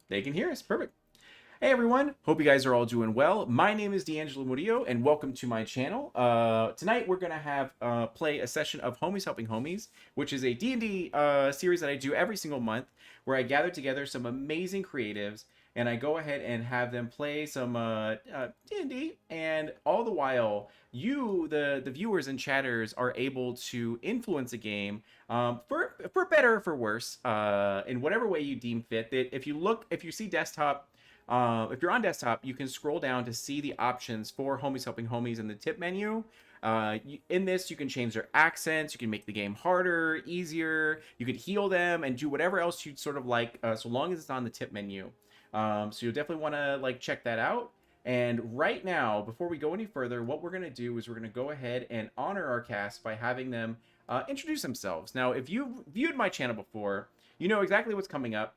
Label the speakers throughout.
Speaker 1: They can hear us. Perfect. Hey everyone, hope you guys are all doing well. My name is D'Angelo Murillo, and welcome to my channel. Tonight we're gonna have play a session of Homies Helping Homies, which is a D&D series that I do every single month, where I gather together some amazing creatives, and I go ahead and have them play some D&D, and all the while, you, the viewers and chatters, are able to influence a game for better or for worse, in whatever way you deem fit. That if you see desktop. If you're on desktop, you can scroll down to see the options for Homies Helping Homies in the tip menu. In this, you can change their accents. You can make the game harder, easier. You could heal them and do whatever else you'd sort of like, so long as it's on the tip menu. So you'll definitely want to like check that out. And right now, before we go any further, what we're going to do is we're going to go ahead and honor our cast by having them introduce themselves. Now, if you've viewed my channel before, you know exactly what's coming up,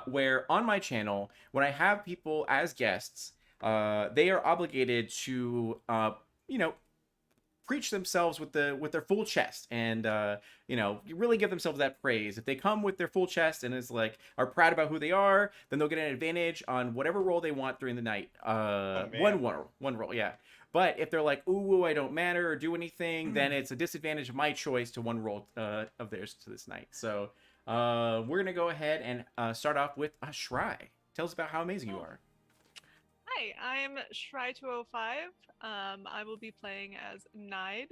Speaker 1: where on my channel, when I have people as guests, they are obligated to, you know, preach themselves with their full chest, and you really give themselves that praise. If they come with their full chest and is like are proud about who they are, then they'll get an advantage on whatever role they want during the night.
Speaker 2: Oh man.
Speaker 1: One role, yeah. But if they're like, ooh, I don't matter or do anything, then it's a disadvantage of my choice to one role of theirs to this night. So we're gonna go ahead and start off with Shry. Tell us about how amazing you
Speaker 3: Oh,
Speaker 1: are.
Speaker 3: hi, I'm Shry205. I will be playing as Nide,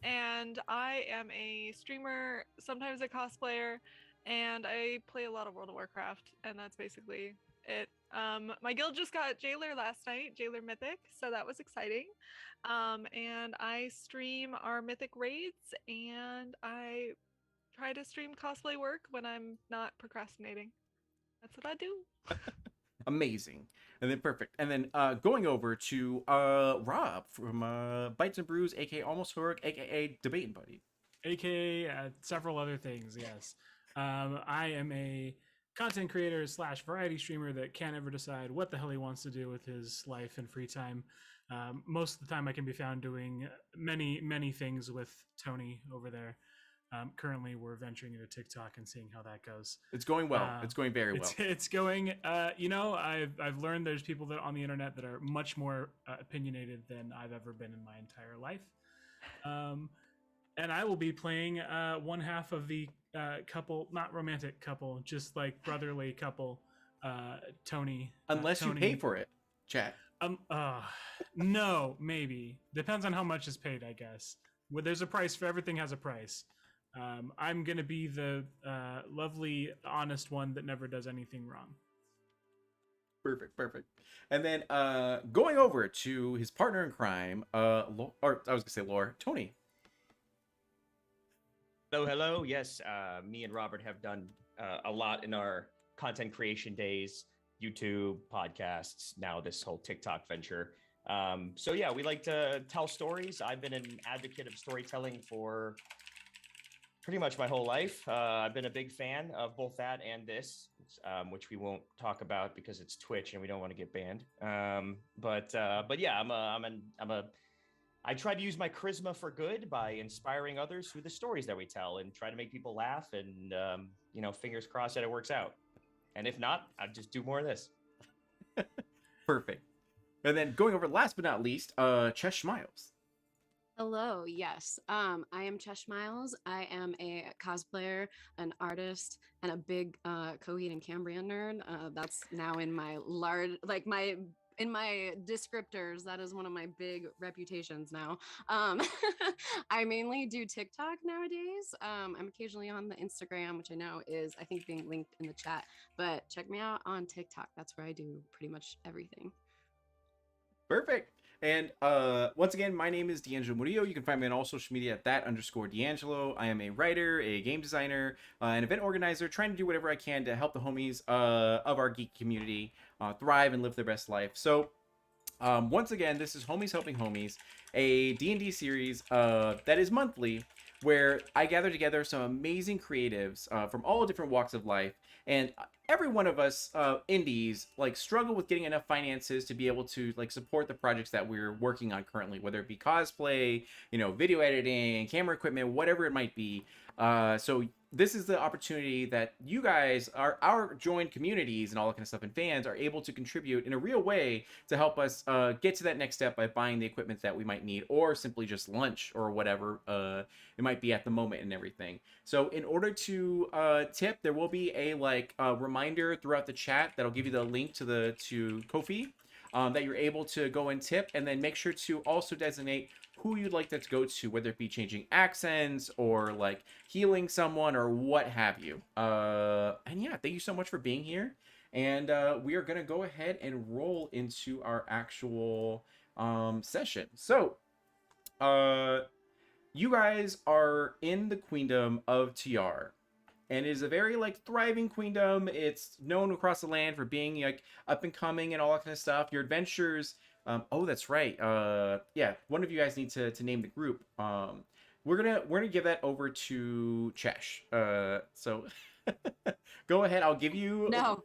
Speaker 3: and I am a streamer, sometimes a cosplayer, and I play a lot of World of Warcraft, and that's basically it. My guild just got Jailer last night, Jailer Mythic, so that was exciting. And I stream our Mythic raids, and I try to stream cosplay work when I'm not procrastinating. That's what I do.
Speaker 1: Amazing. And then perfect. And then going over to Rob from Bites and Brews, aka Almost Horror, aka Debating Buddy.
Speaker 4: aka several other things. Yes, I am a content creator slash variety streamer that can't ever decide what the hell he wants to do with his life and free time. Most of the time, I can be found doing many things with Tony over there. Currently, we're venturing into TikTok and seeing how that goes.
Speaker 1: It's going well.
Speaker 4: Uh,
Speaker 1: It's going very well.
Speaker 4: it's going. I've learned there's people that on the internet that are much more opinionated than I've ever been in my entire life. Um, and I will be playing one half of the couple, not romantic couple, just like brotherly couple, Tony.
Speaker 1: Unless you
Speaker 4: Tony.
Speaker 1: pay for it, chat.
Speaker 4: Um, uh, no, maybe depends on how much is paid, I guess. Well, there's a price for everything. Has a price. I'm gonna be the lovely, honest one that never does anything wrong.
Speaker 1: Perfect, perfect. And then going over to his partner in crime, or I was gonna say Lore, Tony.
Speaker 2: Hello, hello. Yes, me and Robert have done a lot in our content creation days, YouTube, podcasts, now this whole TikTok venture. So yeah, we like to tell stories. I've been an advocate of storytelling for pretty much my whole life. I've been a big fan of both that and this, which we won't talk about because it's Twitch and we don't want to get banned. But yeah, I try to use my charisma for good by inspiring others through the stories that we tell and try to make people laugh and fingers crossed that it works out. And if not, I'll just do more of this.
Speaker 1: Perfect. And then going over last but not least, Chesh Miles.
Speaker 5: Hello, yes. I am Chesh Miles. I am a cosplayer, an artist, and a big Coheed and Cambria nerd. That's now in my in my descriptors. That is one of my big reputations now. I mainly do TikTok nowadays. I'm occasionally on the Instagram, which I know is, I think, being linked in the chat. But check me out on TikTok. That's where I do pretty much everything.
Speaker 1: Perfect. And once again, my name is D'Angelo Murillo. You can find me on all social media at _D'Angelo. I am a writer, a game designer, an event organizer, trying to do whatever I can to help the homies of our geek community thrive and live their best life. So once again, this is Homies Helping Homies, a D&D series that is monthly, where I gather together some amazing creatives from all different walks of life, and every one of us indies like struggle with getting enough finances to be able to like support the projects that we're working on currently, whether it be cosplay, video editing, camera equipment, whatever it might be. So this is the opportunity that you guys, our joined communities and all that kind of stuff, and fans are able to contribute in a real way to help us get to that next step by buying the equipment that we might need, or simply just lunch or whatever it might be at the moment and everything. So in order to tip, there will be a reminder throughout the chat that'll give you the link to Ko-fi. That you're able to go and tip, and then make sure to also designate who you'd like that to go to, whether it be changing accents or like healing someone or what have you. And yeah, thank you so much for being here. And we are gonna go ahead and roll into our actual session. So, you guys are in the Queendom of Tiar. And it is a very like thriving queendom. It's known across the land for being like up and coming and all that kind of stuff. Your adventures. Oh, that's right. Yeah, one of you guys need to name the group. We're gonna give that over to Chesh. So go ahead. I'll give you.
Speaker 5: No.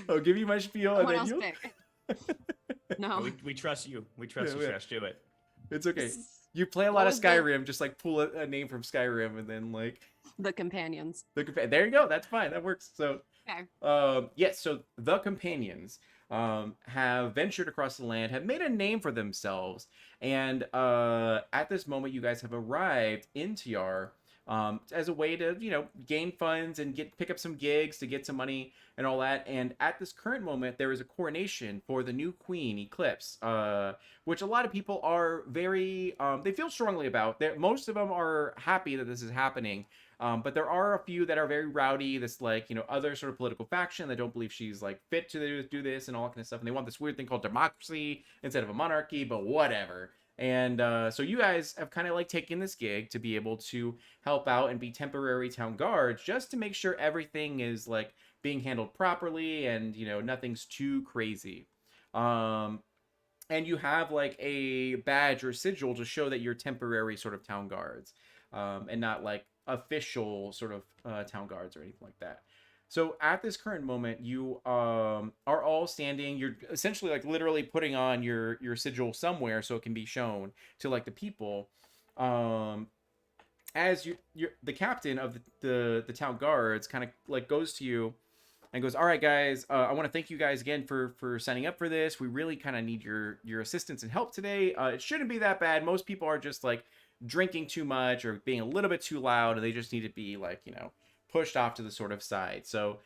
Speaker 1: I'll give you my spiel, and
Speaker 5: Someone
Speaker 1: then
Speaker 5: else
Speaker 1: you.
Speaker 5: pick. No.
Speaker 2: We trust you. We trust you,
Speaker 1: Yeah.
Speaker 2: Chesh. Do it.
Speaker 1: It's okay. You play a
Speaker 5: What
Speaker 1: lot of
Speaker 5: was the-
Speaker 1: Skyrim. Just like pull a name from Skyrim, and then like.
Speaker 5: The companions.
Speaker 1: There you go. That's fine. That works. So,
Speaker 5: Okay.
Speaker 1: yes. So the companions have ventured across the land, have made a name for themselves, and at this moment, you guys have arrived in Tiar as a way to, gain funds and pick up some gigs to get some money and all that. And at this current moment, there is a coronation for the new queen, Eclipse, which a lot of people are very they feel strongly about. Most of them are happy that this is happening. But there are a few that are very rowdy, this like, other sort of political faction that don't believe she's like fit to do this and all that kind of stuff. And they want this weird thing called democracy instead of a monarchy, but whatever. And so you guys have kind of like taken this gig to be able to help out and be temporary town guards just to make sure everything is like being handled properly and, nothing's too crazy. And you have like a badge or sigil to show that you're temporary sort of town guards and not like official sort of town guards or anything like that. So at this current moment, you are all standing. You're essentially like literally putting on your sigil somewhere so it can be shown to like the people. As you're the captain of the town guards kind of like goes to you and goes, "All right, guys, I want to thank you guys again for signing up for this. We really kind of need your assistance and help today. It shouldn't be that bad. Most people are just like drinking too much or being a little bit too loud, and they just need to be like, pushed off to the sort of side. So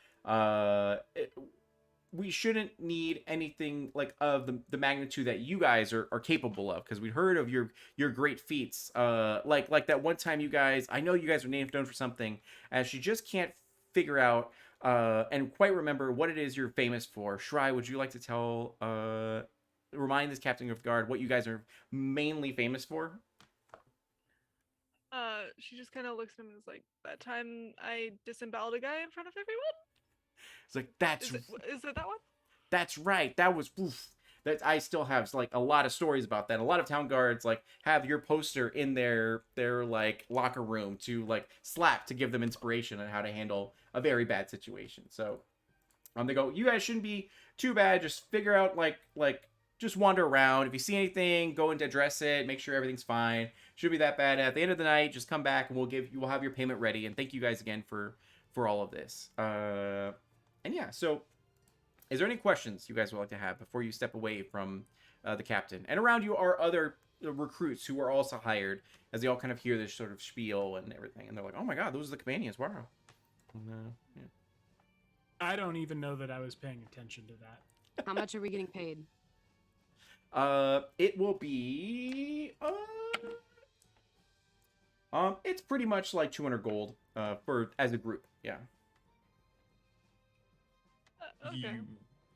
Speaker 1: we shouldn't need anything like of the magnitude that you guys are capable of, because we heard of your great feats. Like that one time you guys, I know you guys are known for something, as she just can't figure out and quite remember what it is you're famous for. Shry, would you like to remind this captain of guard what you guys are mainly famous for?
Speaker 3: She just kind of looks at him and is like, "That time I disemboweled a guy in front of everyone."
Speaker 1: It's like, that's
Speaker 3: Is it that one?
Speaker 1: That's right. That was oof. That I still have like a lot of stories about that. A lot of town guards like have your poster in their like locker room to like slap to give them inspiration on how to handle a very bad situation. So they go, "You guys shouldn't be too bad. Just figure out like just wander around. If you see anything, go and address it. Make sure everything's fine. Shouldn't be that bad. At the end of the night, just come back and we'll have your payment ready. And thank you guys again for all of this." And yeah, so is there any questions you guys would like to have before you step away from the captain? And around you are other recruits who are also hired, as they all kind of hear this sort of spiel and everything, and they're like, "Oh my god, those are the companions! Wow." And, yeah.
Speaker 4: I don't even know that I was paying attention to that.
Speaker 5: How much are we getting paid?
Speaker 1: It will be it's pretty much like 200 gold for as a group. Yeah.
Speaker 3: Okay.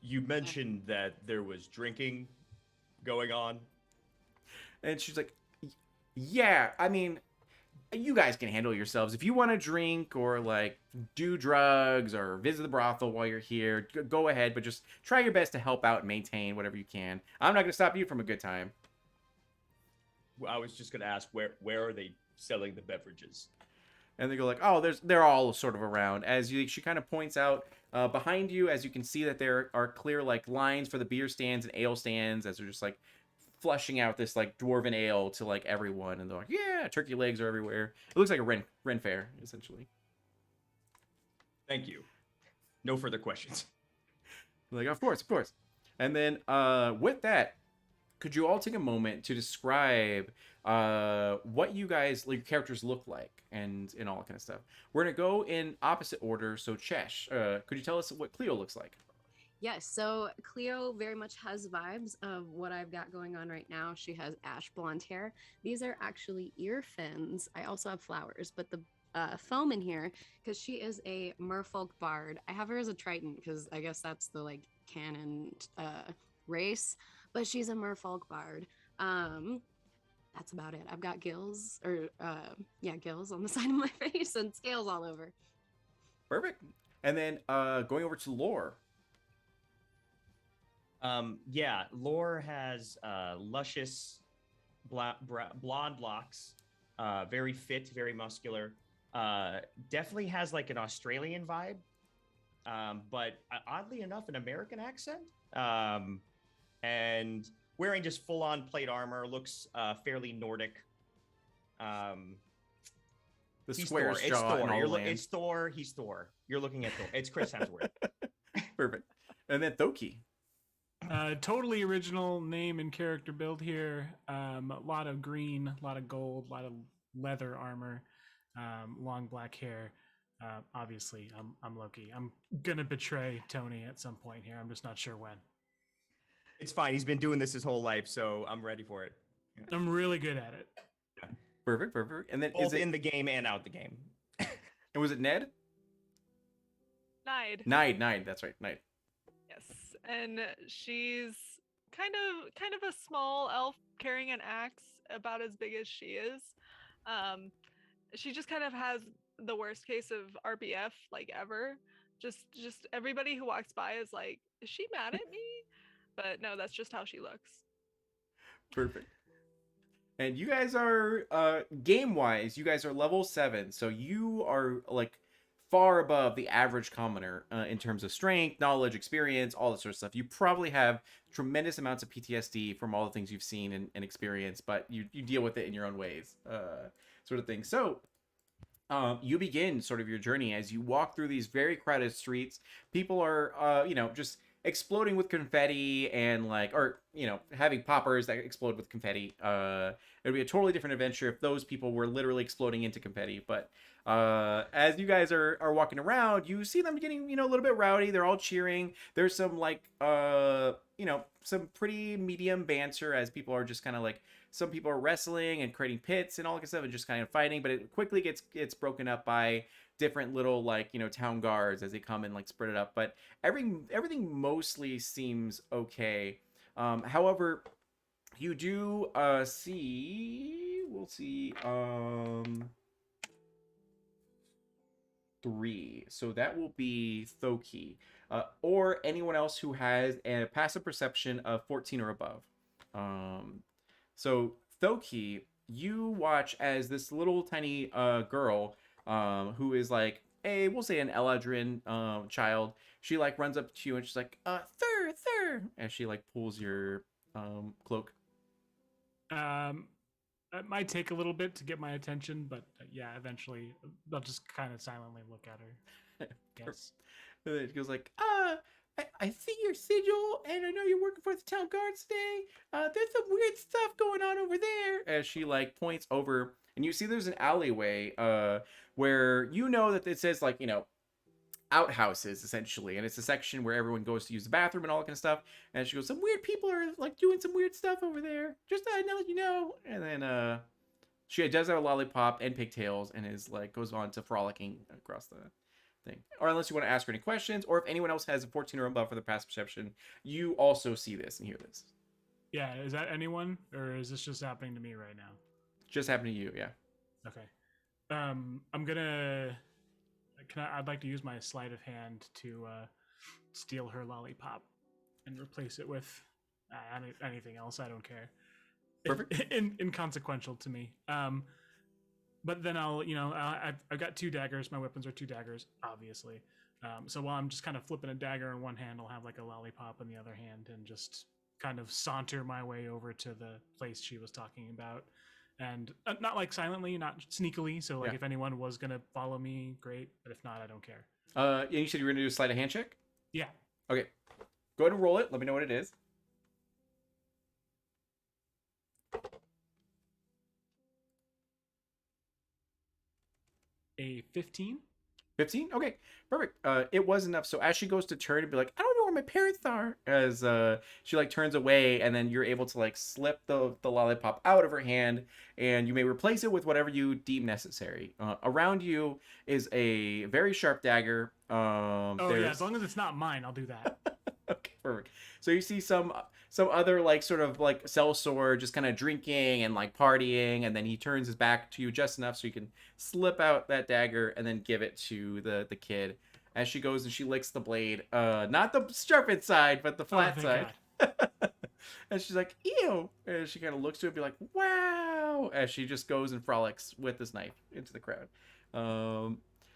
Speaker 2: You mentioned that there was drinking going on.
Speaker 1: And she's like, "Yeah, I mean, you guys can handle yourselves. If you want to drink or like do drugs or visit the brothel while you're here, go ahead, but just try your best to help out and maintain whatever you can. I'm not going to stop you from a good time."
Speaker 2: I was just gonna ask where are they selling the beverages?
Speaker 1: And they go like, "Oh, they're all sort of around." She kind of points out behind you, as you can see that there are clear like lines for the beer stands and ale stands, as they're just like flushing out this like dwarven ale to like everyone, and they're like, yeah, turkey legs are everywhere. It looks like a Ren fair essentially.
Speaker 2: Thank you. No further questions.
Speaker 1: Like, of course. And then with that, could you all take a moment to describe what you guys, like, your characters look like and all that kind of stuff? We're gonna go in opposite order. So Chesh, could you tell us what Cleo looks like?
Speaker 5: Yes, so Cleo very much has vibes of what I've got going on right now. She has ash blonde hair. These are actually ear fins. I also have flowers, but the foam in here, because she is a merfolk bard. I have her as a Triton because I guess that's the like canon race, but she's a merfolk bard. That's about it. I've got gills, or gills on the side of my face and scales all over.
Speaker 1: Perfect. And then going over to Lore.
Speaker 2: Lore has luscious blonde locks, very fit, very muscular. Definitely has like an Australian vibe, but oddly enough, an American accent. And wearing just full-on plate armor, looks fairly Nordic.
Speaker 1: The
Speaker 2: He's
Speaker 1: square
Speaker 2: Thor.
Speaker 1: jaw and all land.
Speaker 2: It's Thor. He's Thor. You're looking at Thor. It's Chris Hemsworth.
Speaker 1: Perfect. And then Thoki.
Speaker 4: Totally original name and character build here. A lot of green, a lot of gold, a lot of leather armor, long black hair. Obviously, I'm Loki. I'm gonna betray Tony at some point here. I'm just not sure when.
Speaker 2: It's fine. He's been doing this his whole life, so I'm ready for it.
Speaker 4: I'm really good at it.
Speaker 1: Perfect. And then
Speaker 2: Both in the game and out the game.
Speaker 1: and was it Ned?
Speaker 3: Nide.
Speaker 1: Nide. That's right, Nide.
Speaker 3: Yes, and she's kind of a small elf carrying an axe about as big as she is. She just kind of has the worst case of RBF like ever. Just everybody who walks by is like, is she mad at me? But no, that's just how she looks.
Speaker 1: Perfect. And you guys are game wise, you guys are level 7, so you are like far above the average commoner in terms of strength, knowledge, experience, all that sort of stuff. You probably have tremendous amounts of PTSD from all the things you've seen and experienced, but you deal with it in your own ways, sort of thing. So you begin sort of your journey as you walk through these very crowded streets. People are, just exploding with confetti and having poppers that explode with confetti. It would be a totally different adventure if those people were literally exploding into confetti. But as you guys are walking around, you see them getting, a little bit rowdy. They're all cheering. There's some some pretty medium banter as people are just kind of like, some people are wrestling and creating pits and all that stuff and just kind of fighting, but it quickly gets broken up by different little town guards as they come and spread it up. But everything mostly seems okay. However, you do see, we'll see 3, so that will be Thoki, or anyone else who has a passive perception of 14 or above. So Thoki, you watch as this little tiny girl, who is like we'll say an Eladrin child. She runs up to you and she's like, Thur, as she pulls your cloak.
Speaker 4: It might take a little bit to get my attention, but eventually I'll just kind of silently look at her. Yes.
Speaker 1: And then she goes like, I see your sigil, and I know you're working for the town guards today. There's some weird stuff going on over there. As she points over, and you see there's an alleyway where that it says outhouses essentially, and it's a section where everyone goes to use the bathroom and all that kind of stuff. And she goes, some weird people are doing some weird stuff over there. Just thought I'd let you know. And then she does have a lollipop and pigtails, and is goes on to frolicking across the thing. Or unless you want to ask her any questions, or if anyone else has a 14 or above for the passive perception, you also see this and hear this.
Speaker 4: Yeah, is that anyone, or is this just happening to me right now?
Speaker 1: Just happening to you, yeah.
Speaker 4: Okay. I'm gonna. I'd like to use my sleight of hand to steal her lollipop and replace it with anything else. I don't care.
Speaker 1: Perfect.
Speaker 4: Inconsequential to me. But then I've got 2 daggers. My weapons are 2 daggers, obviously. So while I'm just kind of flipping a dagger in one hand, I'll have a lollipop in the other hand and just kind of saunter my way over to the place she was talking about. And not like silently, not sneakily. So like
Speaker 1: Yeah.
Speaker 4: if anyone was going to follow me, great. But if not, I don't care.
Speaker 1: And you said you were gonna do a sleight of hand check.
Speaker 4: Yeah.
Speaker 1: Okay. Go ahead and roll it. Let me know what it is.
Speaker 4: A 15.
Speaker 1: 15? Okay, perfect. It was enough. So as she goes to turn and be like, I don't know where my parents are, as she like turns away, and then you're able to like slip the lollipop out of her hand, and you may replace it with whatever you deem necessary. Around you is a very sharp dagger.
Speaker 4: Oh yeah,
Speaker 1: there's-
Speaker 4: as long as it's not mine, I'll do that.
Speaker 1: Okay, perfect. So you see some other like sort of like sellsword just kind of drinking and like partying, and then he turns his back to you just enough so you can slip out that dagger and then give it to the kid. As she goes and she licks the blade, not the sharpened side, but the flat
Speaker 4: thank
Speaker 1: side.
Speaker 4: God.
Speaker 1: And she's like, ew. And she kind of looks to it and be like, wow. As she just goes and frolics with this knife into the crowd.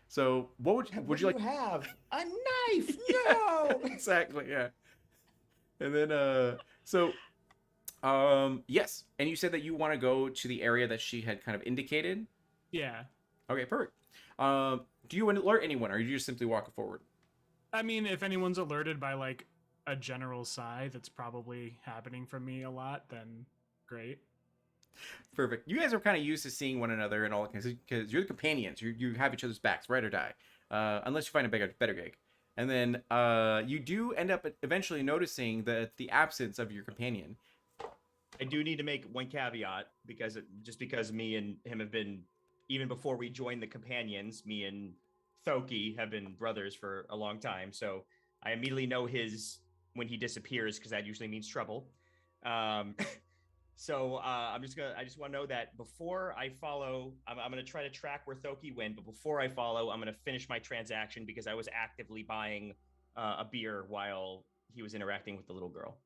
Speaker 1: So what would you like?
Speaker 6: have a knife?
Speaker 1: Yeah,
Speaker 6: No.
Speaker 1: exactly, yeah. And then yes, and you said that you want to go to the area that she had kind of indicated.
Speaker 4: Yeah.
Speaker 1: Okay, perfect. Do you alert anyone, or are you just simply walking forward?
Speaker 4: I mean, if anyone's alerted by like a general sigh that's probably happening from me a lot, then great.
Speaker 1: Perfect. You guys are kind of used to seeing one another and all because you're the companions. You have each other's backs, ride or die, unless you find a better gig. And then you do end up eventually noticing the absence of your companion.
Speaker 2: I do need to make one caveat because because me and him have been, even before we joined the companions, me and Thoki have been brothers for a long time. So I immediately know when he disappears, because that usually means trouble. So I just want to know that before I follow, I'm going to try to track where Thoki went, but before I follow, I'm going to finish my transaction because I was actively buying a beer while he was interacting with the little girl.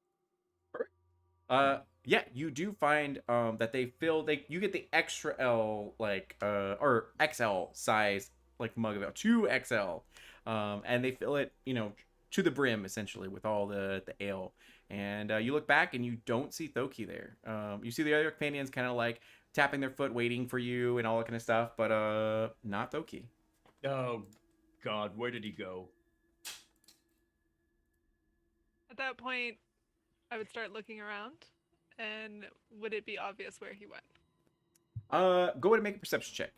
Speaker 1: Yeah, you do find that you get the extra L or XL size like mug of ale, 2XL, and they fill it to the brim essentially with all the ale. And you look back and you don't see Thoki there. You see the other companions kind of like tapping their foot, waiting for you and all that kind of stuff, but not Thoki.
Speaker 2: Oh God, where did he go?
Speaker 3: At that point, I would start looking around, and would it be obvious where he went?
Speaker 1: Go ahead and make a perception check.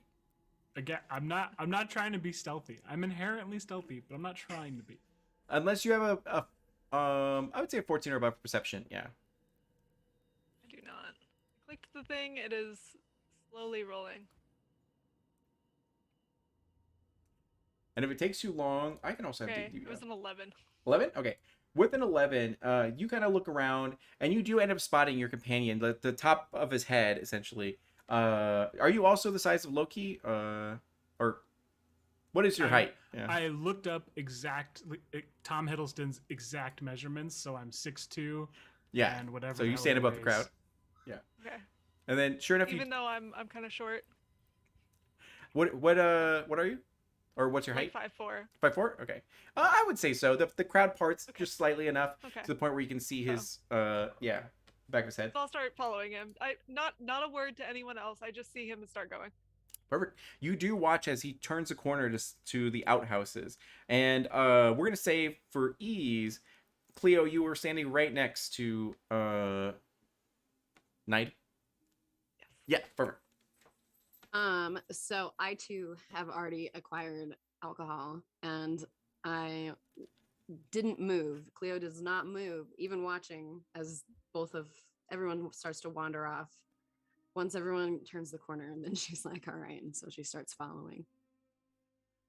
Speaker 4: Again, I'm not trying to be stealthy. I'm inherently stealthy, but I'm not trying to be.
Speaker 1: Unless you have I would say a 14 or above for perception. Yeah.
Speaker 3: I do not. Clicked the thing. It is slowly rolling.
Speaker 1: And if it takes too long, I can also have
Speaker 3: Okay,
Speaker 1: you
Speaker 3: it was an 11.
Speaker 1: 11? Okay. With an 11, you kind of look around and you do end up spotting your companion, the top of his head, essentially. Are you also the size of Loki? Or what is your height? Yeah.
Speaker 4: I looked up Tom Hiddleston's exact measurements, so I'm 6'2".
Speaker 1: Yeah.
Speaker 4: And whatever.
Speaker 1: So
Speaker 4: the
Speaker 1: you
Speaker 4: hell
Speaker 1: stand
Speaker 4: he
Speaker 1: above the
Speaker 4: weighs.
Speaker 1: crowd.
Speaker 3: Okay.
Speaker 1: And then sure enough,
Speaker 3: Even though I'm kind of short,
Speaker 1: what are you? Or what's your height?
Speaker 3: like 5'4".
Speaker 1: 5'4"? Okay. I would say so. The crowd parts
Speaker 3: Okay.
Speaker 1: just slightly enough
Speaker 3: Okay.
Speaker 1: to the point where you can see his back of his head.
Speaker 3: So I'll start following him. Not a word to anyone else. I just see him and start going.
Speaker 1: Perfect. You do watch as he turns a corner to the outhouses. And we're going to say for ease, Cleo, you were standing right next to Knight.
Speaker 3: Yes.
Speaker 1: Yeah, perfect.
Speaker 5: So I too have already acquired alcohol, and I didn't move. Cleo does not move, even watching as everyone starts to wander off. Once everyone turns the corner, and then she's like, all right, and so she starts following.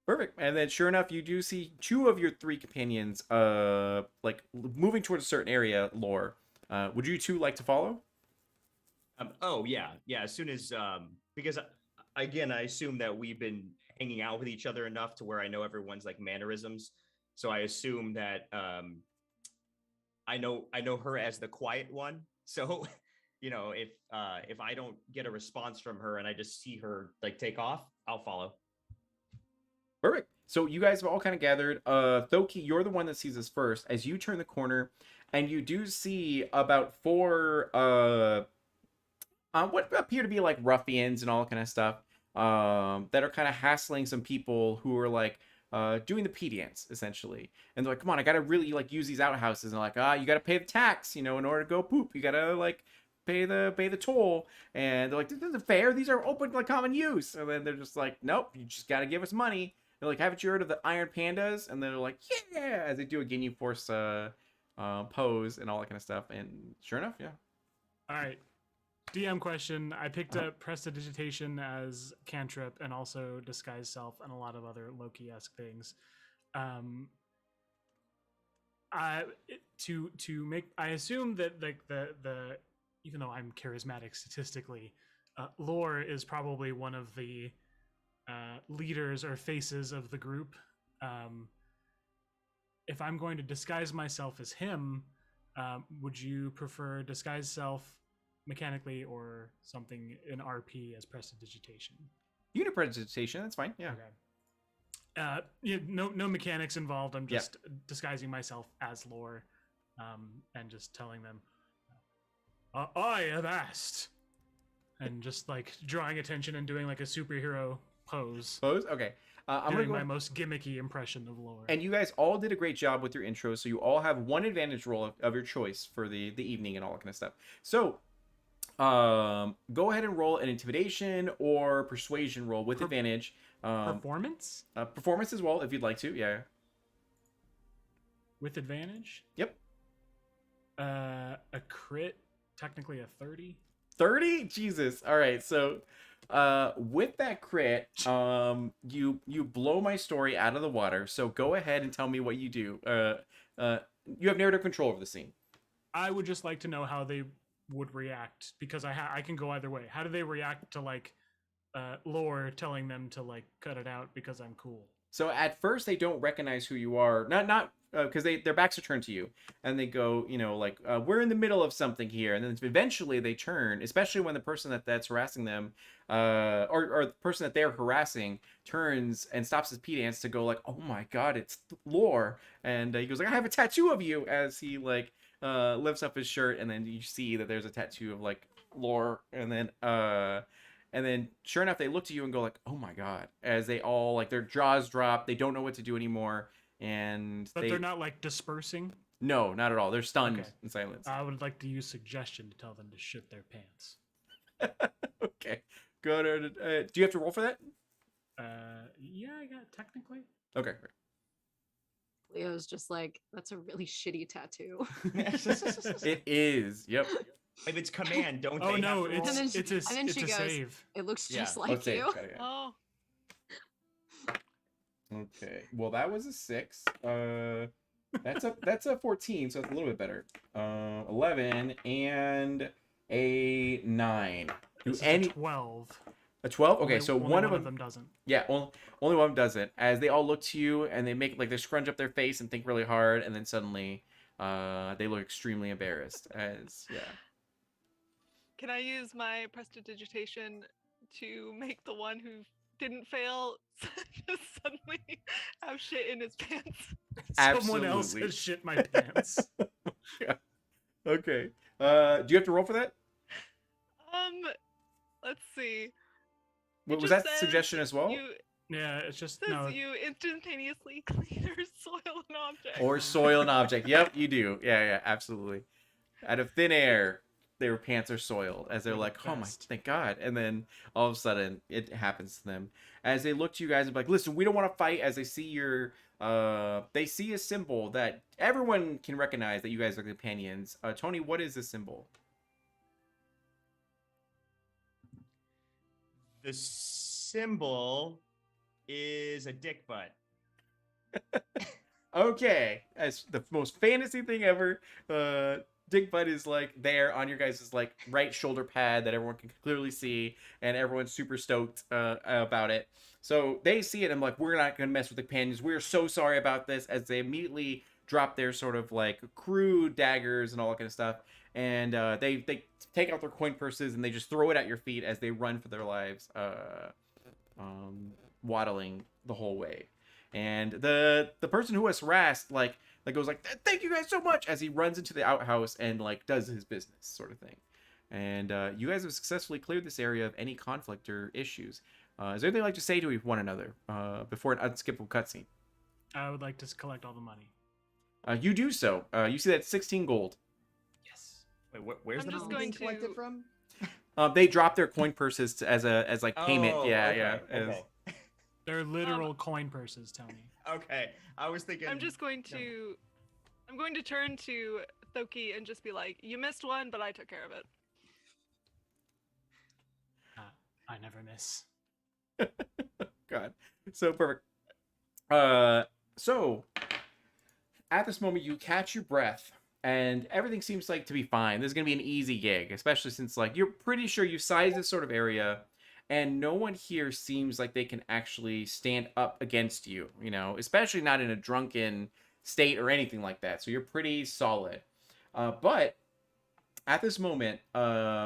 Speaker 1: Perfect. And then sure enough, you do see two of your three companions like moving towards a certain area, Lore. Would you two like to follow?
Speaker 2: Oh yeah. As soon as because again, I assume that we've been hanging out with each other enough to where I know everyone's like mannerisms. So I assume that I know her as the quiet one. So if I don't get a response from her and I just see her like take off, I'll follow.
Speaker 1: Perfect. So you guys have all kind of gathered. Thoki, you're the one that sees this first. As you turn the corner, and you do see about four what appear to be like ruffians and all kind of stuff that are kind of hassling some people who are like doing the pee dance essentially. And they're like, come on, I gotta really like use these outhouses. And they're like, you gotta pay the tax, in order to go poop. You gotta like pay the toll. And they're like, this isn't fair. These are open like common use. And then they're just like, nope, you just gotta give us money. They're like, haven't you heard of the Iron Pandas? And they're like, yeah, as they do a Ginyu Force pose and all that kind of stuff. And sure enough, yeah.
Speaker 4: All right. DM question. I picked up Prestidigitation as cantrip and also Disguise Self and a lot of other Loki-esque things. To make, I assume that like the even though I'm charismatic statistically, Lore is probably one of the leaders or faces of the group. If I'm going to disguise myself as him, would you prefer Disguise Self mechanically or something in RP as Prestidigitation?
Speaker 1: Unit Prestidigitation, that's fine. Yeah.
Speaker 4: Okay. Yeah, no mechanics involved. I'm just disguising myself as Lore, and just telling them, I have asked, and just like drawing attention and doing like a superhero pose.
Speaker 1: Okay. I'm
Speaker 4: doing
Speaker 1: gonna
Speaker 4: my most gimmicky impression of Lore.
Speaker 1: And you guys all did a great job with your intro, so you all have one advantage roll of your choice for the evening and all that kind of stuff. So, go ahead and roll an intimidation or persuasion roll with advantage.
Speaker 4: Performance?
Speaker 1: Performance as well, if you'd like to. Yeah.
Speaker 4: With advantage?
Speaker 1: Yep.
Speaker 4: A crit, technically a 30.
Speaker 1: 30? Jesus. All right. So, with that crit, you blow my story out of the water. So go ahead and tell me what you do. You have narrative control over the scene.
Speaker 4: I would just like to know how they would react, because I can go either way. How do they react to like Lore telling them to like cut it out because I'm cool?
Speaker 1: So at first they don't recognize who you are, not because their backs are turned to you, and they go, like we're in the middle of something here, and then eventually they turn, especially when the person that's harassing them, or the person that they're harassing turns and stops his pee dance to go like, oh my god, it's Lore, and he goes like, I have a tattoo of you, as he like lifts up his shirt, and then you see that there's a tattoo of like Lore, and then sure enough they look to you and go like, oh my god, as they all like their jaws drop, they don't know what to do anymore, and
Speaker 4: but they're not like dispersing.
Speaker 1: No, not at all. They're stunned
Speaker 4: Okay.
Speaker 1: in silence.
Speaker 4: I would like to use suggestion to tell them to shit their pants.
Speaker 1: Okay, go to do you have to roll for that?
Speaker 4: Yeah, I got technically.
Speaker 1: Okay.
Speaker 5: Leo's just like, that's a really shitty tattoo.
Speaker 1: It is. Yep.
Speaker 2: If it's command, don't
Speaker 4: Oh
Speaker 2: they
Speaker 4: no,
Speaker 2: have to roll?
Speaker 5: And then
Speaker 4: it's a
Speaker 5: she goes,
Speaker 4: save.
Speaker 5: It looks
Speaker 2: Yeah.
Speaker 5: just like
Speaker 1: Let's see.
Speaker 5: you.
Speaker 3: Oh,
Speaker 1: Okay. Well, that was a 6. That's a 14, so it's a little bit better. 11 and a 9. Do
Speaker 4: This is
Speaker 1: any
Speaker 4: a 12.
Speaker 1: a 12? Okay,
Speaker 4: Only-
Speaker 1: so
Speaker 4: only
Speaker 1: one of them
Speaker 4: doesn't.
Speaker 1: yeah, only one does it. As they all look to you and they make like they scrunch up their face and think really hard, and then suddenly they look extremely embarrassed. As yeah.
Speaker 3: can I use my prestidigitation to make the one who didn't fail just suddenly have shit in his pants?
Speaker 4: Someone else
Speaker 1: Absolutely.
Speaker 4: has shit my pants.
Speaker 1: Yeah. Okay. Do you have to roll for that?
Speaker 3: Let's see.
Speaker 1: Was
Speaker 3: just
Speaker 1: that
Speaker 3: says
Speaker 1: suggestion as well?
Speaker 3: You
Speaker 4: Yeah, it's just
Speaker 3: says
Speaker 4: no.
Speaker 3: you instantaneously clean or soil an object.
Speaker 1: Or soil an object? Yep, you do. Yeah, absolutely. Out of thin air, their pants are soiled as they're
Speaker 4: You're the
Speaker 1: like, oh my,
Speaker 4: best.
Speaker 1: thank God. And then all of a sudden it happens to them. As they look to you guys and be like, listen, we don't want to fight. As they see they see a symbol that everyone can recognize that you guys are companions. Tony, what is this symbol?
Speaker 2: The symbol is a dick butt.
Speaker 1: Okay, as the most fantasy thing ever. Dick butt is like there on your guys' like right shoulder pad that everyone can clearly see, and everyone's super stoked about it. So they see it and like, we're not gonna mess with the companions. We're so sorry about this. As they immediately drop their sort of like crude daggers and all that kind of stuff, and they take out their coin purses and they just throw it at your feet as they run for their lives, waddling the whole way. And the person who was harassed like goes like, thank you guys so much, as he runs into the outhouse and like does his business sort of thing. And you guys have successfully cleared this area of any conflict or issues. Is there anything you'd like to say to one another before an unskippable cutscene?
Speaker 4: I would like to collect all the money.
Speaker 1: You do so. You see that 16 gold.
Speaker 4: Yes.
Speaker 2: Wait, where's
Speaker 3: I'm
Speaker 2: the
Speaker 3: just
Speaker 2: money being
Speaker 3: going
Speaker 2: collected
Speaker 3: to-
Speaker 2: from?
Speaker 1: They drop their coin purses as like payment.
Speaker 2: Oh,
Speaker 1: Yeah,
Speaker 2: okay,
Speaker 1: yeah.
Speaker 2: Okay.
Speaker 4: They're literal coin purses, Tony.
Speaker 2: Okay. I was thinking.
Speaker 3: I'm just going to I'm going to turn to Thoki and just be like, you missed one, but I took care of it.
Speaker 4: I never miss.
Speaker 1: God. So perfect. So at this moment you catch your breath and everything seems like to be fine. This is gonna be an easy gig, especially since like you're pretty sure you size this sort of area and no one here seems like they can actually stand up against you, you know, especially not in a drunken state or anything like that. So you're pretty solid. But at this moment,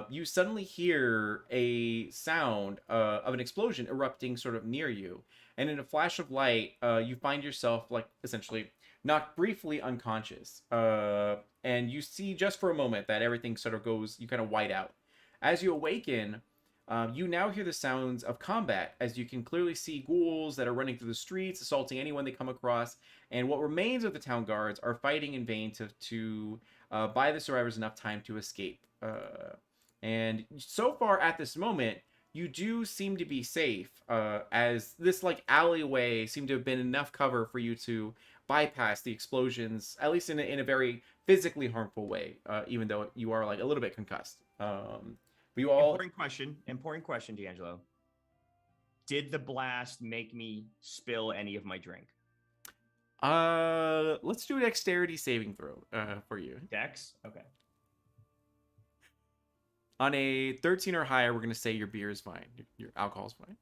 Speaker 1: you suddenly hear a sound of an explosion erupting sort of near you. And in a flash of light, you find yourself, like, essentially knocked briefly unconscious. And you see just for a moment that everything sort of goes, you kind of white out. As you awaken, you now hear the sounds of combat, as you can clearly see ghouls that are running through the streets, assaulting anyone they come across. And what remains of the town guards are fighting in vain to buy the survivors enough time to escape. And so far at this moment, you do seem to be safe, as this like alleyway seemed to have been enough cover for you to bypass the explosions, at least in a very physically harmful way, even though you are like a little bit concussed. You all
Speaker 2: Important question, D'Angelo. Did the blast make me spill any of my drink?
Speaker 1: let's do a dexterity saving throw for you.
Speaker 2: Dex? Okay.
Speaker 1: On a 13 or higher, we're gonna say your beer is fine. Your alcohol's fine.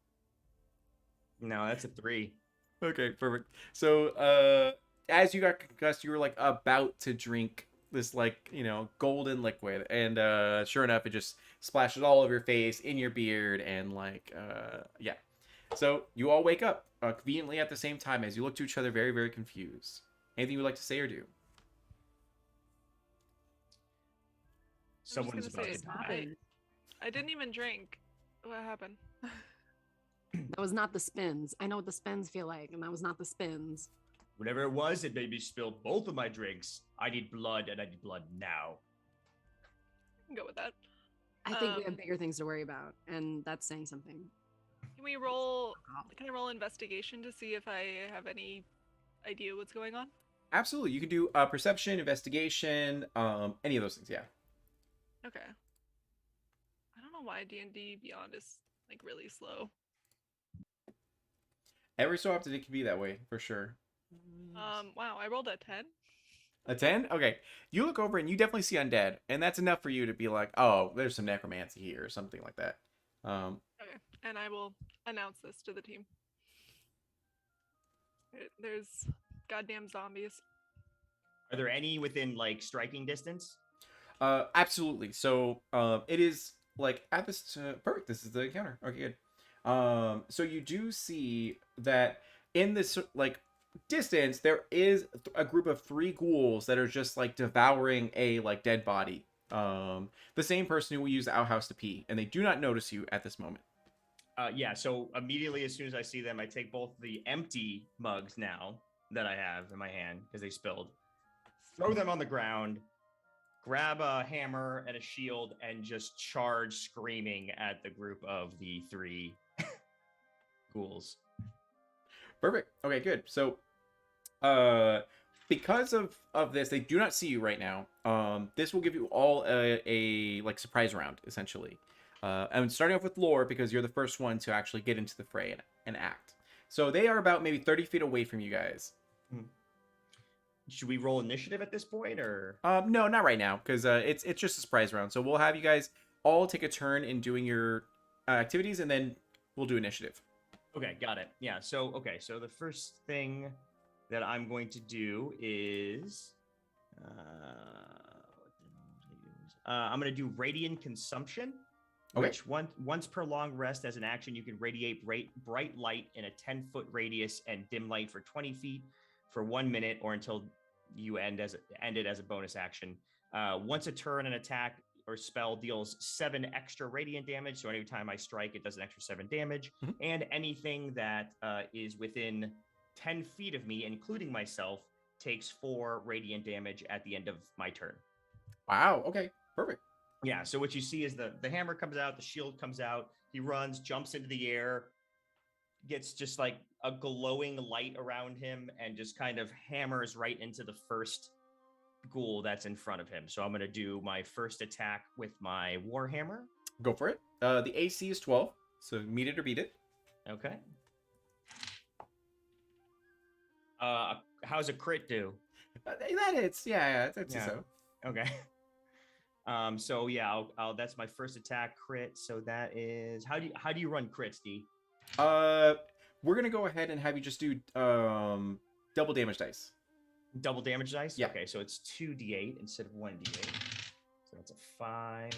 Speaker 2: No, that's a 3.
Speaker 1: Okay, perfect. So, as you got concussed, you were like about to drink this like golden liquid, and sure enough, it just splashes all over your face, in your beard, and like yeah. So you all wake up conveniently at the same time as you look to each other, very very confused. Anything you would like to say or do?
Speaker 2: Someone's
Speaker 3: just
Speaker 2: about
Speaker 3: gonna
Speaker 2: to
Speaker 3: say,
Speaker 2: die.
Speaker 3: I didn't even drink. What happened?
Speaker 5: That was not the spins. I know what the spins feel like, and that was not the spins.
Speaker 2: Whatever it was, it made me spill both of my drinks. I need blood, and I need blood now.
Speaker 3: I can go with that.
Speaker 5: I think we have
Speaker 3: Um,
Speaker 5: bigger things to worry about, and that's saying something.
Speaker 3: Can we roll? Can I roll investigation to see if I have any idea what's going on?
Speaker 1: Absolutely, you can do perception, investigation, any of those things. Yeah.
Speaker 3: Okay. I don't know why D&D Beyond is like really slow.
Speaker 1: Every so often it can be that way for sure.
Speaker 3: Wow, I rolled a 10.
Speaker 1: A 10? Okay. You look over and you definitely see undead, and that's enough for you to be like, oh, there's some necromancy here or something like that.
Speaker 3: Okay, and I will announce this to the team. There's goddamn zombies.
Speaker 2: Are there any within like striking distance?
Speaker 1: Absolutely. So, it is like at this perfect. This is the encounter. Okay, good. So you do see that in this like distance there is a group of 3 ghouls that are just like devouring a like dead body. The same person who will use the outhouse to pee, and they do not notice you at this moment.
Speaker 2: Yeah, so immediately as soon as I see them, I take both the empty mugs now that I have in my hand because they spilled, throw them on the ground, grab a hammer and a shield, and just charge screaming at the group of the 3 ghouls.
Speaker 1: Perfect. Okay, good. So, because of this, they do not see you right now. This will give you all a like surprise round essentially. And starting off with Lore, because you're the first one to actually get into the fray and act. So they are about maybe 30 feet away from you guys.
Speaker 2: Should we roll initiative at this point, or?
Speaker 1: No, not right now, because it's just a surprise round. So we'll have you guys all take a turn in doing your activities, and then we'll do initiative.
Speaker 2: Okay, got it. Yeah, so the first thing that I'm going to do is I'm going to do radiant consumption.
Speaker 1: Okay.
Speaker 2: which once per long rest as an action, you can radiate bright light in a 10-foot radius and dim light for 20 feet for 1 minute or until you end it as a bonus action. Once a turn, an attack or spell deals 7 extra radiant damage. So anytime I strike, it does an extra 7 damage.
Speaker 1: Mhm.
Speaker 2: And anything that is within 10 feet of me, including myself, takes 4 radiant damage at the end of my turn.
Speaker 1: Wow. Okay. Perfect.
Speaker 2: Yeah, so what you see is the hammer comes out, the shield comes out, he runs, jumps into the air, gets just like a glowing light around him, and just kind of hammers right into the first ghoul that's in front of him. So I'm going to do my first attack with my Warhammer.
Speaker 1: Go for it. The AC is 12, so meet it or beat it.
Speaker 2: Okay. How's a crit do?
Speaker 1: That hits. Yeah, that's
Speaker 2: Yeah.
Speaker 1: so.
Speaker 2: Okay. So yeah, I'll that's my first attack crit. So that is how do you run crits, D?
Speaker 1: We're gonna go ahead and have you just do double damage dice.
Speaker 2: Double damage dice?
Speaker 1: Yeah.
Speaker 2: Okay, so it's 2d8 instead of 1d8. So that's a 5,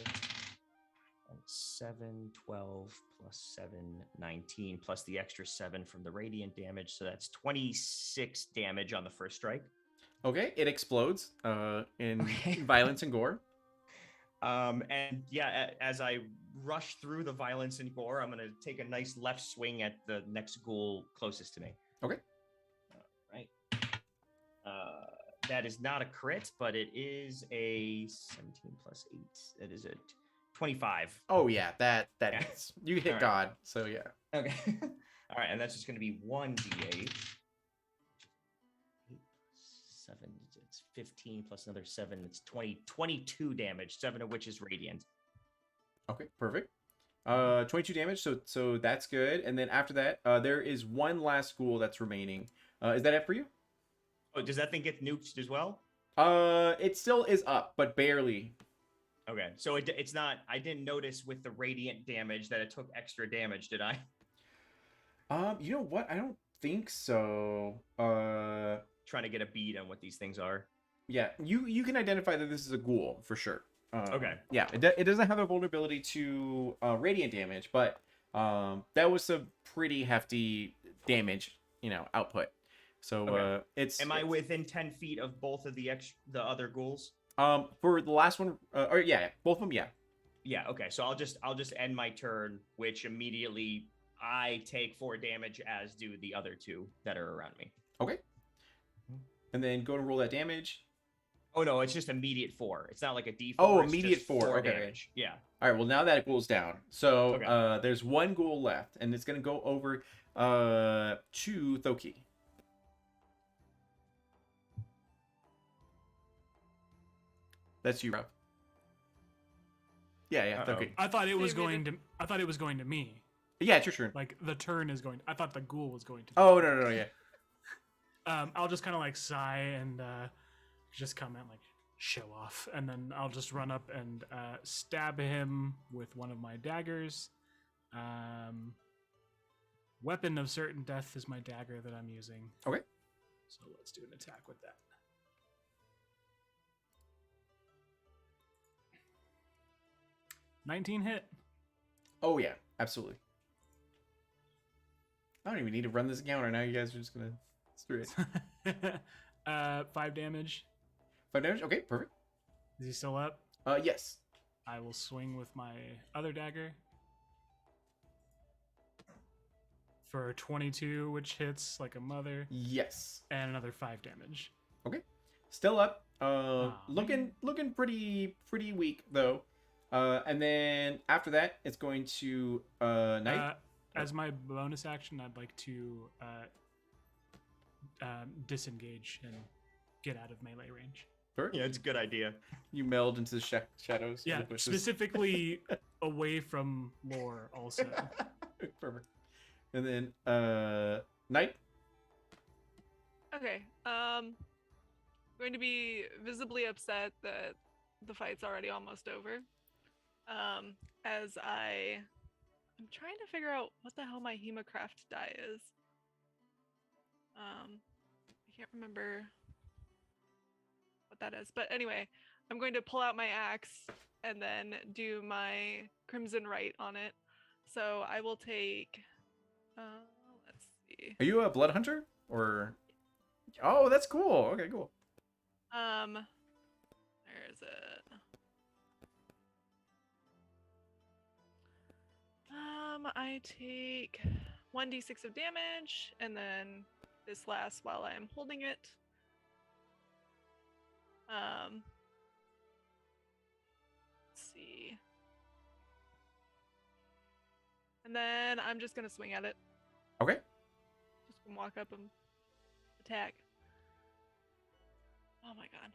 Speaker 2: and 7, 12, plus 7, 19, plus the extra 7 from the radiant damage. So that's 26 damage on the first strike.
Speaker 1: Okay, it explodes in
Speaker 2: Okay.
Speaker 1: violence and gore.
Speaker 2: And yeah, as I rush through the violence and gore, I'm going to take a nice left swing at the next ghoul closest to me.
Speaker 1: Okay.
Speaker 2: All right. That is not a crit, but it is a 17 plus 8. It is a 25.
Speaker 1: Oh yeah, that
Speaker 2: Yeah.
Speaker 1: hits. You hit
Speaker 2: All right.
Speaker 1: God, so yeah.
Speaker 2: Okay. All right, and that's just going to be 1d8. 8 plus 7, it's 15 plus another 7. It's 22 damage, 7 of which is radiant.
Speaker 1: Okay, perfect. 22 damage, so that's good. And then after that, there is one last ghoul that's remaining. Is that it for you?
Speaker 2: Oh, does that thing get nuked as well?
Speaker 1: It still is up, but barely.
Speaker 2: Okay, so it's not. I didn't notice with the radiant damage that it took extra damage, did I?
Speaker 1: You know what? I don't think so.
Speaker 2: Trying to get a bead on what these things are.
Speaker 1: Yeah, you can identify that this is a ghoul for sure.
Speaker 2: Okay.
Speaker 1: Yeah, it doesn't have a vulnerability to radiant damage, but that was some pretty hefty damage, output. So
Speaker 2: Okay. Am I within 10 feet of both of the other ghouls?
Speaker 1: For the last one, or yeah, both of them, yeah.
Speaker 2: Yeah. Okay. So I'll just end my turn, which immediately I take 4 damage, as do the other 2 that are around me.
Speaker 1: Okay. And then go and roll that damage.
Speaker 2: Oh no, it's just immediate 4. It's not like a D4.
Speaker 1: Oh,
Speaker 2: it's
Speaker 1: immediate
Speaker 2: just
Speaker 1: 4. Okay.
Speaker 2: damage. Yeah.
Speaker 1: All right. Well, now that ghoul's down. So
Speaker 2: Okay.
Speaker 1: there's one ghoul left, and it's gonna go over to Thoki. That's you, Rob. Yeah,
Speaker 2: Uh-oh.
Speaker 1: Thoki.
Speaker 4: I thought it was
Speaker 3: So you
Speaker 4: going to. I thought it was going to me.
Speaker 1: Yeah, it's your turn.
Speaker 4: Like the turn is going. I thought the ghoul was going to.
Speaker 1: Oh no, yeah.
Speaker 4: I'll just kind of like sigh and just comment like show off, and then I'll just run up and stab him with one of my daggers. Weapon of certain death is my dagger that I'm using.
Speaker 1: Okay.
Speaker 4: So let's do an attack with that. $19 hit.
Speaker 1: Oh yeah, absolutely. I don't even need to run this encounter now. You guys are just gonna screw it.
Speaker 4: 5 damage.
Speaker 1: 5 damage. Okay, perfect.
Speaker 4: Is he still up?
Speaker 1: Yes.
Speaker 4: I will swing with my other dagger for 22, which hits like a mother,
Speaker 1: Yes.
Speaker 4: and another 5 damage.
Speaker 1: Still up.
Speaker 4: Aw,
Speaker 1: Looking pretty weak though. And then after that, it's going to Knight.
Speaker 4: As my bonus action, I'd like to disengage and get out of melee range.
Speaker 1: Perfect.
Speaker 2: Yeah, it's a good idea.
Speaker 1: You meld into the shadows. of
Speaker 4: Yeah,
Speaker 1: the bushes.
Speaker 4: specifically away from lore also.
Speaker 1: Perfect. And then Knight.
Speaker 3: Okay. Going to be visibly upset that the fight's already almost over. As I'm trying to figure out what the hell my Hemocraft die is. I can't remember what that is. But anyway, I'm going to pull out my axe and then do my Crimson Rite on it. So I will take. Let's see.
Speaker 1: Are you a blood hunter or? Oh, that's cool. Okay, cool.
Speaker 3: Where is it? I take 1d6 of damage, and then this lasts while I am holding it. Let's see. And then I'm just gonna swing at it.
Speaker 1: Okay.
Speaker 3: Just gonna walk up and attack. Oh my god.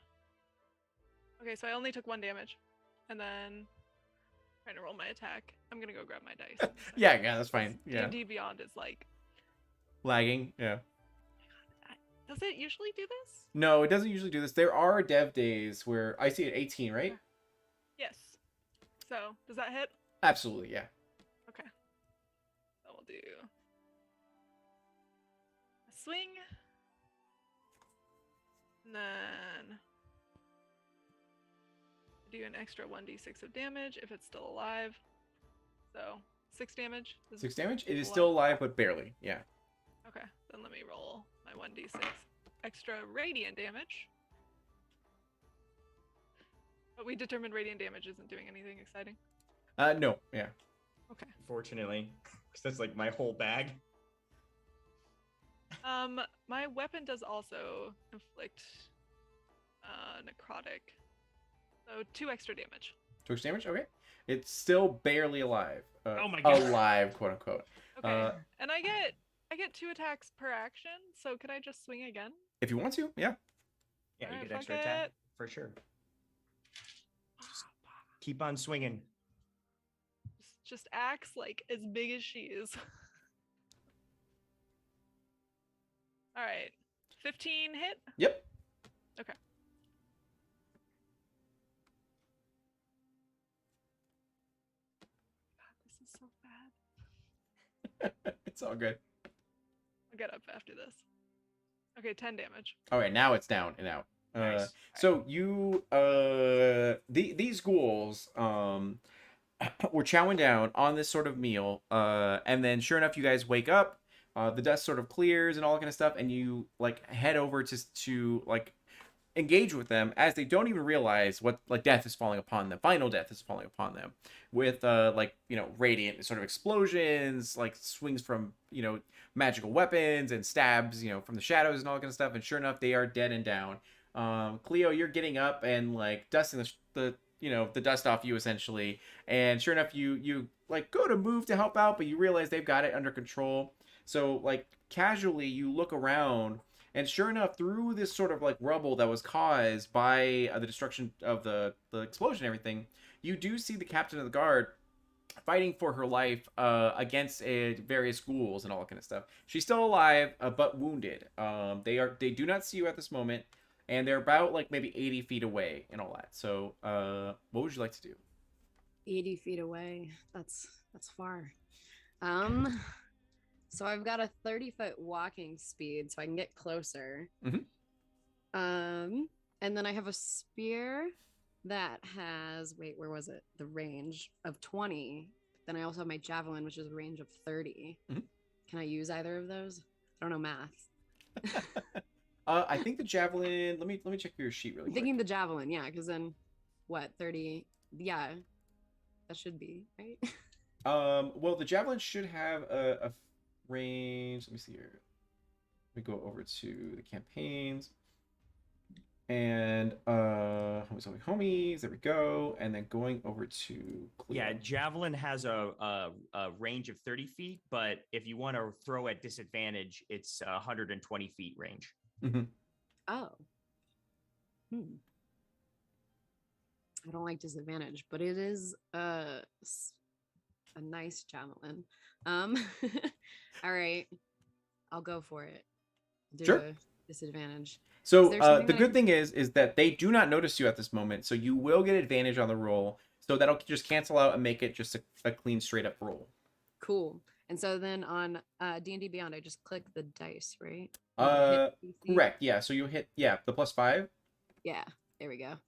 Speaker 3: Okay, so I only took 1 damage. And then trying to roll my attack. I'm gonna go grab my dice.
Speaker 1: Yeah, that's fine. Yeah.
Speaker 3: D&D Beyond is like,
Speaker 1: Lagging. Yeah.
Speaker 3: does it usually do this?
Speaker 1: No, it doesn't usually do this. There are dev days where I see it 18, right?
Speaker 3: Yes. So, does that hit?
Speaker 1: Absolutely, yeah.
Speaker 3: Okay. So we'll do a swing. And then do an extra 1d6 of damage if it's still alive. So 6 damage.
Speaker 1: 6 damage? It is still alive, but barely. Yeah.
Speaker 3: Okay, then let me roll my 1d6 extra radiant damage. But we determined radiant damage isn't doing anything exciting.
Speaker 1: No, yeah.
Speaker 3: Okay.
Speaker 2: Fortunately, because that's like my whole bag.
Speaker 3: My weapon does also inflict necrotic. So 2 extra damage.
Speaker 1: 2 extra damage? Okay. It's still barely alive.
Speaker 4: Oh my God.
Speaker 1: Alive, quote unquote.
Speaker 3: Okay. And I get 2 attacks per action, so could I just swing again?
Speaker 1: If you want to, yeah.
Speaker 2: Yeah, you
Speaker 3: Alright,
Speaker 2: get extra
Speaker 3: fuck
Speaker 2: attack
Speaker 3: it.
Speaker 2: for sure. Keep on swinging.
Speaker 3: Just axe like as big as she is. All right. 15 hit.
Speaker 1: Yep.
Speaker 3: Okay. God, this is so bad.
Speaker 1: It's all good.
Speaker 3: I'll get up after this. Okay, 10 damage.
Speaker 1: Okay, now it's down and out.
Speaker 2: Nice.
Speaker 1: So you these ghouls were chowing down on this sort of meal, and then sure enough you guys wake up, the dust sort of clears and all that kind of stuff, and you like head over to like engage with them as they don't even realize what like death is falling upon them. Final death is falling upon them with like, you know, radiant sort of explosions, like swings from, you know, magical weapons and stabs, you know, from the shadows and all that kind of stuff. And sure enough, they are dead and down. Cleo, you're getting up and like dusting the you know, the dust off you essentially. And sure enough, you like go to move to help out, but you realize they've got it under control. So like casually you look around, and sure enough, through this sort of like rubble that was caused by the destruction of the explosion and everything, you do see the captain of the guard fighting for her life against various ghouls and all that kind of stuff. She's still alive, but wounded. They do not see you at this moment, and they're about like maybe 80 feet away and all that. So what would you like to do?
Speaker 5: 80 feet away. That's far. So I've got a 30-foot walking speed, so I can get closer.
Speaker 1: Mhm.
Speaker 5: And then I have a spear that has, wait, where was it? The range of 20. Then I also have my javelin, which is a range of 30.
Speaker 1: Mhm.
Speaker 5: Can I use either of those? I don't know math.
Speaker 1: I think the javelin. Let me check your sheet really
Speaker 5: I'm
Speaker 1: quick.
Speaker 5: thinking the javelin, yeah, because then what? 30? Yeah, that should be right.
Speaker 1: Well, the javelin should have a range. Let me see here. We go over to the campaigns, and homies. There we go. And then going over to Cleo.
Speaker 2: Yeah, javelin has a range of 30 feet, but if you want to throw at disadvantage, it's 120 feet range.
Speaker 1: Mm-hmm.
Speaker 5: Oh. I don't like disadvantage, but it is a nice javelin. All right. I'll go for it. Do
Speaker 1: Sure.
Speaker 5: a disadvantage.
Speaker 1: So
Speaker 5: Is there something
Speaker 1: the
Speaker 5: I
Speaker 1: good
Speaker 5: can-
Speaker 1: thing is that they do not notice you at this moment, so you will get advantage on the roll. So that'll just cancel out and make it just a clean, straight up roll.
Speaker 5: Cool. And so then on D&D Beyond, I just click the dice, right?
Speaker 1: Uh,
Speaker 5: Hit DC?
Speaker 1: Correct. Yeah. So you hit the +5.
Speaker 5: Yeah. There we go.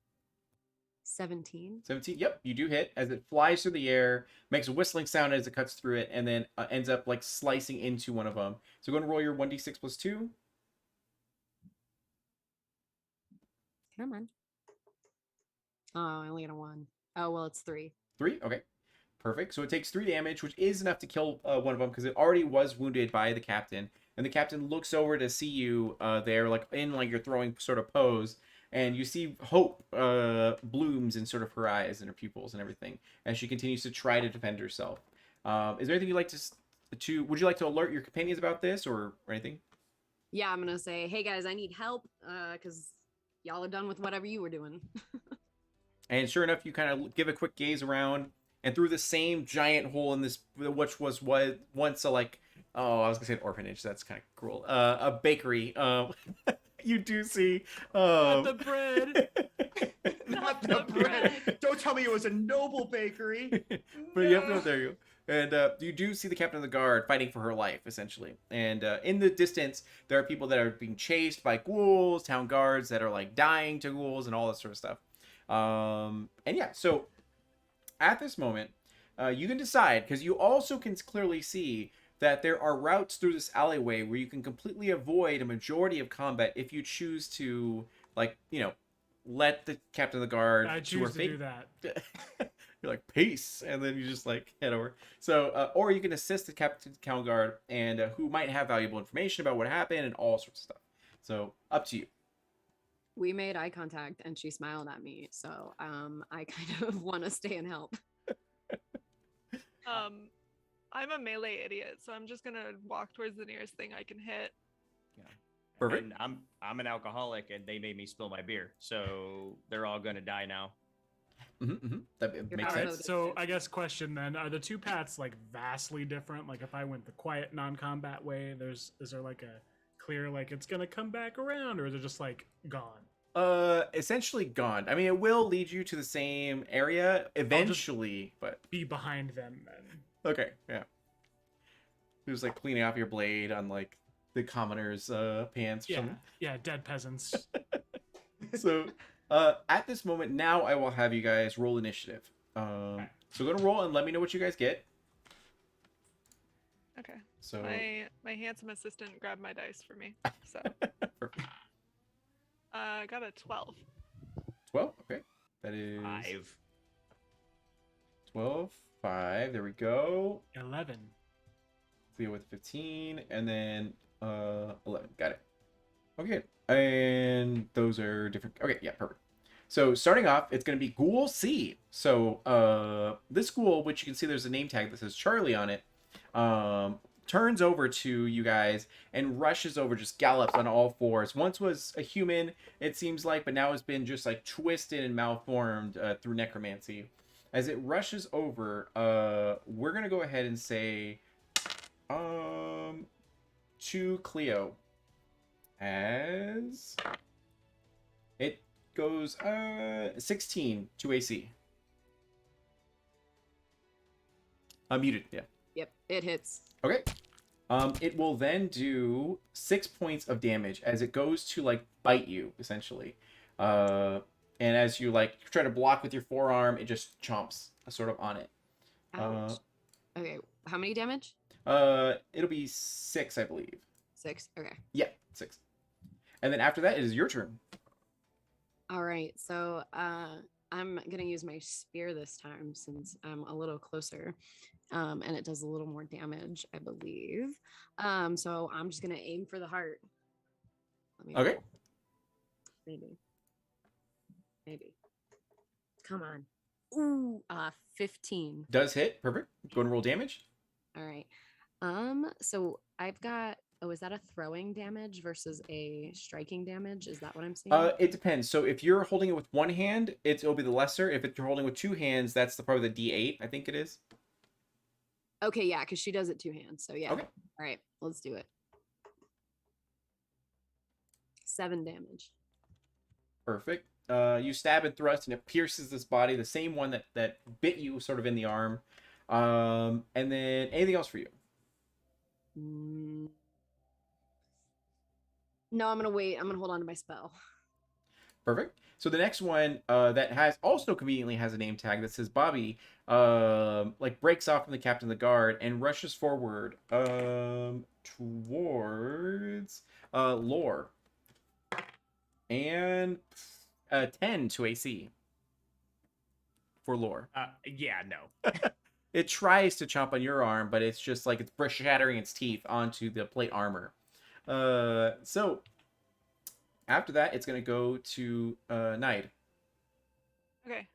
Speaker 5: 17.
Speaker 1: 17. Yep, you do hit as it flies through the air, makes a whistling sound as it cuts through it, and then ends up like slicing into one of them. So go ahead and roll your 1d6 plus 2.
Speaker 5: Come on. Oh, I only got a 1. Oh, well, it's 3.
Speaker 1: 3. Okay. Perfect. So it takes 3 damage, which is enough to kill one of them because it already was wounded by the captain. And the captain looks over to see you there, like in like your throwing sort of pose, and you see hope blooms in sort of her eyes and her pupils and everything as she continues to try to defend herself. Is there anything you'd like to? Would you like to alert your companions about this or anything?
Speaker 5: Yeah, I'm gonna say, hey guys, I need help, because y'all are done with whatever you were doing.
Speaker 1: And sure enough, you kind of give a quick gaze around, and through the same giant hole in this, which was what once a like, oh, I was gonna say an orphanage. That's kind of cruel. A bakery. You do see.
Speaker 4: Not the bread.
Speaker 2: Not
Speaker 3: the
Speaker 2: the bread.
Speaker 3: bread.
Speaker 2: Don't tell me it was a noble bakery.
Speaker 1: But yep, no, there you go. And you do see the captain of the guard fighting for her life, essentially. And in the distance, there are people that are being chased by ghouls, town guards that are like dying to ghouls, and all that sort of stuff. And yeah, so at this moment, you can decide, because you also can clearly see that there are routes through this alleyway where you can completely avoid a majority of combat if you choose to, like, let the captain of the guard
Speaker 4: I
Speaker 1: do her
Speaker 4: choose to do that.
Speaker 1: You're like, peace, and then you just like head over. So, or you can assist the captain town guard, and who might have valuable information about what happened and all sorts of stuff. So, up to you.
Speaker 5: We made eye contact and she smiled at me, so I kind of want to stay and help.
Speaker 3: I'm a melee idiot, so I'm just gonna walk towards the nearest thing I can hit.
Speaker 1: Perfect.
Speaker 2: And I'm an alcoholic, and they made me spill my beer, so they're all gonna die now.
Speaker 1: That
Speaker 5: Your
Speaker 1: makes
Speaker 5: power
Speaker 1: sense.
Speaker 5: mode.
Speaker 4: So I guess question then: are the two paths like vastly different? Like if I went the quiet non-combat way, is there like a clear like it's gonna come back around, or is it just like gone?
Speaker 1: Essentially gone. I mean, it will lead you to the same area eventually, but
Speaker 4: Be behind them then.
Speaker 1: okay, yeah. It was like cleaning off your blade on like the commoner's pants or
Speaker 4: Yeah,
Speaker 1: something.
Speaker 4: yeah, dead peasants.
Speaker 1: So at this moment now I will have you guys roll initiative. So go to roll and let me know what you guys get.
Speaker 3: Okay.
Speaker 1: So
Speaker 3: My handsome assistant grabbed my dice for me. So
Speaker 1: perfect.
Speaker 3: I got a 12.
Speaker 1: 12. Okay, that is
Speaker 2: 5.
Speaker 1: 12. 5. There we go.
Speaker 4: 11.
Speaker 1: Cleo with 15, and then 11. Got it. Okay, and those are different. Okay, yeah, perfect. So starting off, it's going to be Ghoul C. So this ghoul, which you can see there's a name tag that says Charlie on it, turns over to you guys and rushes over, just gallops on all fours. Once was a human, it seems like, but now has been just like twisted and malformed through necromancy. As it rushes over, we're going to go ahead and say to Cleo as it goes 16 to AC. Muted, yeah.
Speaker 5: Yep, it hits.
Speaker 1: Okay. It will then do 6 points of damage as it goes to like bite you, essentially. And as you like try to block with your forearm, it just chomps sort of on it.
Speaker 5: Ouch. Okay, how many damage?
Speaker 1: It'll be 6, I believe.
Speaker 5: 6. Okay.
Speaker 1: Yeah, 6. And then after that, it is your turn.
Speaker 5: All right. So I'm gonna use my spear this time since I'm a little closer, and it does a little more damage, I believe. So I'm just gonna aim for the heart. Let me
Speaker 1: Okay.
Speaker 5: roll. Maybe. Come on. Ooh, 15.
Speaker 1: Does hit. Perfect. Go and roll damage.
Speaker 5: All right. So I've got. Oh, is that a throwing damage versus a striking damage? Is that what I'm seeing?
Speaker 1: It depends. So if you're holding it with one hand, it'll be the lesser. If you're holding with two hands, that's probably the D8, I think it is.
Speaker 5: Okay, yeah, because she does it 2 hands. So yeah.
Speaker 1: Okay.
Speaker 5: All right, let's do it. 7 damage.
Speaker 1: Perfect. You stab and thrust, and it pierces this body, the same one that bit you sort of in the arm. And then anything else for you?
Speaker 5: No, I'm gonna wait. I'm gonna hold on to my spell.
Speaker 1: Perfect. So the next one that has also conveniently has a name tag that says Bobby, like breaks off from the captain of the guard and rushes forward towards Lore and 10 to AC for Lore.
Speaker 2: Yeah, no.
Speaker 1: It tries to chomp on your arm, but it's just like it's shattering its teeth onto the plate armor. So after that, it's gonna go to Nide.
Speaker 3: Okay.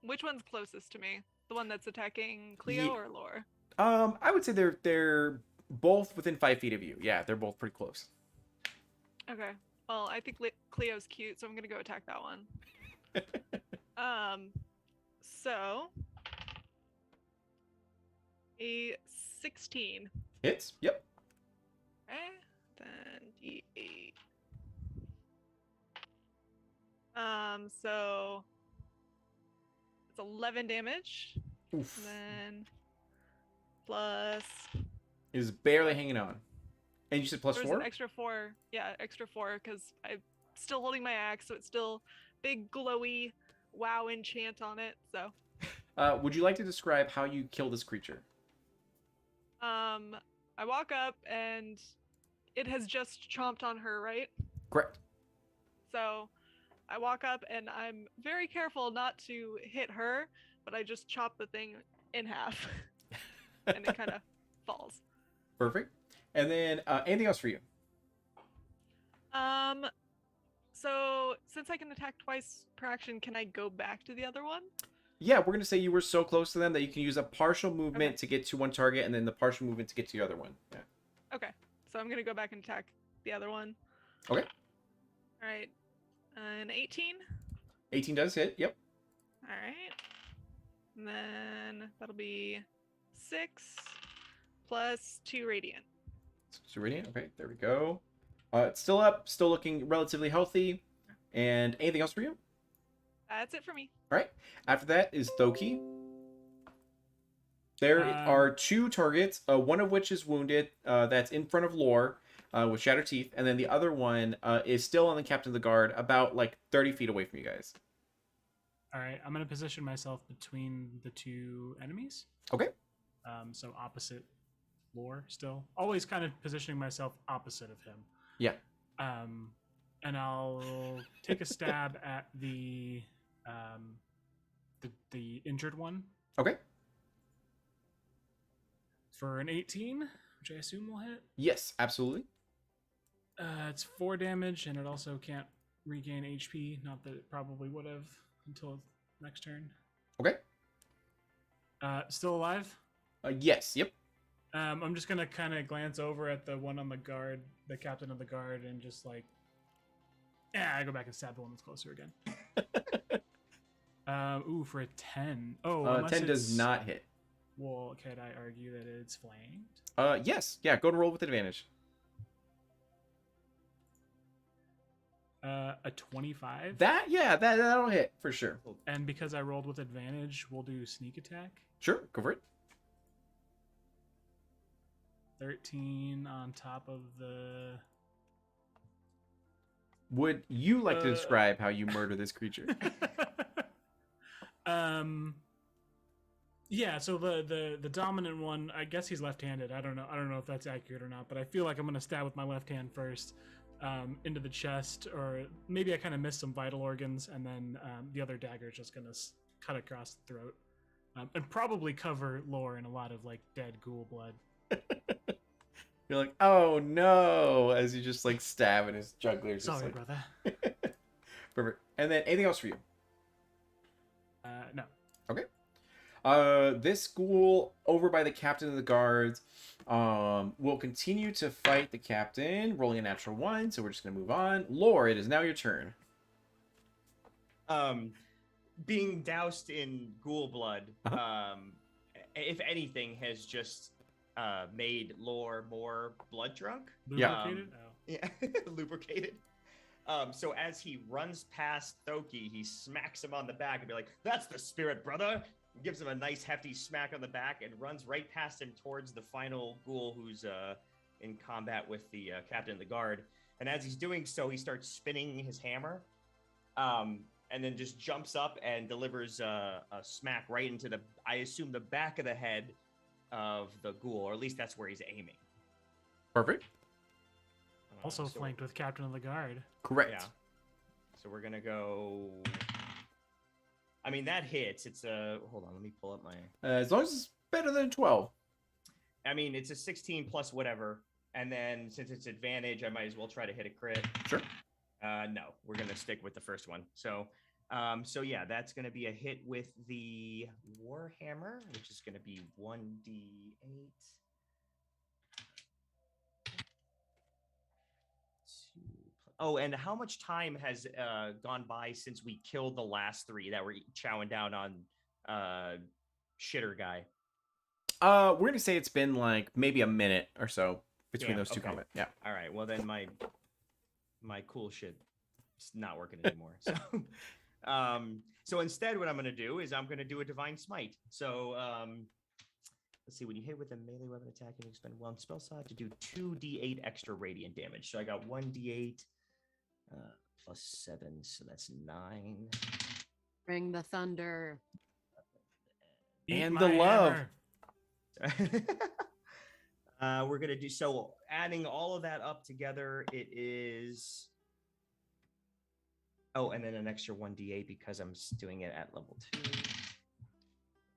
Speaker 3: Which one's closest to me? The one that's attacking Cleo
Speaker 1: Ye-
Speaker 3: or Lore?
Speaker 1: I would say they're both within 5 feet of you. Yeah, they're both pretty close.
Speaker 3: Okay. Well, I think Cleo's cute, so I'm gonna go attack that one. So a 16.
Speaker 1: Hits. Yep.
Speaker 3: Okay. Then D8. So it's 11 damage.
Speaker 1: Oof.
Speaker 3: And then plus
Speaker 1: Is barely hanging on. And you said plus
Speaker 3: there's
Speaker 1: 4?
Speaker 3: an extra 4. Yeah, extra 4 because I'm still holding my axe, so it's still big glowy wow enchant on it. So
Speaker 1: Would you like to describe how you kill this creature?
Speaker 3: I walk up and it has just chomped on her, right?
Speaker 1: Correct.
Speaker 3: So I walk up and I'm very careful not to hit her, but I just chop the thing in half and it kind of falls.
Speaker 1: Perfect. And then anything else for you?
Speaker 3: So since I can attack twice per action, can I go back to the other one?
Speaker 1: Yeah, we're gonna say you were so close to them that you can use a partial movement
Speaker 3: Okay.
Speaker 1: to get to one target, and then the partial movement to get to the other one. Yeah.
Speaker 3: Okay, so I'm gonna go back and attack the other one.
Speaker 1: Okay.
Speaker 3: All right, an 18.
Speaker 1: 18 does hit. Yep.
Speaker 3: All right, and then that'll be 6 plus 2 radiant.
Speaker 1: So radiant. Okay, there we go. It's still up, still looking relatively healthy. And anything else for you?
Speaker 3: That's it for me.
Speaker 1: All right. After that is Thoki. There are 2 targets, one of which is wounded. That's in front of Lore with shattered teeth, and then the other one is still on the captain of the guard, about like 30 feet away from you guys.
Speaker 4: All right, I'm gonna position myself between the 2 enemies.
Speaker 1: Okay.
Speaker 4: So opposite Lore still. Always kind of positioning myself opposite of him.
Speaker 1: Yeah.
Speaker 4: And I'll take a stab at the injured one
Speaker 1: Okay.
Speaker 4: for an 18, which I assume will hit.
Speaker 1: Yes, absolutely.
Speaker 4: It's 4 damage, and it also can't regain HP. Not that it probably would have until next turn.
Speaker 1: Okay.
Speaker 4: Still alive?
Speaker 1: Yes. Yep.
Speaker 4: I'm just gonna kind of glance over at the one on the guard, the captain of the guard, and just like, I go back and stab the one that's closer again. For a 10. Oh, unless
Speaker 1: 10 does
Speaker 4: it's-
Speaker 1: not hit.
Speaker 4: Well, could I argue that it's flanked?
Speaker 1: Yes. Yeah. Go to roll with advantage.
Speaker 4: A 25.
Speaker 1: That'll hit for sure.
Speaker 4: And because I rolled with advantage, we'll do sneak attack.
Speaker 1: Sure. Go for it.
Speaker 4: 13 on top of the.
Speaker 1: Would you like to
Speaker 4: Uh,
Speaker 1: describe how you murder this creature?
Speaker 4: Yeah, so the dominant one, I guess he's left-handed. I don't know if that's accurate or not, but I feel like I'm gonna stab with my left hand first, into the chest, or maybe I kind of missed some vital organs, and then the other dagger is just gonna cut across the throat, and probably cover Lore in a lot of like dead ghoul blood.
Speaker 1: You're like, oh no, as you just like stab and his juggler's just
Speaker 4: Sorry,
Speaker 1: like
Speaker 4: brother.
Speaker 1: perfect. And then anything else for you?
Speaker 4: No.
Speaker 1: This ghoul over by the captain of the guards will continue to fight the captain, rolling a natural 1, so we're just gonna move on. Lore, it is now your turn.
Speaker 2: Being doused in ghoul blood,
Speaker 1: Uh-huh.
Speaker 2: if anything, has just made Lore more blood drunk.
Speaker 1: Yeah.
Speaker 4: Lubricated? Oh.
Speaker 2: Yeah, lubricated. So as he runs past Thoki, he smacks him on the back and be like, "That's the spirit, brother!" And gives him a nice hefty smack on the back and runs right past him towards the final ghoul who's in combat with the captain of the guard. And as he's doing so, he starts spinning his hammer, and then just jumps up and delivers a smack right into I assume, the back of the head of the ghoul, or at least that's where he's aiming.
Speaker 1: Perfect.
Speaker 4: Also
Speaker 2: So-
Speaker 4: flanked with Captain of the Guard.
Speaker 1: Correct.
Speaker 2: Yeah. So we're gonna go. I mean, that hits. It's a. Hold on, let me pull up my.
Speaker 1: As long as it's better than 12.
Speaker 2: I mean, it's a 16 plus whatever, and then since it's advantage, I might as well try to hit a crit.
Speaker 1: Sure.
Speaker 2: No, we're gonna stick with the first one. So, so yeah, that's gonna be a hit with the Warhammer, which is gonna be 1d8. Oh, and how much time has gone by since we killed the last three that were chowing down on shitter guy?
Speaker 1: We're gonna say it's been like maybe a minute or so between
Speaker 2: Damn,
Speaker 1: those two
Speaker 2: okay.
Speaker 1: comments. Yeah.
Speaker 2: All right. Well, then my cool shit is not working anymore. So, so instead, what I'm gonna do is I'm gonna do a divine smite. So, let's see. When you hit with a melee weapon attack, you can expend one spell slot to do 2d8 extra radiant damage. So I got 1d8 plus 7, so that's 9.
Speaker 5: Bring the thunder.
Speaker 4: Eat
Speaker 1: And
Speaker 4: my
Speaker 1: the love.
Speaker 4: hammer.
Speaker 2: We're gonna do so. Adding all of that up together, it is. Oh, and then an extra 1d8 because I'm doing it at level 2.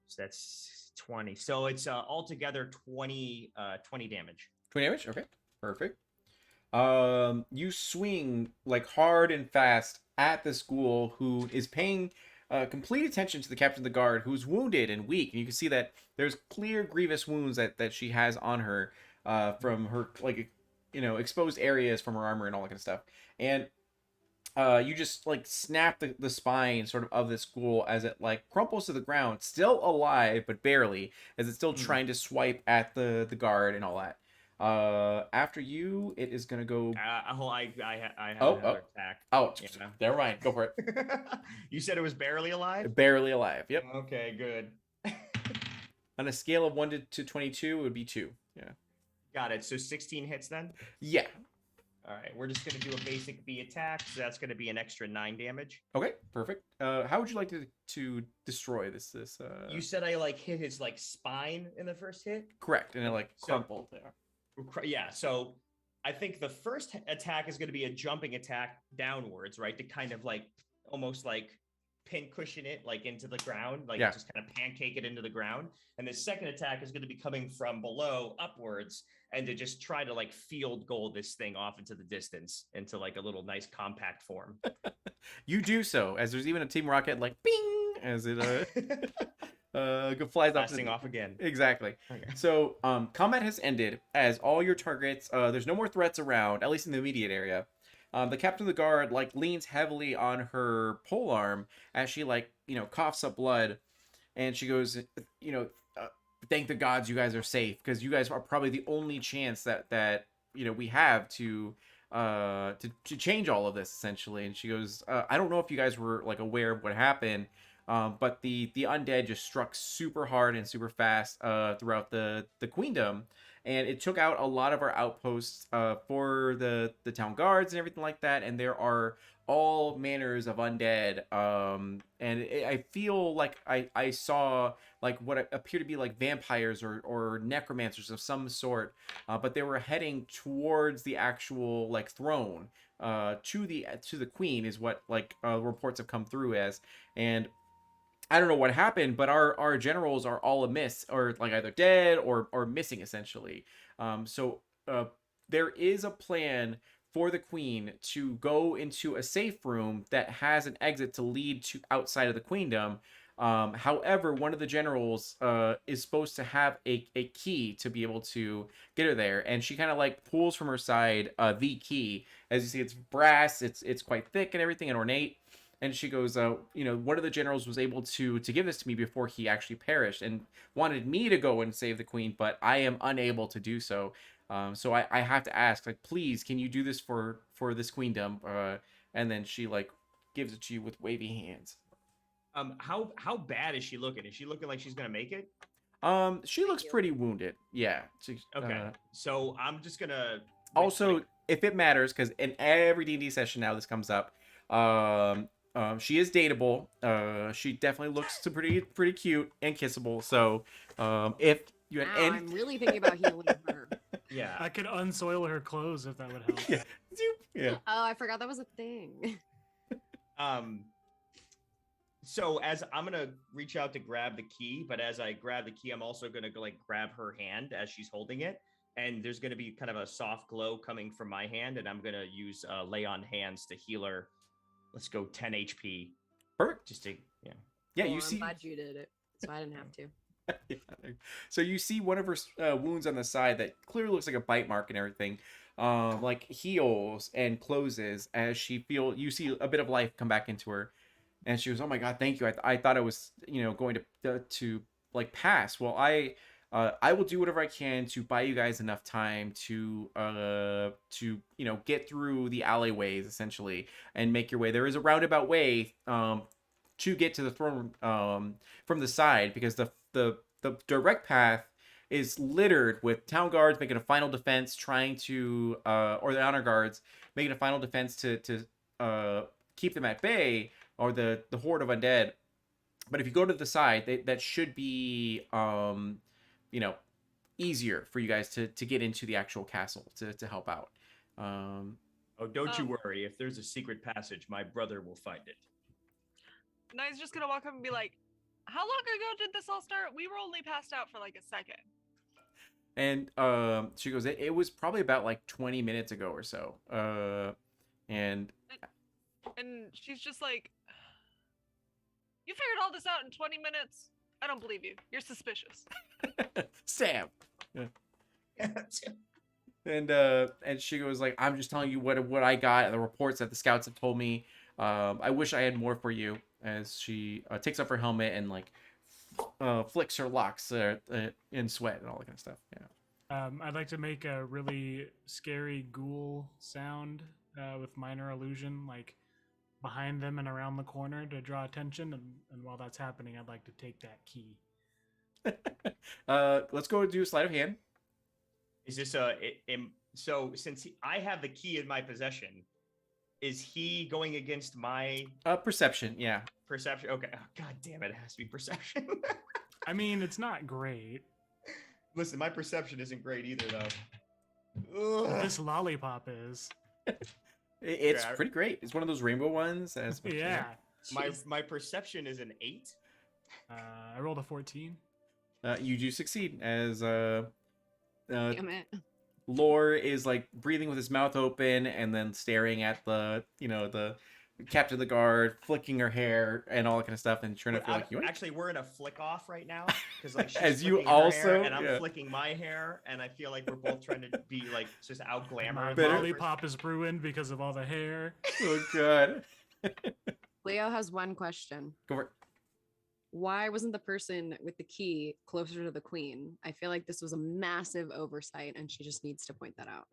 Speaker 2: So that's 20. So it's altogether 20 damage.
Speaker 1: 20 damage? Okay. Perfect. You swing like hard and fast at this ghoul who is paying complete attention to the captain of the guard, who's wounded and weak. And you can see that there's clear grievous wounds that she has on her from her, like, you know, exposed areas from her armor and all that kind of stuff. And you just like snap the spine sort of this ghoul as it like crumples to the ground, still alive but barely, as it's still trying to swipe at the guard and all that. After you, it is gonna go.
Speaker 2: I have
Speaker 1: Oh,
Speaker 2: another attack.
Speaker 1: Oh,
Speaker 2: Yeah.
Speaker 1: never mind. Go for it.
Speaker 2: You said it was barely alive.
Speaker 1: Barely alive. Yep.
Speaker 2: Okay, good.
Speaker 1: On a scale of 1 to 22, it would be 2. Yeah.
Speaker 2: Got it. So 16 hits then.
Speaker 1: Yeah.
Speaker 2: All right, we're just gonna do a basic B attack, so that's gonna be an extra 9 damage.
Speaker 1: Okay. Perfect. How would you like to destroy this?
Speaker 2: You said I like hit his like spine in the first hit.
Speaker 1: Correct. And it like
Speaker 2: So-
Speaker 1: crumpled there.
Speaker 2: Yeah, so I think the first attack is going to be a jumping attack downwards, right? To kind of like almost like pin cushion it like into the ground, like
Speaker 1: Yeah.
Speaker 2: just kind of pancake it into the ground. And the second attack is going to be coming from below upwards and to just try to like field goal this thing off into the distance into like a little nice compact form.
Speaker 1: You do so, as there's even a Team Rocket like bing as it flies off.
Speaker 2: Blasting off again.
Speaker 1: Exactly.
Speaker 2: Okay.
Speaker 1: So combat has ended as all your targets. There's no more threats around, at least in the immediate area. The captain of the guard like leans heavily on her pole arm as she like coughs up blood, and she goes, thank the gods you guys are safe, because you guys are probably the only chance that we have to change all of this essentially. And she goes, I don't know if you guys were like aware of what happened. But the undead just struck super hard and super fast throughout the queendom, and it took out a lot of our outposts for the town guards and everything like that. And there are all manners of undead, I feel like I saw like what appear to be like vampires or necromancers of some sort, but they were heading towards the actual like throne, to the queen is what like reports have come through as. And I don't know what happened, but our generals are all amiss, or like either dead or missing essentially. So there is a plan for the queen to go into a safe room that has an exit to lead to outside of the queendom. However, one of the generals is supposed to have a key to be able to get her there, and she kind of like pulls from her side the key. As you see, it's brass, it's quite thick and everything and ornate. And she goes, one of the generals was able to give this to me before he actually perished, and wanted me to go and save the queen, but I am unable to do so. So I have to ask, like, please, can you do this for this queendom? And then she like gives it to you with wavy hands.
Speaker 2: How bad is she looking? Is she looking like she's gonna make it?
Speaker 1: She looks pretty wounded. Yeah.
Speaker 2: Okay. So I'm just gonna
Speaker 1: Also, if it matters, because in every D&D session now this comes up, She is dateable. She definitely looks pretty cute and kissable. So if you had
Speaker 5: Wow,
Speaker 1: any,
Speaker 5: I'm really thinking about healing her.
Speaker 2: Yeah.
Speaker 4: I could unsoil her clothes if that would help.
Speaker 1: yeah, yeah.
Speaker 5: Oh, I forgot that was a thing.
Speaker 2: Um. So as I'm gonna reach out to grab the key, but as I grab the key, I'm also gonna go like grab her hand as she's holding it, and there's gonna be kind of a soft glow coming from my hand, and I'm gonna use lay on hands to heal her. Let's go 10 HP.
Speaker 1: Perfect.
Speaker 2: Just to
Speaker 1: Yeah,
Speaker 5: Cool,
Speaker 1: you
Speaker 5: I'm
Speaker 1: see.
Speaker 5: glad you did it, so I didn't have to.
Speaker 1: Yeah. So you see one of her wounds on the side that clearly looks like a bite mark and everything, like heals and closes as you see a bit of life come back into her, and she goes, "Oh my God, thank you. I thought I was going to like pass. Well, I will do whatever I can to buy you guys enough time to get through the alleyways essentially and make your way. There is a roundabout way to get to the throne from the side, because the direct path is littered with town guards making a final defense, trying to or the honor guards making a final defense to keep them at bay, or the horde of undead. But if you go to the side, that should be easier for you guys to get into the actual castle to help out.
Speaker 2: Oh, don't you
Speaker 3: Um,
Speaker 2: worry. If there's a secret passage, my brother will find it.
Speaker 3: Nye's just gonna walk up and be like, "How long ago did this all start? We were only passed out for like a second."
Speaker 1: And she goes, it was probably about like 20 minutes ago or so. And
Speaker 3: And she's just like, "You figured all this out in 20 minutes? I don't believe you. You're suspicious."
Speaker 1: Sam. And she goes like, I'm just telling you what I got and the reports that the scouts have told me. I wish I had more for you. As she takes off her helmet and like flicks her locks in sweat and all that kind of stuff. Yeah.
Speaker 4: I'd like to make a really scary ghoul sound with minor illusion, like behind them and around the corner to draw attention. And while that's happening, I'd like to take that key.
Speaker 1: Let's go do a sleight of hand.
Speaker 2: Is this so since I have the key in my possession, is he going against my
Speaker 1: Perception. Yeah.
Speaker 2: perception? Okay. Oh, God damn it. It has to be perception.
Speaker 4: I mean, it's not great.
Speaker 2: Listen, my perception isn't great either, though. Ugh.
Speaker 4: This lollipop is.
Speaker 1: It's
Speaker 2: Yeah.
Speaker 1: pretty great. It's one of those rainbow ones.
Speaker 4: Yeah.
Speaker 2: My perception is an 8.
Speaker 4: I rolled a 14.
Speaker 1: You do succeed as
Speaker 5: Damn it.
Speaker 1: Lore is like breathing with his mouth open and then staring at the captain of the guard, flicking her hair and all that kind of stuff, and trying to feel like you
Speaker 2: Actually, we're in a flick off right now because like she's
Speaker 1: As you
Speaker 2: flicking her hair
Speaker 1: also-
Speaker 2: and I'm
Speaker 1: yeah.
Speaker 2: flicking my hair, and I feel like we're both trying to be like just out
Speaker 4: My
Speaker 2: glamour.
Speaker 1: Better-
Speaker 4: lollipop is ruined because of all the hair.
Speaker 1: oh god.
Speaker 5: Leo has one question.
Speaker 1: Go for it.
Speaker 5: Why wasn't the person with the key closer to the queen? I feel like this was a massive oversight, and she just needs to point that out.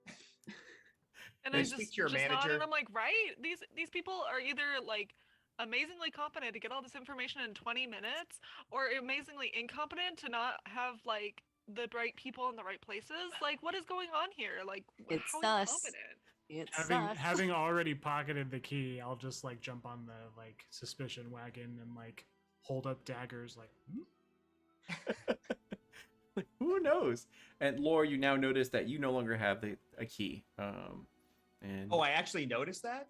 Speaker 3: And
Speaker 2: Can
Speaker 3: I
Speaker 2: you
Speaker 3: just,
Speaker 2: speak to your
Speaker 3: just nod,
Speaker 2: manager?
Speaker 3: and I'm like, right? These people are either like amazingly competent to get all this information in 20 minutes, or amazingly incompetent to not have like the right people in the right places. Like, what is going on here? Like,
Speaker 5: It's
Speaker 3: how
Speaker 5: sus.
Speaker 3: incompetent?
Speaker 5: It's
Speaker 4: Having already pocketed the key, I'll just like jump on the like suspicion wagon and like hold up daggers like
Speaker 1: Like, who knows? And Lore, you now notice that you no longer have a key. And
Speaker 2: Oh, I actually noticed that.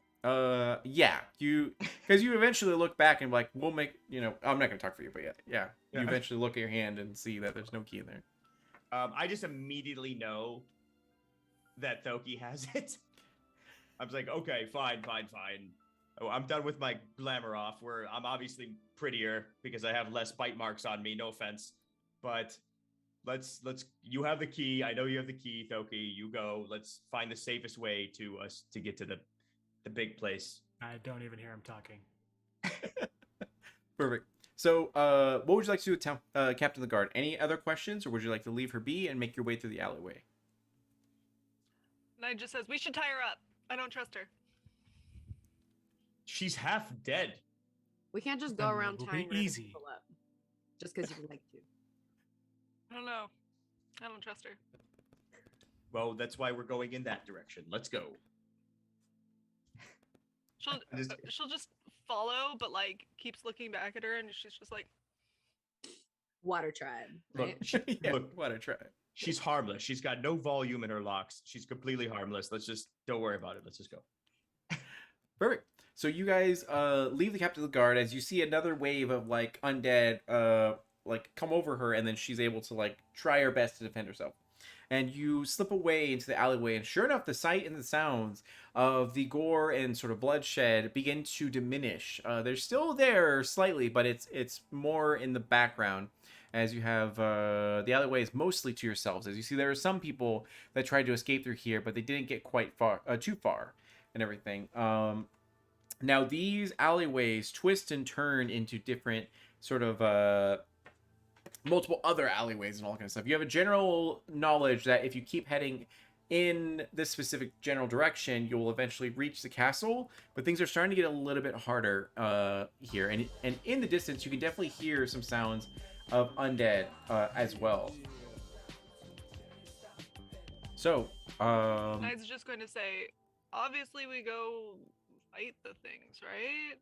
Speaker 1: yeah, because you eventually look back and like, we'll make, I'm not gonna talk for you, but yeah, you
Speaker 2: Yeah.
Speaker 1: eventually look at your hand and see that there's no key in there.
Speaker 2: I just immediately know that Thoki has it. I was like, okay, fine. Oh, I'm done with my glamour off. Where I'm obviously prettier because I have less bite marks on me. No offense, but let's. You have the key. I know you have the key, Thoki. You go. Let's find the safest way to get to the big place.
Speaker 4: I don't even hear him talking.
Speaker 1: Perfect. So, what would you like to do with Captain of the Guard? Any other questions, or would you like to leave her be and make your way through the alleyway?
Speaker 3: And I just says, we should tie her up. I don't trust her.
Speaker 2: She's half dead.
Speaker 5: We can't just go
Speaker 4: Then
Speaker 5: around
Speaker 4: it will be
Speaker 5: tying random
Speaker 4: easy.
Speaker 5: people up just because you like to.
Speaker 3: I don't know. I don't trust her.
Speaker 2: Well, that's why we're going in that direction. Let's go.
Speaker 3: She'll
Speaker 2: Just-
Speaker 3: she'll just follow, but like keeps looking back at her, and she's just like,
Speaker 5: Water tribe.
Speaker 2: Look,
Speaker 5: Right?
Speaker 1: Yeah,
Speaker 2: look,
Speaker 1: what a try.
Speaker 2: she's harmless. She's got no volume in her locks. She's completely harmless. Let's just don't worry about it. Let's just go.
Speaker 1: Perfect. So you guys leave the captain of the guard as you see another wave of like undead like come over her, and then she's able to like try her best to defend herself. And you slip away into the alleyway, and sure enough, the sight and the sounds of the gore and sort of bloodshed begin to diminish. They're still there slightly, but it's more in the background as you have the alleyways mostly to yourselves. As you see, there are some people that tried to escape through here, but they didn't get quite far, too far, and everything. Now these alleyways twist and turn into different sort of multiple other alleyways and all that kind of stuff. You have a general knowledge that if you keep heading in this specific general direction, you will eventually reach the castle. But things are starting to get a little bit harder here, and in the distance, you can definitely hear some sounds of undead as well. So,
Speaker 3: I was just going to say, obviously we go fight the things, right?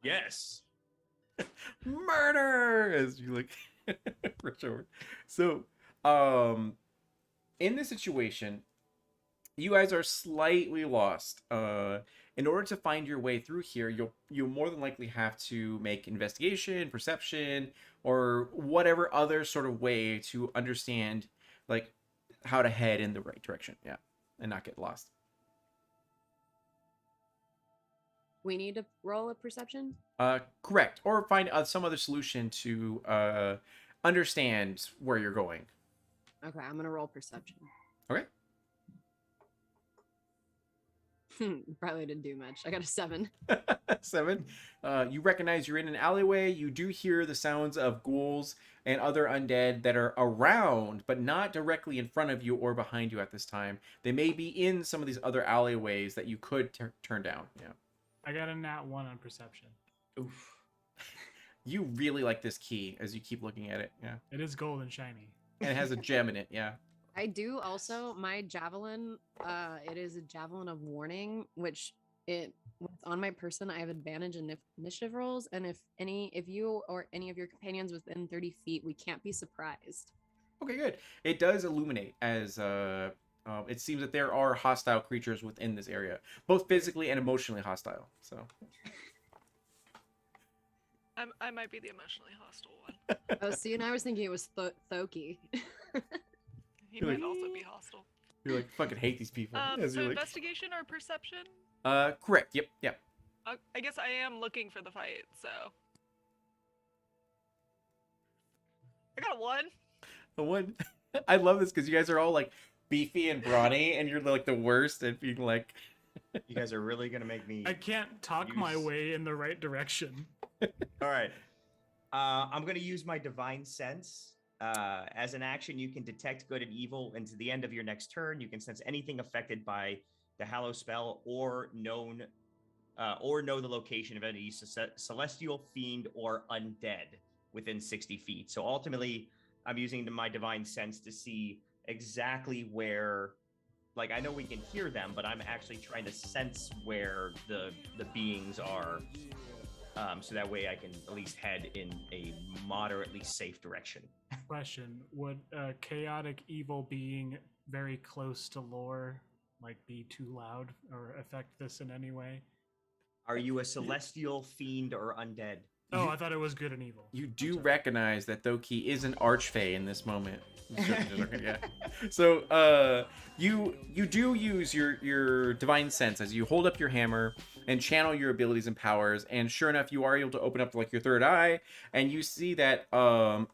Speaker 2: Yes.
Speaker 1: murder as you like rush over. So, in this situation, you guys are slightly lost. In order to find your way through here, you'll more than likely have to make investigation, perception, or whatever other sort of way to understand like how to head in the right direction. Yeah, and not get lost.
Speaker 5: We need to roll a perception.
Speaker 1: Correct. Or find some other solution to understand where you're going.
Speaker 5: Okay, I'm gonna roll perception.
Speaker 1: Okay.
Speaker 5: Probably didn't do much. I got a 7.
Speaker 1: 7. You recognize you're in an alleyway. You do hear the sounds of ghouls and other undead that are around, but not directly in front of you or behind you at this time. They may be in some of these other alleyways that you could turn down. Yeah.
Speaker 4: I got a nat 1 on perception.
Speaker 2: Oof.
Speaker 1: You really like this key as you keep looking at it. Yeah.
Speaker 4: It is gold and shiny.
Speaker 1: And it has a gem in it. Yeah.
Speaker 5: I do also my javelin. It is a javelin of warning, which on my person I have advantage in initiative rolls, and if you or any of your companions within 30 feet, we can't be surprised.
Speaker 1: Okay, good. It does illuminate as it seems that there are hostile creatures within this area, both physically and emotionally hostile. So
Speaker 3: I might be the emotionally hostile one.
Speaker 5: Oh, see, and I was thinking it was Thoki.
Speaker 3: He
Speaker 1: Really?
Speaker 3: might also be hostile.
Speaker 1: you're like fucking hate these people. As
Speaker 3: So
Speaker 1: you're like,
Speaker 3: investigation or perception?
Speaker 1: correct. Yep. Yep.
Speaker 3: I guess I am looking for the fight, so. I got a 1.
Speaker 1: The one I love this because you guys are all like beefy and brawny, and you're like the worst at being like.
Speaker 2: You guys are really gonna make me.
Speaker 4: I can't talk my
Speaker 2: Use-
Speaker 4: way in the right direction.
Speaker 2: All right. I'm going to use my divine sense. As an action, you can detect good and evil, and to the end of your next turn, you can sense anything affected by the Hallow spell or know the location of any celestial, fiend, or undead within 60 feet. So ultimately, I'm using my divine sense to see exactly where. Like, I know we can hear them, but I'm actually trying to sense where the beings are. So that way I can at least head in a moderately safe direction.
Speaker 4: Question: would a chaotic evil being very close to lore like be too loud or affect this in any way?
Speaker 2: Are you a celestial, fiend, or undead?
Speaker 4: Oh, I thought it was good and evil.
Speaker 1: You
Speaker 4: I'm
Speaker 1: do
Speaker 4: sorry.
Speaker 1: recognize that Thoki is an archfey in this moment. Yeah. So you do use your divine sense as you hold up your hammer and channel your abilities and powers, and sure enough, you are able to open up like your third eye, and you see that kind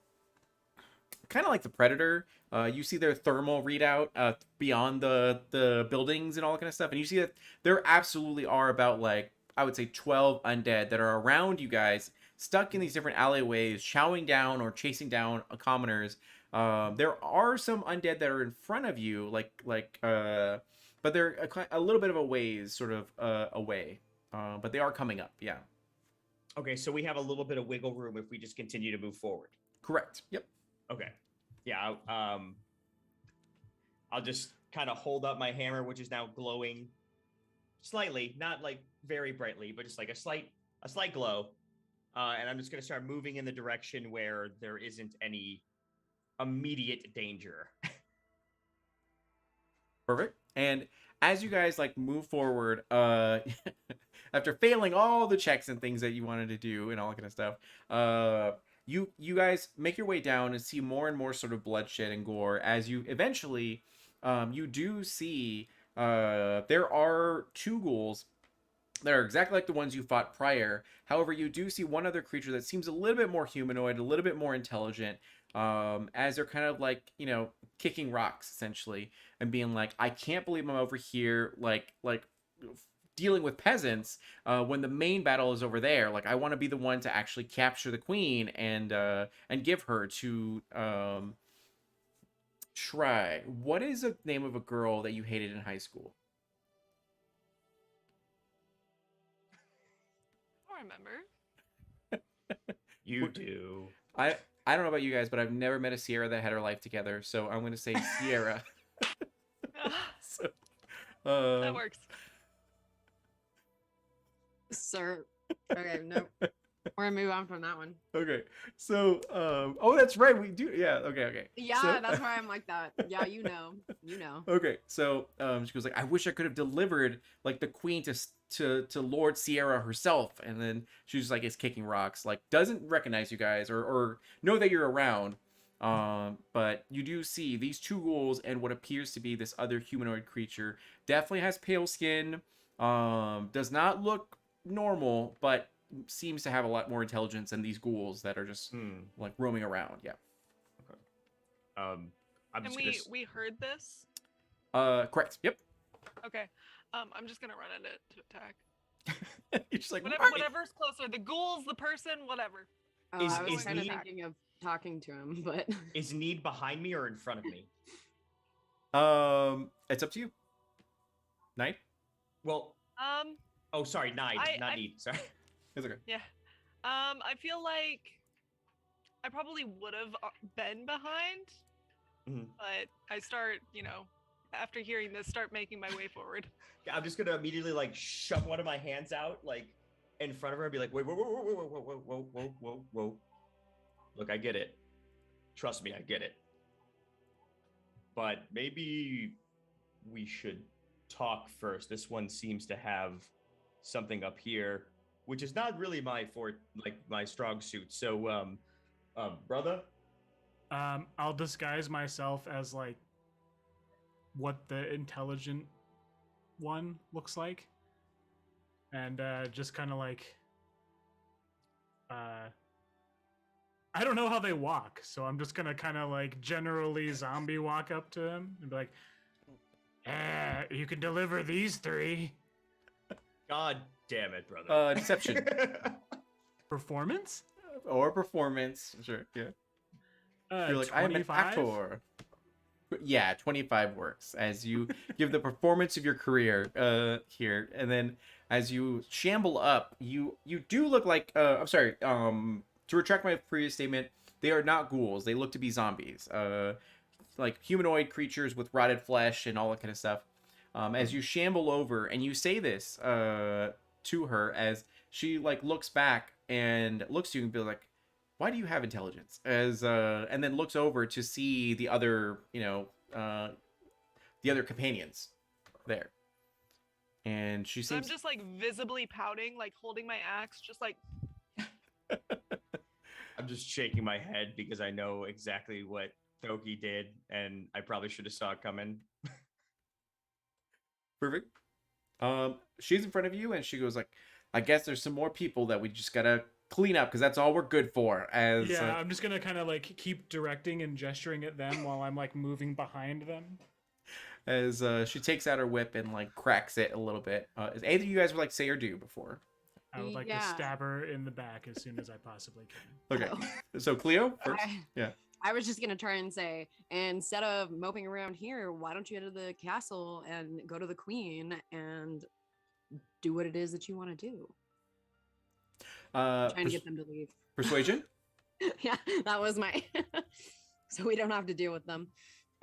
Speaker 1: of like the Predator. You see their thermal readout beyond the buildings and all that kind of stuff, and you see that there absolutely are about like I would say 12 undead that are around you guys, stuck in these different alleyways, chowing down or chasing down commoners. There are some undead that are in front of you, but they're a little bit of a ways, sort of away. But they are coming up. Yeah.
Speaker 2: Okay, so we have a little bit of wiggle room if we just continue to move forward.
Speaker 1: Correct. Yep.
Speaker 2: Okay. Yeah. I'll just kind of hold up my hammer, which is now glowing slightly, not like very brightly, but just like a slight glow. And I'm just gonna start moving in the direction where there isn't any immediate danger.
Speaker 1: Perfect. And as you guys like move forward, after failing all the checks and things that you wanted to do and all that kind of stuff, you guys make your way down and see more and more sort of bloodshed and gore as you eventually you do see there are two ghouls that are exactly like the ones you fought prior. However, you do see one other creature that seems a little bit more humanoid, a little bit more intelligent, as they're kind of like, you know, kicking rocks essentially and being like, I can't believe I'm over here like dealing with peasants when the main battle is over there. Like, I want to be the one to actually capture the queen and give her to Shry. What is the name of a girl that you hated in high school?
Speaker 3: I don't remember.
Speaker 2: You do.
Speaker 1: I don't know about you guys, but I've never met a Sierra that had her life together, so I'm going to say Sierra. So,
Speaker 3: That works.
Speaker 5: Sir. Okay, no. We're gonna move on from that one.
Speaker 1: okay, so oh, that's right, we do. Yeah, okay.
Speaker 5: Yeah,
Speaker 1: So-
Speaker 5: that's why I'm like that. Yeah, you know. You know.
Speaker 1: Okay, so she goes like, I wish I could have delivered like the queen to Lord Sierra herself, and then she's like, is kicking rocks, like doesn't recognize you guys or know that you're around. But you do see these two ghouls and what appears to be this other humanoid creature. Definitely has pale skin. Does not look normal, but seems to have a lot more intelligence than these ghouls that are just like roaming around. Yeah.
Speaker 2: I'm
Speaker 3: And
Speaker 2: just
Speaker 3: we heard this.
Speaker 1: Correct. Yep.
Speaker 3: Okay. I'm just gonna run at it to attack.
Speaker 1: You're just like,
Speaker 3: Whatever,
Speaker 1: "Right."
Speaker 3: whatever's closer. The ghouls, the person, whatever.
Speaker 5: Oh,
Speaker 2: Is-
Speaker 5: I was
Speaker 2: is
Speaker 5: kind of
Speaker 2: need-
Speaker 5: thinking of talking to him, but
Speaker 2: Is Need behind me or in front of me?
Speaker 1: It's up to you. Knight.
Speaker 2: Well, oh, sorry, Nide, not
Speaker 3: I-
Speaker 2: Need. Sorry.
Speaker 1: It's okay.
Speaker 3: Yeah. I feel like I probably would have been behind,
Speaker 2: Mhm.
Speaker 3: but I start, after hearing this, start making my way forward.
Speaker 2: I'm just gonna immediately like shove one of my hands out like in front of her and be like, wait, whoa. Look, I get it. Trust me, I get it. But maybe we should talk first. This one seems to have something up here, which is not really my my strong suit. So, brother,
Speaker 4: I'll disguise myself as like what the intelligent one looks like, and just kind of like I don't know how they walk, so I'm just gonna kind of like generally zombie walk up to him and be like, you can deliver these 3.
Speaker 2: God damn it, brother.
Speaker 1: Deception
Speaker 4: Performance?
Speaker 1: or performance. Sure. Yeah. You're like, I'm an
Speaker 4: 25?
Speaker 1: actor. Yeah, 25 works as you give the performance of your career here, and then as you shamble up, you do look like I'm sorry. To retract my previous statement, they are not ghouls. They look to be zombies. Like humanoid creatures with rotted flesh and all that kind of stuff. As you shamble over and you say this to her, as she like looks back and looks to you and be like, why do you have intelligence? As and then looks over to see the other, the other companions there. And she
Speaker 3: So I'm
Speaker 1: seems
Speaker 3: just like visibly pouting, like holding my axe, just like
Speaker 2: I'm just shaking my head because I know exactly what Thoki did, and I probably should have saw it coming.
Speaker 1: perfect. She's in front of you and she goes like, I guess there's some more people that we just gotta clean up because that's all we're good for. As
Speaker 4: Yeah, I'm just gonna kind of like keep directing and gesturing at them while I'm like moving behind them.
Speaker 1: as she takes out her whip and like cracks it a little bit. Is anything you guys would like to say or do before?
Speaker 4: I would like to
Speaker 5: Yeah.
Speaker 4: stab her in the back as soon as I possibly can.
Speaker 1: Okay,
Speaker 5: Oh.
Speaker 1: so Cleo first. Yeah.
Speaker 5: I was just gonna try and say, instead of moping around here, why don't you go to the castle and go to the queen and do what it is that you want to do? Trying to get them to leave.
Speaker 1: Persuasion.
Speaker 5: Yeah, that was my. So we don't have to deal with them.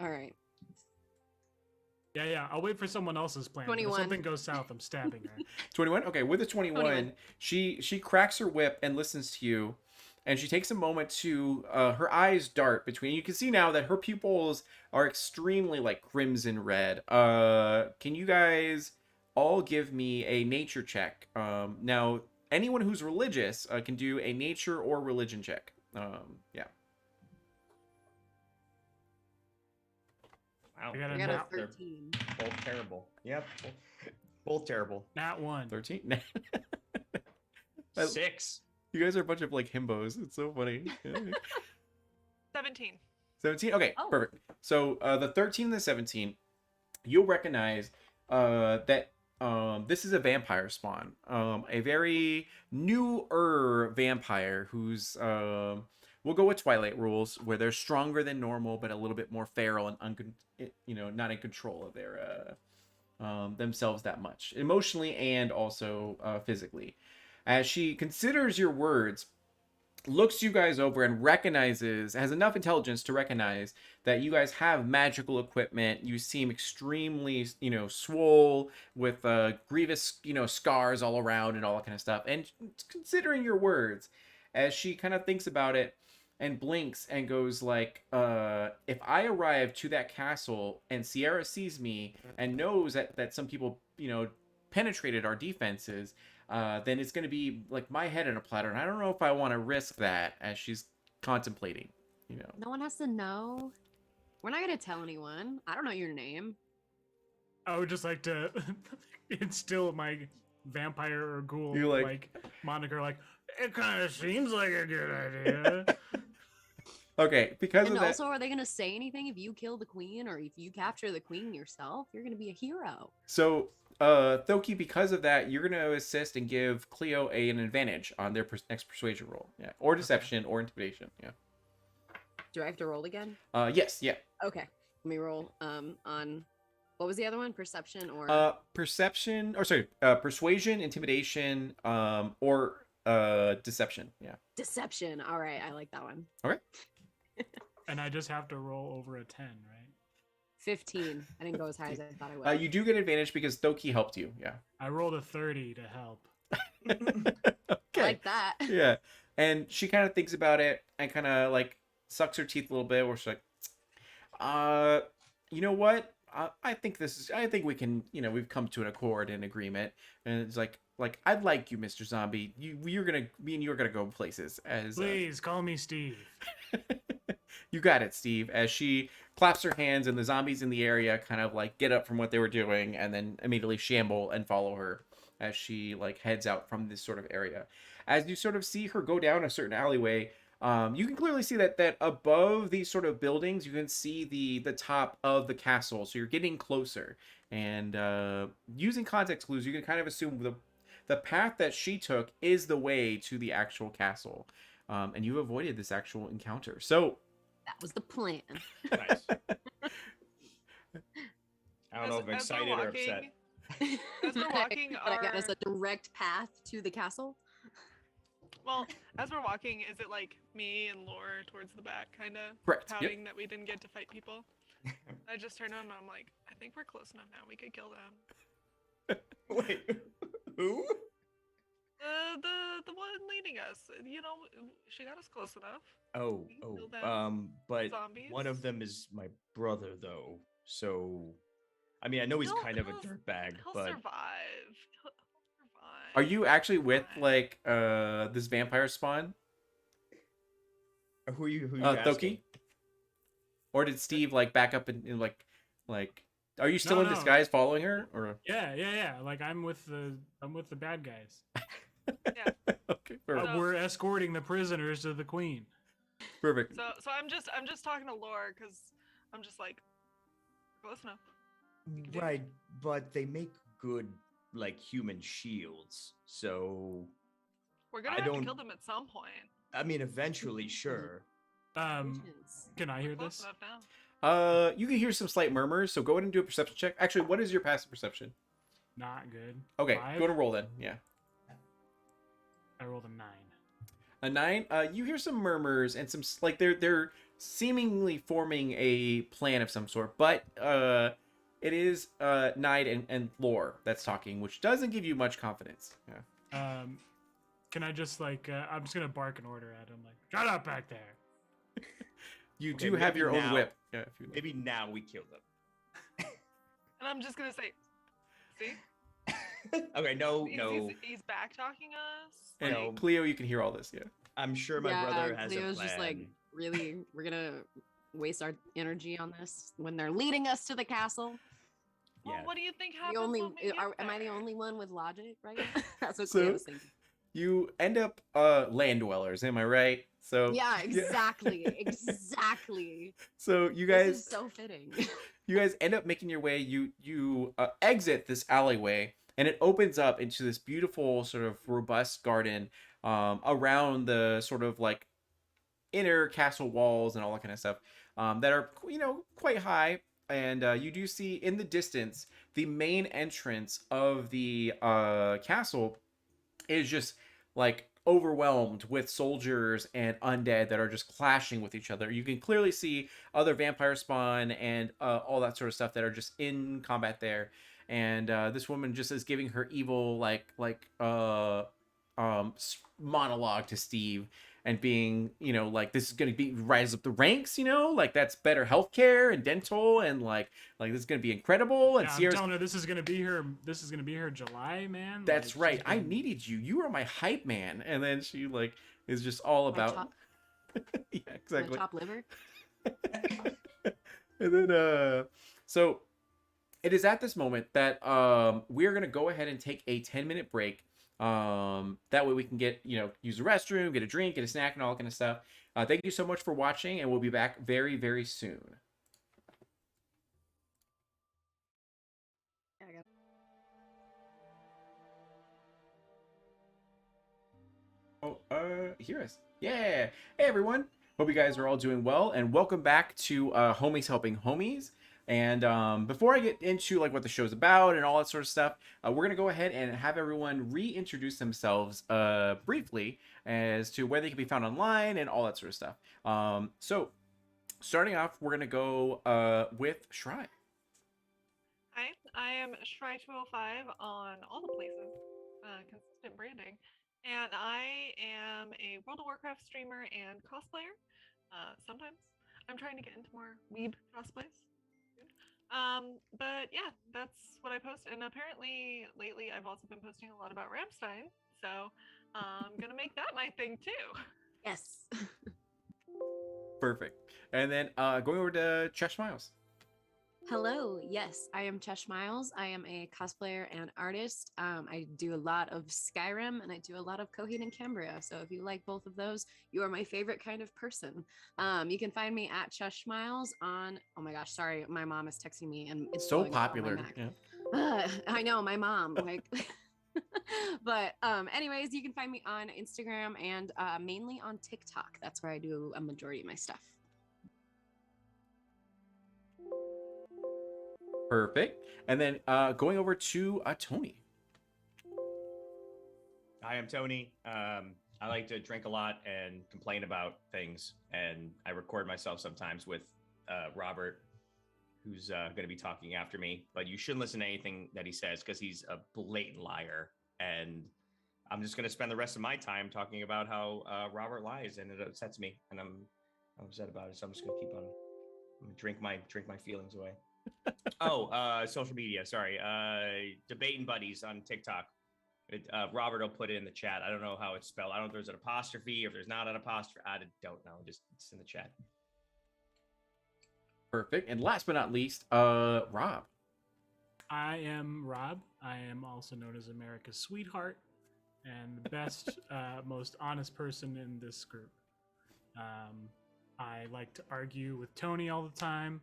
Speaker 5: All right.
Speaker 4: Yeah. I'll wait for someone else's plan. But if
Speaker 5: 21.
Speaker 4: something goes south, I'm stabbing her.
Speaker 1: 21. Okay, with a 21,
Speaker 5: 21.
Speaker 1: she cracks her whip and listens to you, and she takes a moment to her eyes dart between. You can see now that her pupils are extremely like crimson red. Can you guys all give me a nature check? Now anyone who's religious can do a nature or religion check. Yeah.
Speaker 2: Wow.
Speaker 4: I got
Speaker 5: I
Speaker 4: a
Speaker 5: got a
Speaker 4: nat,
Speaker 5: 13.
Speaker 2: Both terrible. Yep. Both terrible.
Speaker 4: nat 1.
Speaker 1: 13. I-
Speaker 2: 6.
Speaker 1: You guys are a bunch of like himbos. It's so funny.
Speaker 3: 17.
Speaker 1: 17. Okay,
Speaker 5: Oh.
Speaker 1: perfect. So the 13 and the 17, you'll recognize that this is a vampire spawn. A very newer vampire who's we'll go with Twilight rules, where they're stronger than normal, but a little bit more feral and not in control of their themselves that much, emotionally and also physically. As she considers your words, looks you guys over and has enough intelligence to recognize that you guys have magical equipment. You seem extremely, swole with grievous, scars all around and all that kind of stuff. And considering your words, as she kind of thinks about it and blinks and goes like, if I arrive to that castle and Sierra sees me and knows that some people, penetrated our defenses, then it's going to be like my head in a platter. And I don't know if I want to risk that, as she's contemplating,
Speaker 5: No one has to know. We're not gonna tell anyone. I don't know your name.
Speaker 4: I would just like to instill my vampire or ghoul
Speaker 1: You like-
Speaker 4: like moniker. Like, it kind of seems like a good idea.
Speaker 1: Okay, because
Speaker 5: And
Speaker 1: of that.
Speaker 5: also, are they gonna say anything if you kill the queen or if you capture the queen yourself? You're gonna be a hero.
Speaker 1: So, Thoki, because of that, you're going to assist and give Cleo an advantage on their next persuasion roll. Yeah. Or deception or intimidation. Yeah.
Speaker 5: Do I have to roll again?
Speaker 1: Yes. Yeah.
Speaker 5: Okay. Let me roll. On what was the other one? Perception or
Speaker 1: Perception, or sorry, persuasion, intimidation, or deception. Yeah.
Speaker 5: deception. All right, I like that one.
Speaker 4: And I just have to roll over a 10, right?
Speaker 5: 15. I didn't go as high as I thought I would.
Speaker 1: You do get advantage because Thoki helped you. Yeah.
Speaker 4: I rolled a 30 to help.
Speaker 5: I
Speaker 1: Okay.
Speaker 5: like that.
Speaker 1: Yeah. And she kind of thinks about it and kind of like sucks her teeth a little bit, where she's like, you know what? I think we can, we've come to an accord and agreement. And it's like I'd like you, Mr. Zombie. Me and you are gonna go places as
Speaker 4: Please call me Steve.
Speaker 1: you got it, Steve. As she claps her hands and the zombies in the area kind of like get up from what they were doing and then immediately shamble and follow her as she like heads out from this sort of area. As you sort of see her go down a certain alleyway, you can clearly see that above these sort of buildings, you can see the top of the castle. So you're getting closer. And using context clues, you can kind of assume the path that she took is the way to the actual castle. And you've avoided this actual encounter. So
Speaker 5: That was the plan.
Speaker 2: Nice. I don't know if I'm
Speaker 3: As we're
Speaker 2: excited or upset.
Speaker 3: As we're walking,
Speaker 5: But I guess
Speaker 3: our-
Speaker 5: a direct path to the castle.
Speaker 3: Well, as we're walking, is it like me and Lore towards the back, kind of
Speaker 1: Correct, yep.
Speaker 3: pouting that we didn't get to fight people? I just turned on and I'm like, I think we're close enough now. We could kill them.
Speaker 2: Wait, who?
Speaker 3: The one leading us. She got us close enough.
Speaker 2: Oh,
Speaker 3: We can kill them.
Speaker 2: but
Speaker 3: Zombies.
Speaker 2: one of them is my brother, though. So, I mean, I know he's
Speaker 3: He'll-
Speaker 2: kind of a
Speaker 3: he'll-
Speaker 2: dirtbag,
Speaker 3: He'll
Speaker 2: but
Speaker 3: survive. He'll survive.
Speaker 1: are you actually with
Speaker 3: Fine.
Speaker 1: like this vampire spawn,
Speaker 2: who are you?
Speaker 1: Thoki?
Speaker 2: asking?
Speaker 1: Or did Steve like back up and like are you still
Speaker 4: No,
Speaker 1: in
Speaker 4: no.
Speaker 1: disguise following her or
Speaker 4: Yeah. Like I'm with the bad guys.
Speaker 1: okay, perfect.
Speaker 3: So-
Speaker 4: We're escorting the prisoners to the queen.
Speaker 1: Perfect.
Speaker 3: So I'm just talking to Lore because I'm just like close enough. do
Speaker 2: Right, but they make good like human shields. So,
Speaker 3: We're gonna
Speaker 2: I
Speaker 3: have to
Speaker 2: don't-
Speaker 3: kill them at some point.
Speaker 2: I mean, eventually, sure.
Speaker 5: Patience.
Speaker 4: Can I hear
Speaker 3: Close
Speaker 4: this?
Speaker 3: enough now.
Speaker 1: You can hear some slight murmurs, so go ahead and do a perception check. Actually, what is your passive perception?
Speaker 4: Not good.
Speaker 1: Okay,
Speaker 4: 5?
Speaker 1: go to roll then. Yeah.
Speaker 4: I rolled a 9.
Speaker 1: A 9. You hear some murmurs and some like they're seemingly forming a plan of some sort, but it is Knight and Lore that's talking, which doesn't give you much confidence. Yeah.
Speaker 4: Can I just like I'm just gonna bark an order at him like, shut up back there.
Speaker 1: You
Speaker 2: Okay,
Speaker 1: do have
Speaker 2: maybe
Speaker 1: your own
Speaker 2: now-
Speaker 1: whip. Yeah, if you like.
Speaker 2: Maybe now we kill them.
Speaker 3: And I'm just gonna say, see,
Speaker 2: Okay, no,
Speaker 3: he's,
Speaker 2: no.
Speaker 3: he's back talking us.
Speaker 1: And
Speaker 2: No.
Speaker 1: Cleo, you can hear all this. Yeah.
Speaker 2: I'm sure my
Speaker 5: yeah,
Speaker 2: brother has
Speaker 5: Cleo's
Speaker 2: a plan.
Speaker 5: just like, really, we're gonna waste our energy on this when they're leading us to the castle.
Speaker 3: Well,
Speaker 2: Yeah.
Speaker 3: what do you think happens?
Speaker 5: The only,
Speaker 3: when we get
Speaker 5: am I the
Speaker 3: there?
Speaker 5: only one with logic, right? That's what
Speaker 1: So-
Speaker 5: Cleo was thinking.
Speaker 1: You end up land dwellers. Am I right? So
Speaker 5: Yeah, exactly, exactly.
Speaker 1: So you
Speaker 5: This
Speaker 1: guys
Speaker 5: is so fitting.
Speaker 1: you guys end up making your way. You exit this alleyway, and it opens up into this beautiful sort of robust garden around the sort of like inner castle walls and all that kind of stuff that are quite high. And you do see in the distance the main entrance of the castle is just like overwhelmed with soldiers and undead that are just clashing with each other. You can clearly see other vampire spawn and all that sort of stuff that are just in combat there. And this woman just is giving her evil monologue to Steve and being, like, this is going to be rise up the ranks, like that's better healthcare and dental and like this is going to be incredible. And
Speaker 4: Yeah, I'm
Speaker 1: Sierra's
Speaker 4: telling her this is gonna be her. This is gonna be her July, man.
Speaker 1: that's
Speaker 4: Like,
Speaker 1: right.
Speaker 4: she's
Speaker 1: I
Speaker 4: been-
Speaker 1: needed you. You are my hype man. And then she like is just all
Speaker 5: My
Speaker 1: about
Speaker 5: chop,
Speaker 1: yeah,
Speaker 5: my
Speaker 1: exactly.
Speaker 5: chop liver.
Speaker 1: And then so it is at this moment that we're gonna go ahead and take a 10-minute break. That way we can get use the restroom, get a drink, get a snack, and all that kind of stuff. Thank you so much for watching, and we'll be back very, very soon.
Speaker 5: Yeah, I got
Speaker 1: Oh, hear us. Yeah. Hey, everyone. Hope you guys are all doing well, and welcome back to Homies Helping Homies. And before I get into like what the show's about and all that sort of stuff, we're gonna go ahead and have everyone reintroduce themselves briefly as to where they can be found online and all that sort of stuff. So starting off, we're gonna go with Shry.
Speaker 3: Hi, I am Shry205 on all the places, consistent branding, and I am a World of Warcraft streamer and cosplayer. Sometimes I'm trying to get into more weeb cosplays. But yeah, that's what I post, and apparently lately I've also been posting a lot about Ramstein, so I'm gonna make that my thing too.
Speaker 5: Yes.
Speaker 1: Perfect. And then going over to Chesh Miles.
Speaker 5: Hello. Yes, I am Chesh Miles. I am a cosplayer and artist. I do a lot of Skyrim and I do a lot of Coheed and Cambria. So if you like both of those, you are my favorite kind of person. You can find me at Chesh Miles on. Oh my gosh, sorry, my mom is texting me and it's
Speaker 1: So
Speaker 5: blowing up on my
Speaker 1: popular.
Speaker 5: Mac.
Speaker 1: Yeah.
Speaker 5: I know my mom. Like, but anyways, you can find me on Instagram and mainly on TikTok. That's where I do a majority of my stuff.
Speaker 1: Perfect. And then going over to Tony.
Speaker 2: Hi, I'm Tony. I like to drink a lot and complain about things, and I record myself sometimes with Robert, who's going to be talking after me. But you shouldn't listen to anything that he says because he's a blatant liar, and I'm just going to spend the rest of my time talking about how Robert lies, and it upsets me, and I'm upset about it. So I'm just going to keep on drink my feelings away. Social media. Sorry, debating buddies on TikTok. Robert will put it in the chat. I don't know how it's spelled. I don't know if there's an apostrophe or if there's not an apostrophe. I don't know. Just it's in the chat.
Speaker 1: Perfect. And last but not least, Rob.
Speaker 4: I am Rob. I am also known as America's sweetheart and the best, most honest person in this group. I like to argue with Tony all the time.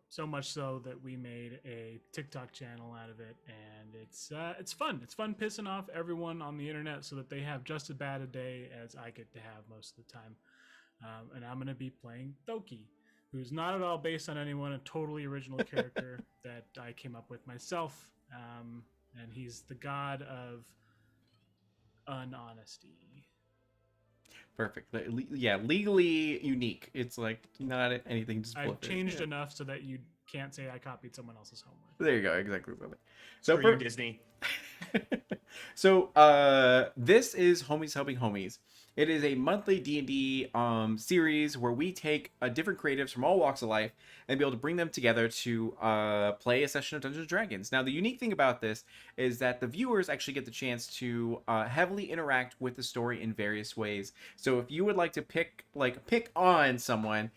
Speaker 4: So much so that we made a TikTok channel out of it, and it's fun. It's fun pissing off everyone on the internet so that they have just as bad a day as I get to have most of the time. And I'm gonna be playing Thoki, who's not at all based on anyone, a totally original character that I came up with myself. And he's the god of unhonesty.
Speaker 1: Perfect. Yeah, legally unique. It's like not anything. Just
Speaker 4: I've changed enough so that you can't say I copied someone else's homework.
Speaker 1: There you go. Exactly.
Speaker 2: So
Speaker 1: So
Speaker 2: for you, Disney.
Speaker 1: so this is Homies Helping Homies. It is a monthly D&D series where we take different creatives from all walks of life and be able to bring them together to play a session of Dungeons and Dragons. Now, the unique thing about this is that the viewers actually get the chance to heavily interact with the story in various ways. So if you would like to pick on someone,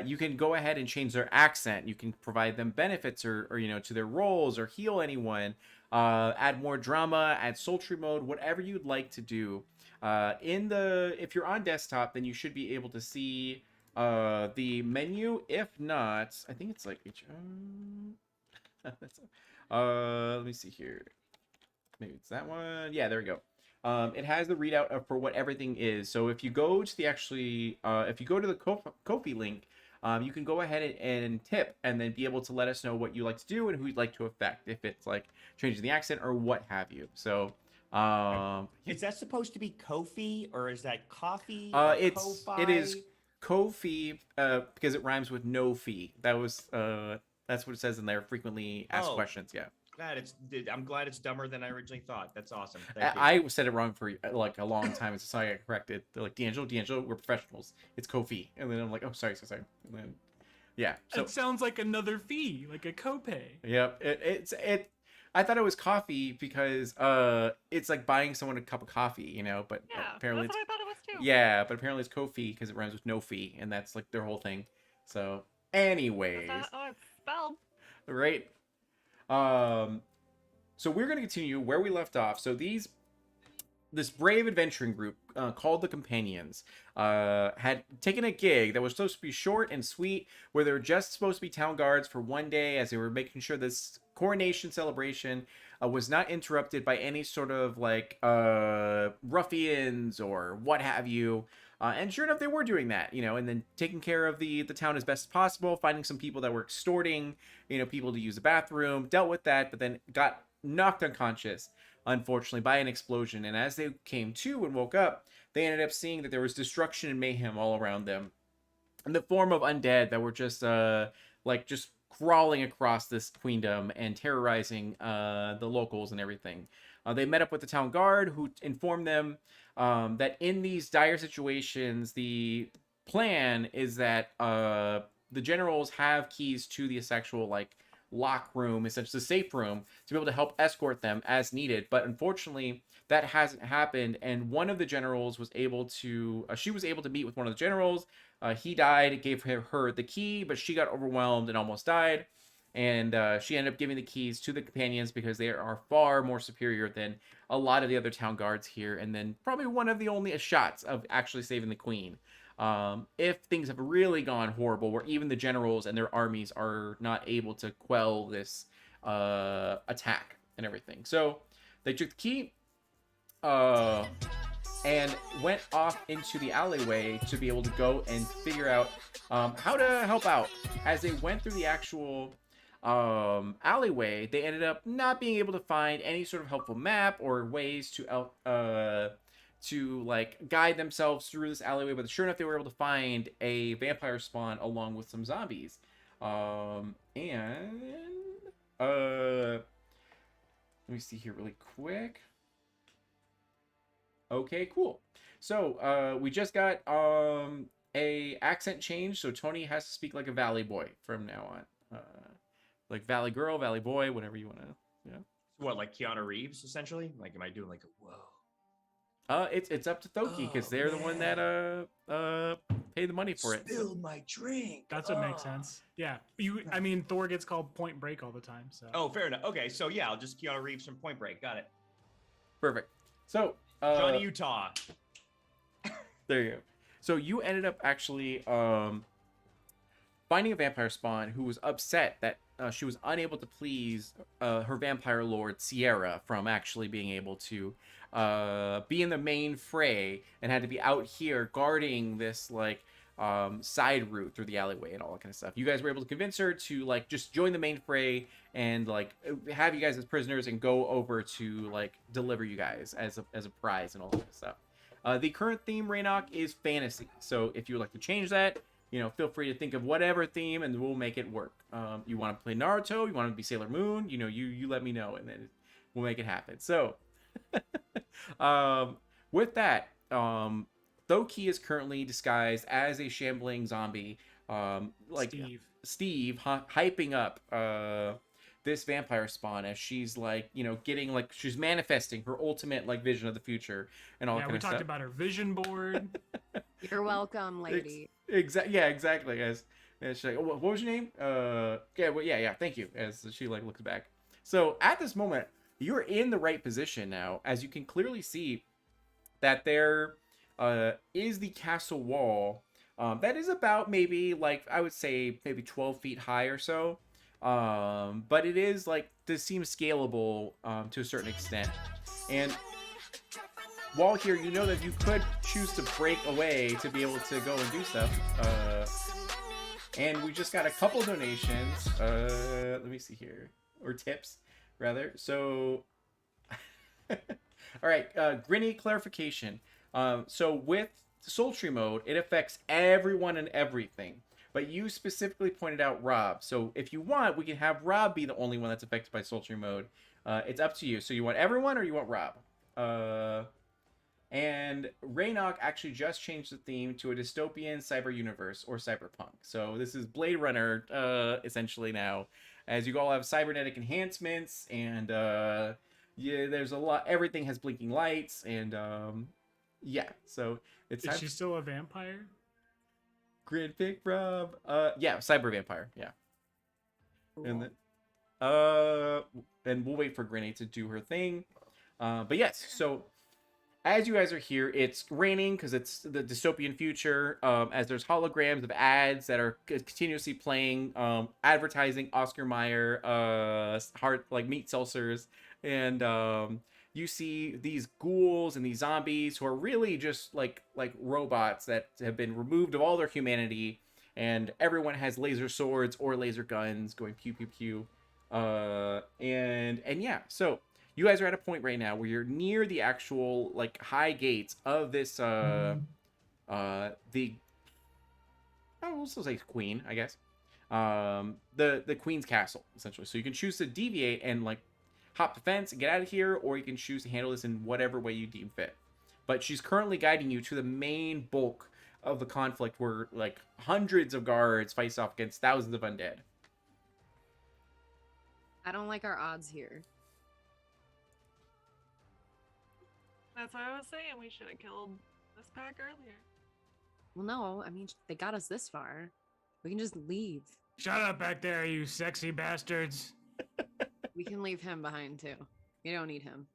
Speaker 1: you can go ahead and change their accent. You can provide them benefits or to their roles, or heal anyone, add more drama, add sultry mode, whatever you'd like to do. If you're on desktop, then you should be able to see the menu. If not, I think it's like let me see here. Maybe it's that one. Yeah, there we go. It has the readout for what everything is. So if you go to if you go to the Ko-fi link, you can go ahead and tip, and then be able to let us know what you like to do and who you'd like to affect, if it's like changing the accent or what have you. So
Speaker 2: Is that supposed to be Kofi, or is that coffee? Or
Speaker 1: it
Speaker 2: Ko-fi?
Speaker 1: is Ko-fi because it rhymes with no fee. That's what it says in there. Frequently asked
Speaker 2: Oh.
Speaker 1: questions. Yeah.
Speaker 2: I'm glad it's dumber than I originally thought. That's awesome. Thank you.
Speaker 1: I said it wrong for like a long time. It's so I got corrected. They're like, D'Angelo, we're professionals. It's Kofi. And then I'm like, oh, sorry. And then, yeah. So
Speaker 4: It sounds like another fee, like a copay.
Speaker 1: yep. I thought it was coffee because it's like buying someone a cup of coffee, but
Speaker 3: Yeah,
Speaker 1: apparently
Speaker 3: that's what I thought it was too.
Speaker 1: yeah, but apparently it's Kofi because it rhymes with no fee, and that's like their whole thing. So, anyways,
Speaker 3: That's not how it's spelled.
Speaker 1: right? So we're gonna continue where we left off. So this brave adventuring group called the Companions had taken a gig that was supposed to be short and sweet, where they were just supposed to be town guards for one day, as they were making sure this coronation celebration was not interrupted by any sort of like ruffians or what have you. And sure enough, they were doing that, and then taking care of the town as best as possible, finding some people that were extorting, people to use the bathroom, dealt with that, but then got knocked unconscious, unfortunately, by an explosion. And as they came to and woke up, they ended up seeing that there was destruction and mayhem all around them, in the form of undead that were just crawling across this queendom and terrorizing the locals and everything. They met up with the town guard, who informed them that in these dire situations, the plan is that the generals have keys to the actual lock room, essentially the safe room, to be able to help escort them as needed. But unfortunately, that hasn't happened, and one of the generals was able to she was able to meet with one of the generals. He died. It gave her the key, but she got overwhelmed and almost died. And she ended up giving the keys to the Companions because they are far more superior than a lot of the other town guards here, and then probably one of the only shots of actually saving the queen. If things have really gone horrible, where even the generals and their armies are not able to quell this attack and everything. So they took the key and went off into the alleyway to be able to go and figure out how to help out. As they went through the actual alleyway, they ended up not being able to find any sort of helpful map or ways to guide themselves through this alleyway, but sure enough, they were able to find a vampire spawn along with some zombies. Let me see here really quick. Okay, cool. So we just got a accent change, so Tony has to speak like a valley boy from now on. Like valley girl, valley boy, whatever you want to. Yeah.
Speaker 2: What, like Keanu Reeves, essentially? Like, am I doing like a whoa?
Speaker 1: It's up to Thoki because they're the one that pay the money for it.
Speaker 6: Spilled my drink.
Speaker 4: That's what makes sense. Yeah, Thor gets called Point Break all the time. So.
Speaker 2: Oh, fair enough. Okay, so yeah, I'll just Keanu Reeves from Point Break. Got it.
Speaker 1: Perfect. So
Speaker 2: Johnny Utah.
Speaker 1: there you go. So you ended up actually finding a vampire spawn who was upset that she was unable to please her vampire lord Sierra from actually being able to be in the main fray, and had to be out here guarding this side route through the alleyway and all that kind of stuff. You guys were able to convince her to just join the main fray and have you guys as prisoners and go over to deliver you guys as a prize and all that kind of stuff. The current theme, Raynok, is fantasy. So if you would like to change that, feel free to think of whatever theme, and we'll make it work. You want to play Naruto? You want to be Sailor Moon? You let me know, and then we'll make it happen. So, with that, Thoki is currently disguised as a shambling zombie. Like Steve hyping up this vampire spawn as she's like, getting like she's manifesting her ultimate like vision of the future and all that kind of stuff.
Speaker 4: We talked about her vision board.
Speaker 5: You're welcome, lady.
Speaker 1: Exactly, guys. And she's like, oh, what was your name? Yeah. Thank you. As she like looks back. So at this moment, you're in the right position now, as you can clearly see that there is the castle wall. That is about maybe like I would say maybe 12 feet high or so. But it is like this seems scalable to a certain extent. And while here, that you could choose to break away to be able to go and do stuff. And we just got a couple donations. Let me see here, or tips rather. So, all right, Grinny clarification. So with Sultry mode, it affects everyone and everything. But you specifically pointed out Rob. So if you want, we can have Rob be the only one that's affected by Sultry mode. It's up to you. So you want everyone or you want Rob? And Raynok actually just changed the theme to a dystopian cyber universe or cyberpunk. So this is Blade Runner essentially now. As you all have cybernetic enhancements and there's a lot. Everything has blinking lights and so it's
Speaker 4: Is she still a vampire?
Speaker 1: Grid pick Rob. Yeah, cyber vampire. Yeah.
Speaker 5: Cool.
Speaker 1: And then and we'll wait for Granny to do her thing. But yes, so as you guys are here, it's raining because it's the dystopian future. As there's holograms of ads that are continuously playing, advertising Oscar Mayer, heart like meat seltzers, and you see these ghouls and these zombies who are really just like robots that have been removed of all their humanity, and everyone has laser swords or laser guns going pew pew pew. And yeah, so you guys are at a point right now where you're near the actual like high gates of this we'll still say queen, I guess. The queen's castle essentially. So you can choose to deviate and like hop the fence and get out of here, or you can choose to handle this in whatever way you deem fit. But she's currently guiding you to the main bulk of the conflict where like hundreds of guards face off against thousands of undead.
Speaker 5: I don't like our odds here.
Speaker 3: That's what I was saying. We should have killed this pack earlier.
Speaker 5: Well, no, I mean, they got us this far. We can just leave.
Speaker 4: Shut up back there, you sexy bastards.
Speaker 5: We can leave him behind, too. We don't need him.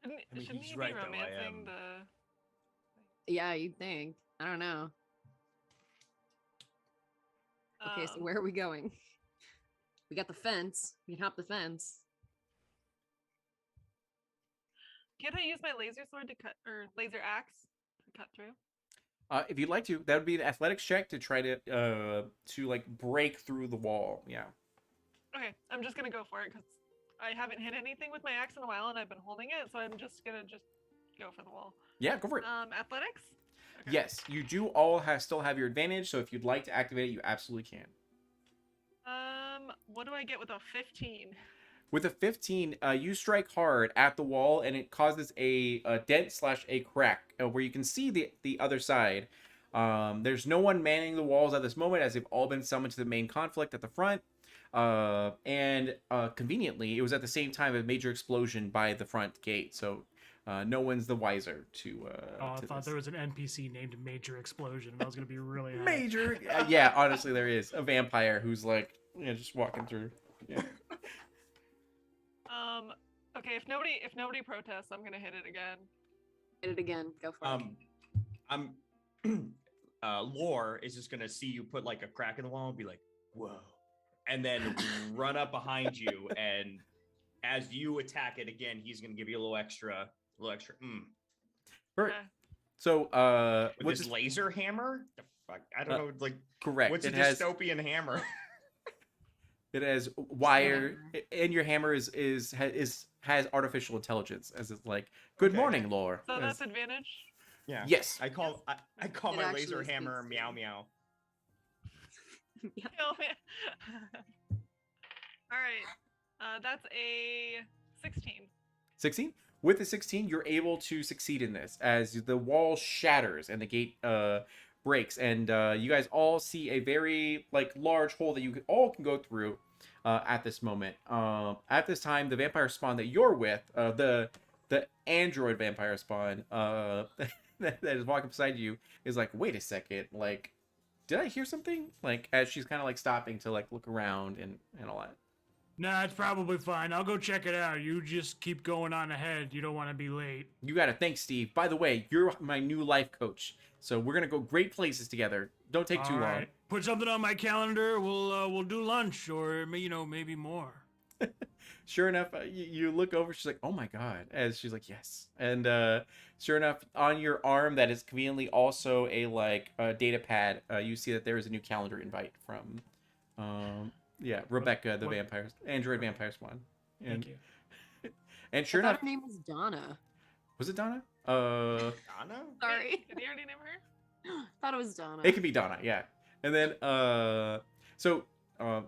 Speaker 3: Shouldn't
Speaker 2: he's
Speaker 3: he
Speaker 2: right,
Speaker 3: be
Speaker 2: though, I
Speaker 3: romancing
Speaker 2: am.
Speaker 3: the...
Speaker 5: Yeah, you'd think. I don't know. Okay, so
Speaker 3: um,
Speaker 5: where are we going? We got the fence. We can hop the fence.
Speaker 3: Can't I use my laser sword to cut, or laser axe to cut through?
Speaker 1: If you'd like to, that would be an athletics check to try to like break through the wall. Yeah.
Speaker 3: Okay, I'm just gonna go for it because I haven't hit anything with my axe in a while and I've been holding it, so I'm just gonna go for the wall.
Speaker 1: Yeah, go for it.
Speaker 3: Athletics? Okay.
Speaker 1: Yes, you do all still have your advantage, so if you'd like to activate it, you absolutely can.
Speaker 3: What do I get with a 15?
Speaker 1: With a 15, you strike hard at the wall, and it causes a dent / a crack where you can see the other side. There's no one manning the walls at this moment, as they've all been summoned to the main conflict at the front. And conveniently, it was at the same time a major explosion by the front gate, so no one's the wiser to.
Speaker 4: I thought there was an NPC named Major Explosion, and I was gonna be really happy.
Speaker 1: Major. Yeah, honestly, there is a vampire who's like, just walking through. Yeah.
Speaker 3: Okay, if nobody protests, I'm gonna hit it again.
Speaker 5: Hit it again. Go for it.
Speaker 2: Lore is just gonna see you put like a crack in the wall and be like, whoa, and then run up behind you, and as you attack it again, he's gonna give you a little extra.
Speaker 1: Perfect.
Speaker 3: Okay.
Speaker 1: So,
Speaker 2: With this laser hammer? The fuck? I don't know. Like,
Speaker 1: correct.
Speaker 2: what's a
Speaker 1: It has
Speaker 2: dystopian hammer?
Speaker 1: it has wire, and your hammer has artificial intelligence, as it's like, good
Speaker 2: Okay.
Speaker 1: morning, Lore.
Speaker 3: So
Speaker 1: Yes.
Speaker 3: that's advantage.
Speaker 2: Yeah.
Speaker 1: Yes.
Speaker 2: I call
Speaker 5: It
Speaker 2: my
Speaker 5: actually
Speaker 2: laser hammer
Speaker 5: speaks to
Speaker 2: meow
Speaker 5: me.
Speaker 2: meow.
Speaker 5: Yeah.
Speaker 3: Oh, man. All right. That's a 16.
Speaker 1: 16. With the 16, you're able to succeed in this as the wall shatters and the gate breaks, and you guys all see a very like large hole that you all can go through at this moment. At this time, the vampire spawn that you're with, the android vampire spawn that is walking beside you, is like, wait a second, like, did I hear something? Like, as she's kind of like stopping to like look around and all that.
Speaker 4: Nah, it's probably fine. I'll go check it out. You just keep going on ahead. You don't want to be late.
Speaker 1: You got to thank Steve. By the way, you're my new life coach, so we're gonna go great places together. Don't take too
Speaker 4: All
Speaker 1: long.
Speaker 4: right. Put something on my calendar. We'll do lunch or maybe more.
Speaker 1: Sure enough, you look over. She's like, "Oh my god!" As she's like, "Yes," and sure enough, on your arm that is conveniently also a like data pad, you see that there is a new calendar invite from, yeah, Rebecca, the
Speaker 4: what-
Speaker 1: vampire android vampire spawn. And
Speaker 4: Thank you.
Speaker 1: and sure
Speaker 5: I thought
Speaker 1: enough,
Speaker 5: her name was Donna.
Speaker 1: was it Donna?
Speaker 2: Donna?
Speaker 5: Sorry.
Speaker 3: Did you already name her?
Speaker 5: Thought it was Donna.
Speaker 1: It could be Donna, yeah. And then so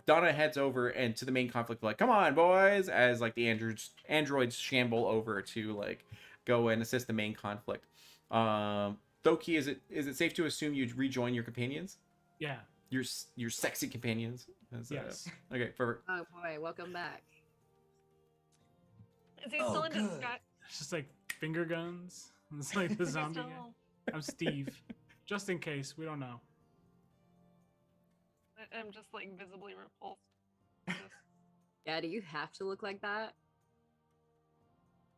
Speaker 1: Donna heads over and to the main conflict, like, come on, boys, as like the androids shamble over to like go and assist the main conflict. Doki, is it safe to assume you rejoin your companions?
Speaker 4: Yeah.
Speaker 1: Your sexy companions? As,
Speaker 4: Yes.
Speaker 1: Okay, perfect.
Speaker 5: Oh boy, welcome back.
Speaker 3: Is he
Speaker 6: Oh,
Speaker 3: still in
Speaker 6: good.
Speaker 3: disguise?
Speaker 4: It's just like finger guns. It's like the
Speaker 3: Is he
Speaker 4: zombie
Speaker 3: still...
Speaker 4: guy. I'm Steve. Just in case, we don't know.
Speaker 3: I'm just like visibly repulsed. Just-
Speaker 5: Yeah, do you have to look like that?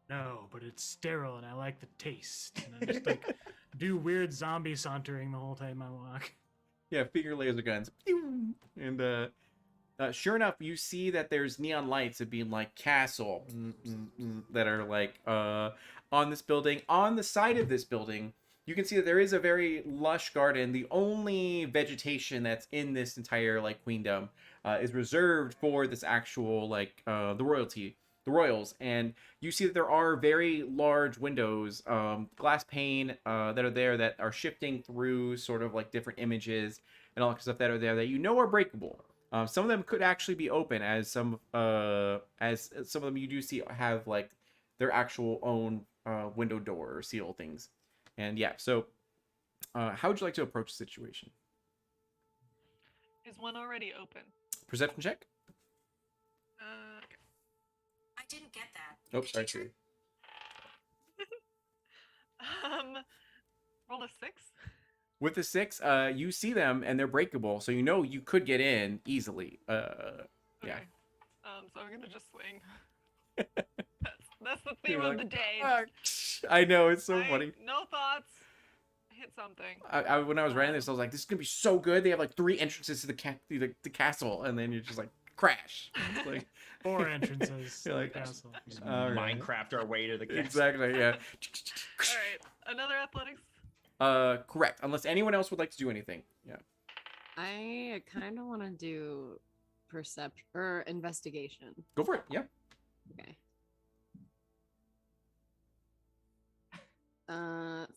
Speaker 4: No, but it's sterile and I like the taste. And I just like do weird zombie sauntering the whole time I walk.
Speaker 1: Yeah, finger laser guns. Pew! And sure enough, you see that there's neon lights of being like castle that are like on this building. On the side of this building, you can see that there is a very lush garden. The only vegetation that's in this entire like queendom is reserved for this actual like the royals, and you see that there are very large windows, glass pane that are there that are shifting through sort of like different images and all that stuff that are there that you know are breakable. Some of them could actually be open, as some of them you do see have like their actual own window door or seal things. And yeah, so how would you like to approach the situation?
Speaker 3: Is one already open?
Speaker 1: Perception check.
Speaker 3: Okay.
Speaker 7: I didn't get that.
Speaker 1: Oh,
Speaker 7: Could
Speaker 1: sorry,
Speaker 7: you try-
Speaker 1: Siri.
Speaker 3: Roll a 6.
Speaker 1: With the 6, you see them and they're breakable, so you know you could get in easily. Yeah.
Speaker 3: Okay. So I'm gonna just swing. That's the theme
Speaker 1: You're
Speaker 3: of
Speaker 1: like,
Speaker 3: the day.
Speaker 1: "Ah, I know, it's so
Speaker 3: I-
Speaker 1: funny.
Speaker 3: No thoughts. Hit something.
Speaker 1: When I was writing this, I was like, this is gonna be so good. They have like 3 entrances to the castle, and then you're just like crash. It's like
Speaker 4: 4 entrances to
Speaker 1: You're
Speaker 4: the
Speaker 1: like,
Speaker 4: castle.
Speaker 2: Just
Speaker 1: All right.
Speaker 2: Minecraft our way to the castle.
Speaker 1: exactly, yeah.
Speaker 3: All right. Another athletics.
Speaker 1: Correct. Unless anyone else would like to do anything. Yeah.
Speaker 5: I kind of want to do perception or investigation.
Speaker 1: Go for it. Yeah.
Speaker 5: Okay.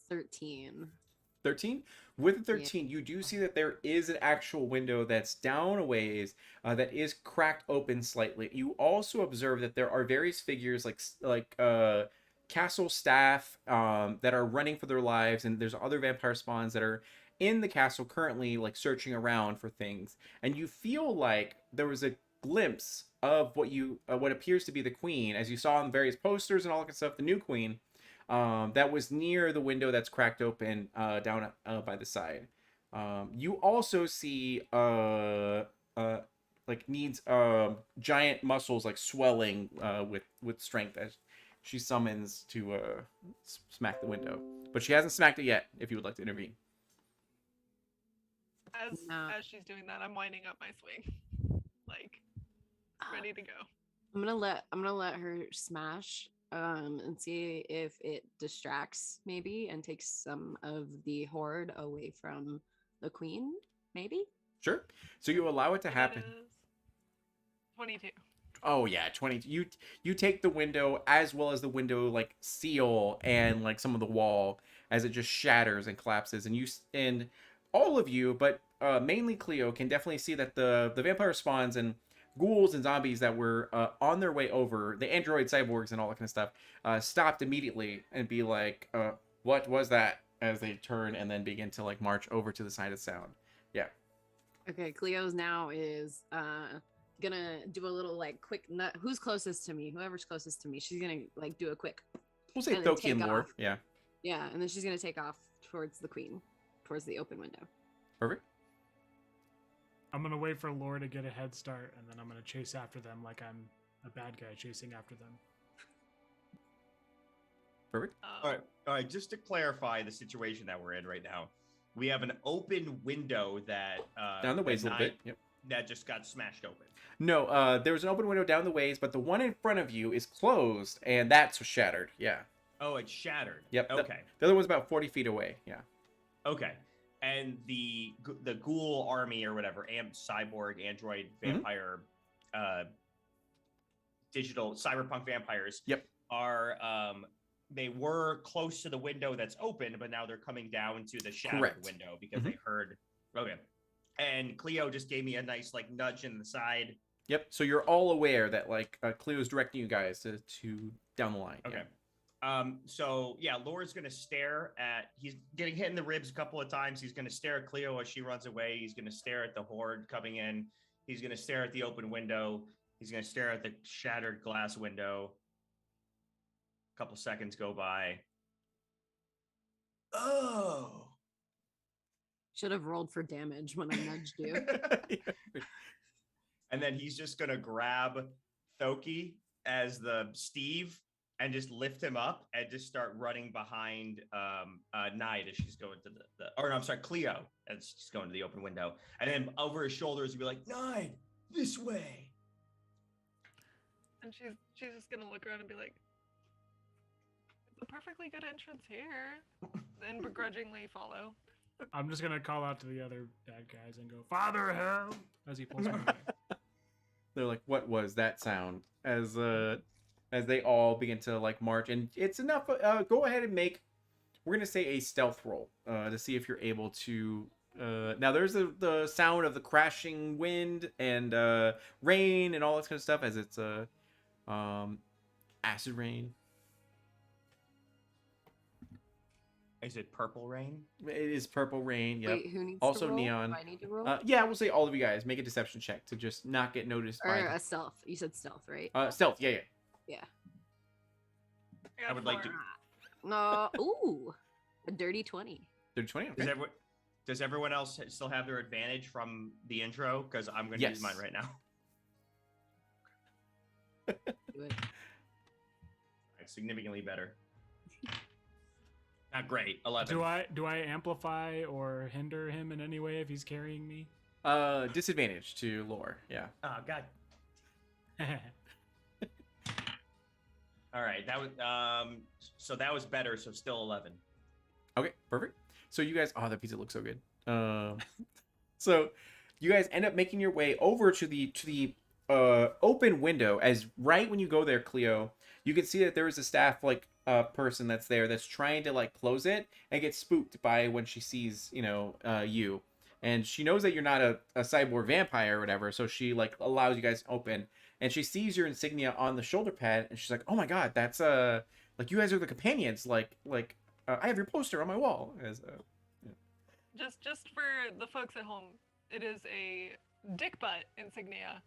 Speaker 5: 13.
Speaker 1: 13. With the 13, you do see that there is an actual window that's down a ways that is cracked open slightly. You also observe that there are various figures like castle staff that are running for their lives, and there's other vampire spawns that are in the castle currently like searching around for things. And you feel like there was a glimpse of what appears to be the queen, as you saw in various posters and all that kind of stuff, the new queen. That was near the window that's cracked open down by the side. You also see like needs giant muscles like swelling with strength as she summons to smack the window, but she hasn't smacked it yet. If you would like to intervene.
Speaker 5: No.
Speaker 3: As she's doing that, I'm winding up my swing, like ready to go.
Speaker 5: I'm gonna let her smash and see if it distracts maybe and takes some of the horde away from the queen, maybe.
Speaker 1: Sure. So you allow it to
Speaker 3: And
Speaker 1: happen.
Speaker 3: it is 22.
Speaker 1: Oh yeah, 20. You take the window as well as the window like seal and like some of the wall as it just shatters and collapses, and and all of you, but mainly Cleo, can definitely see that the vampire spawns and ghouls and zombies that were on their way over, the android cyborgs and all that kind of stuff, stopped immediately and be like, what was that? As they turn and then begin to like march over to the side of sound. Yeah.
Speaker 5: Okay, Cleo's now is gonna do a little like quick nut. Who's closest to me? Whoever's closest to me, she's gonna like do a quick.
Speaker 1: We'll say
Speaker 5: And then
Speaker 1: Thoki and
Speaker 5: take
Speaker 1: Lore.
Speaker 5: off.
Speaker 1: Yeah.
Speaker 5: Yeah, and then she's gonna take off towards the queen, towards the open window.
Speaker 1: Perfect.
Speaker 4: I'm gonna wait for Lore to get a head start, and then I'm gonna chase after them like I'm a bad guy chasing after them.
Speaker 1: Perfect.
Speaker 2: All right. Just to clarify the situation that we're in right now, we have an open window that
Speaker 1: Down the ways a
Speaker 2: that
Speaker 1: little bit. Yep.
Speaker 2: that just got smashed open.
Speaker 1: No, there was an open window down the ways, but the one in front of you is closed, and that's shattered. Yeah.
Speaker 2: Oh, it's shattered.
Speaker 1: Yep.
Speaker 2: Okay.
Speaker 1: The other one's about 40 feet away. Yeah.
Speaker 2: Okay. And the ghoul army or whatever, cyborg, android,
Speaker 1: Mm-hmm.
Speaker 2: vampire, digital cyberpunk vampires.
Speaker 1: Yep.
Speaker 2: Are they were close to the window that's open, but now they're coming down to the shattered
Speaker 1: Correct.
Speaker 2: window because
Speaker 1: Mhm.
Speaker 2: they heard. Okay. And Cleo just gave me a nice like nudge in the side.
Speaker 1: Yep. So you're all aware that like Cleo's directing you guys to down the line.
Speaker 2: Okay.
Speaker 1: Yeah.
Speaker 2: So yeah, Laura's gonna stare at. He's getting hit in the ribs a couple of times. He's gonna stare at Cleo as she runs away. He's gonna stare at the horde coming in. He's gonna stare at the open window. He's gonna stare at the shattered glass window. A couple seconds go by. Oh.
Speaker 5: Should have rolled for damage when I nudged you.
Speaker 2: And then he's just gonna grab Thoki as the Steve and just lift him up and just start running behind Nide as she's going to Cleo as she's going to the open window. And then over his shoulders, he'd be like, Nide, this way.
Speaker 3: And she's just gonna look around and be like, "It's a perfectly good entrance here," and begrudgingly follow.
Speaker 4: I'm just gonna call out to the other bad guys and go, "Father, help!" as he pulls me away.
Speaker 1: They're like, what was that sound? As they all begin to like march, and it's enough. Go ahead and make. We're gonna say a stealth roll to see if you're able to. Now there's the sound of the crashing wind and rain and all that kind of stuff as it's acid rain.
Speaker 2: Is it purple rain?
Speaker 1: It is purple rain. Yep.
Speaker 5: Wait, who needs
Speaker 1: Also
Speaker 5: to roll?
Speaker 1: neon.
Speaker 5: Do I need to roll?
Speaker 1: Yeah, we'll say all of you guys make a deception check to just not get noticed
Speaker 5: or
Speaker 1: by
Speaker 5: a stealth. You said stealth, right?
Speaker 1: stealth. Yeah.
Speaker 5: Yeah.
Speaker 3: got
Speaker 2: I would like to.
Speaker 3: 4.
Speaker 5: No. Ooh. A dirty 20.
Speaker 1: They're 20.
Speaker 2: Does
Speaker 1: Okay.
Speaker 2: everyone else still have their advantage from the intro? Because I'm going to use mine
Speaker 1: Yes.
Speaker 2: right now.
Speaker 5: Do it.
Speaker 2: It's significantly better. Not great. 11.
Speaker 4: Do I amplify or hinder him in any way if he's carrying me?
Speaker 1: Disadvantage to lore. Yeah.
Speaker 2: Oh God. All right. That was so that was better. So still 11.
Speaker 1: Okay, perfect. So you guys, that pizza looks so good. So you guys end up making your way over to the open window. As right when you go there, Cleo, you can see that there is a staff like person that's there that's trying to like close it and get spooked by when she sees you, and she knows that you're not a cyborg vampire or whatever. So she like allows you guys to open, and she sees your insignia on the shoulder pad, and she's like, "Oh my god, that's like you guys are the companions. Like." I have your poster on my wall.
Speaker 3: Just for the folks at home, it is a dick butt insignia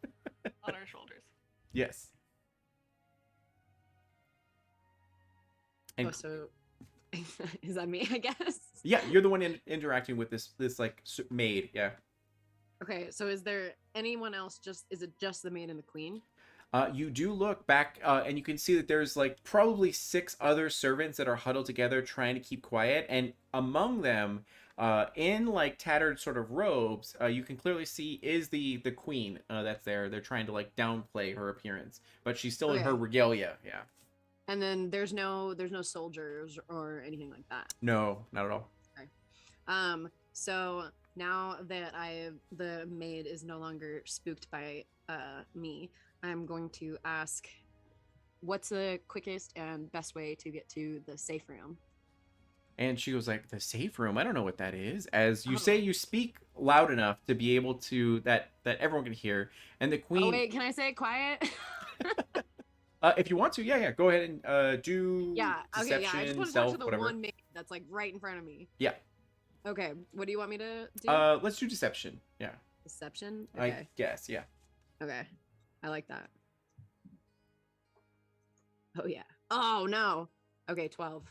Speaker 3: on our shoulders.
Speaker 1: Yes. And
Speaker 5: Oh, so is that me, I guess?
Speaker 1: yeah, you're the one interacting with this like maid. Yeah.
Speaker 5: Okay, so is there anyone else? Is it just the maid and the queen?
Speaker 1: You do look back, and you can see that there's like probably 6 other servants that are huddled together trying to keep quiet, and among them, in like tattered sort of robes, you can clearly see is the queen that's there. They're trying to like downplay her appearance, but she's still in her
Speaker 5: Okay.
Speaker 1: regalia. Yeah.
Speaker 5: And then there's no soldiers or anything like that.
Speaker 1: No, not at all.
Speaker 5: So now that the maid is no longer spooked by me, I'm going to ask, what's the quickest and best way to get to the safe room?
Speaker 1: And she goes like, the safe room? I don't know what that is. As you
Speaker 5: Oh.
Speaker 1: say, you speak loud enough to be able to, that everyone can hear. And the
Speaker 5: Oh
Speaker 1: queen,
Speaker 5: wait, can I say it quiet?
Speaker 1: if you want to, yeah, go ahead and do
Speaker 5: Yeah. Okay. Yeah. I just
Speaker 1: deception,
Speaker 5: want to talk
Speaker 1: self,
Speaker 5: to the
Speaker 1: whatever.
Speaker 5: one maid that's like right in front of me.
Speaker 1: Yeah.
Speaker 5: Okay. What do you want me to do?
Speaker 1: Let's do deception. Yeah.
Speaker 5: Deception.
Speaker 1: I
Speaker 5: Okay.
Speaker 1: guess, yeah.
Speaker 5: Okay. I like that. Oh yeah. Oh no. Okay. 12.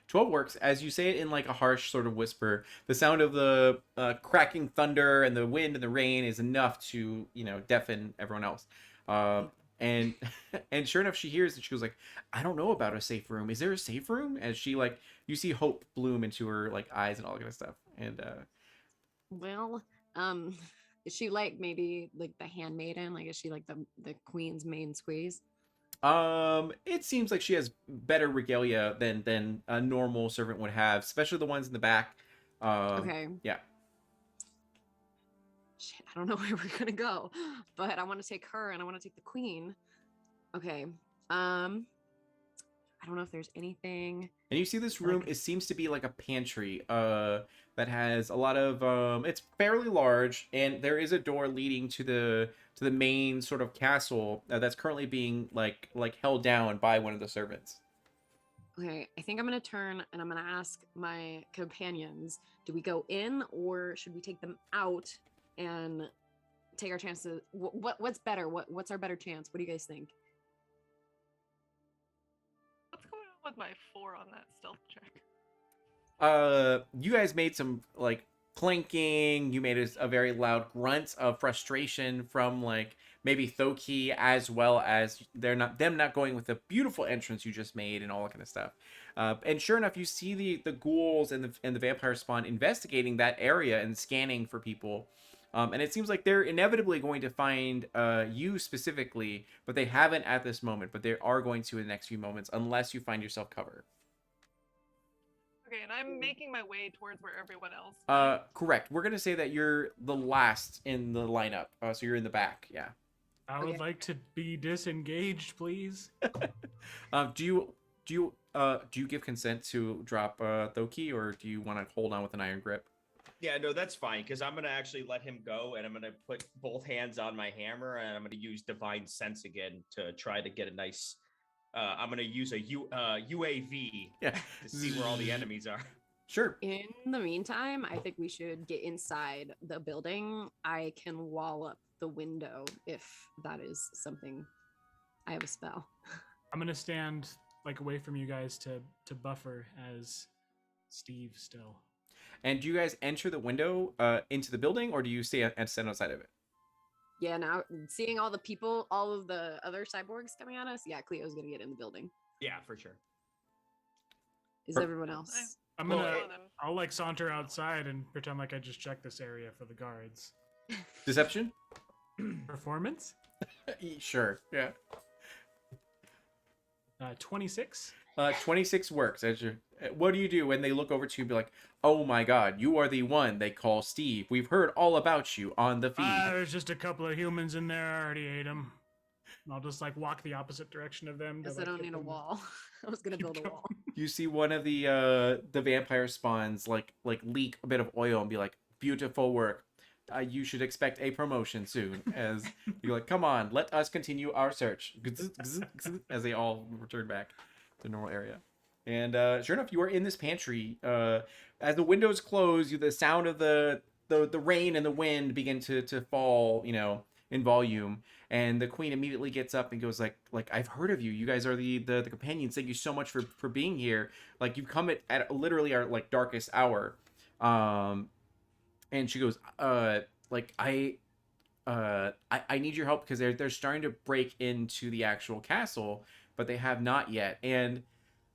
Speaker 1: 12 works. As you say it in like a harsh sort of whisper, the sound of the cracking thunder and the wind and the rain is enough to, deafen everyone else. And and sure enough, she hears and she goes like, I don't know about a safe room. Is there a safe room? As she like, you see hope bloom into her like eyes and all that kind of stuff. And
Speaker 5: Well, is she like maybe like the handmaiden? Like, is she like the queen's main squeeze?
Speaker 1: it seems like she has better regalia than a normal servant would have, especially the ones in the back.
Speaker 5: Okay.
Speaker 1: Yeah.
Speaker 5: Shit, I don't know where we're gonna go, but I want to take her and I want to take the queen. Okay. I don't know if there's anything.
Speaker 1: And you see this room, it seems to be like a pantry that has a lot of it's fairly large, and there is a door leading to the main sort of castle that's currently being like held down by one of the servants.
Speaker 5: Okay, I think I'm gonna turn and I'm gonna ask my companions, do we go in or should we take them out and take our chances? What's better? What's our better chance? What do you guys think?
Speaker 3: What's going on with my 4 on that stealth check?
Speaker 1: You guys made some like clanking. You made a very loud grunt of frustration from like maybe Thoki, as well as them not going with the beautiful entrance you just made and all that kind of stuff. And sure enough, you see the ghouls and the vampire spawn investigating that area and scanning for people. And it seems like they're inevitably going to find you specifically, but they haven't at this moment. But they are going to in the next few moments, unless you find yourself cover.
Speaker 3: Okay, and I'm making my way towards where everyone else.
Speaker 1: Correct. We're gonna say that you're the last in the lineup, so you're in the back. Yeah.
Speaker 4: I would
Speaker 5: Okay.
Speaker 4: like to be disengaged, please.
Speaker 1: Do you give consent to drop Thoki, or do you want to hold on with an iron grip?
Speaker 2: Yeah, no, that's fine because I'm gonna actually let him go, and I'm gonna put both hands on my hammer, and I'm gonna use divine sense again to try to get a nice. I'm gonna use a UAV
Speaker 1: Yeah.
Speaker 2: to see where all the enemies are.
Speaker 1: Sure.
Speaker 5: In the meantime, I think we should get inside the building. I can wall up the window if that is something. I have a spell.
Speaker 4: I'm gonna stand like away from you guys to buffer as Steve still.
Speaker 1: And do you guys enter the window into the building, or do you stay and stand outside of it?
Speaker 5: Yeah, now seeing all the people, all of the other cyborgs coming at us, yeah, Cleo's gonna get in the building.
Speaker 2: Yeah, for sure.
Speaker 5: Is
Speaker 1: Per-
Speaker 5: everyone else?
Speaker 4: I'm
Speaker 2: Well,
Speaker 4: gonna.
Speaker 3: Then.
Speaker 4: I'll like saunter outside and pretend like I just checked this area for the guards.
Speaker 1: Deception?
Speaker 4: Performance.
Speaker 1: Sure. Yeah.
Speaker 4: 26.
Speaker 1: 26 works. What do you do when they look over to you and be like, oh my god, you are the one they call Steve. We've heard all about you on the feed.
Speaker 4: There's just a couple of humans in there. I already ate them. I'll just like walk the opposite direction of them. to,
Speaker 5: Guess I
Speaker 4: like,
Speaker 5: don't
Speaker 4: get
Speaker 5: need a
Speaker 4: them-
Speaker 5: wall. I was gonna
Speaker 4: keep
Speaker 5: build a
Speaker 4: going.
Speaker 5: wall.
Speaker 1: You see one of the vampire spawns like leak a bit of oil and be like, beautiful work. You should expect a promotion soon. As you're like, come on, let us continue our search. As they all return back to the normal area. And sure enough, you are in this pantry. As the windows close, the sound of the rain and the wind begin to fall, in volume. And the queen immediately gets up and goes like I've heard of you. You guys are the companions. Thank you so much for being here. Like, you come at literally our like darkest hour. And she goes, I need your help because they're starting to break into the actual castle, but they have not yet. And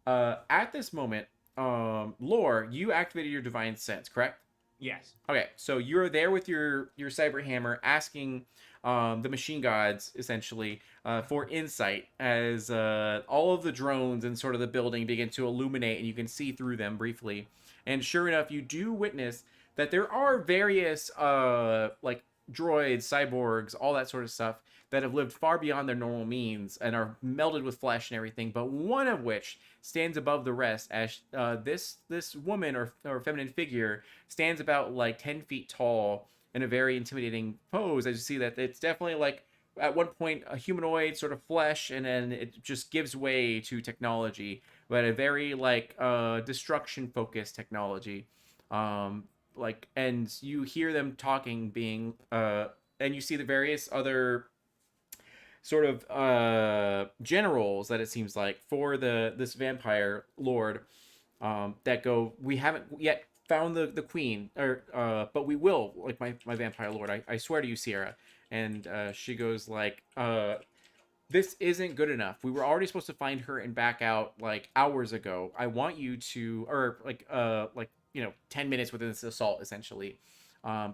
Speaker 1: at this moment, Lore, you activated your divine sense, correct?
Speaker 2: Yes.
Speaker 1: Okay, so you're there with your cyber hammer, asking the machine gods essentially for insight as all of the drones and sort of the building begin to illuminate, and you can see through them briefly. And sure enough, you do witness that there are various like droids, cyborgs, all that sort of stuff that have lived far beyond their normal means and are melded with flesh and everything, but one of which stands above the rest as this woman or feminine figure stands about like 10 feet tall in a very intimidating pose. As you see that it's definitely like at one point a humanoid sort of flesh, and then it just gives way to technology, but a very like destruction focused technology. Like, and you hear them talking, being and you see the various other sort of generals that it seems like for this vampire lord, that go, we haven't yet found the queen, or but we will, like, my vampire lord, I swear to you, Sierra. And she goes like, this isn't good enough. We were already supposed to find her and back out like hours ago. I want you to, or like 10 minutes within this assault, essentially.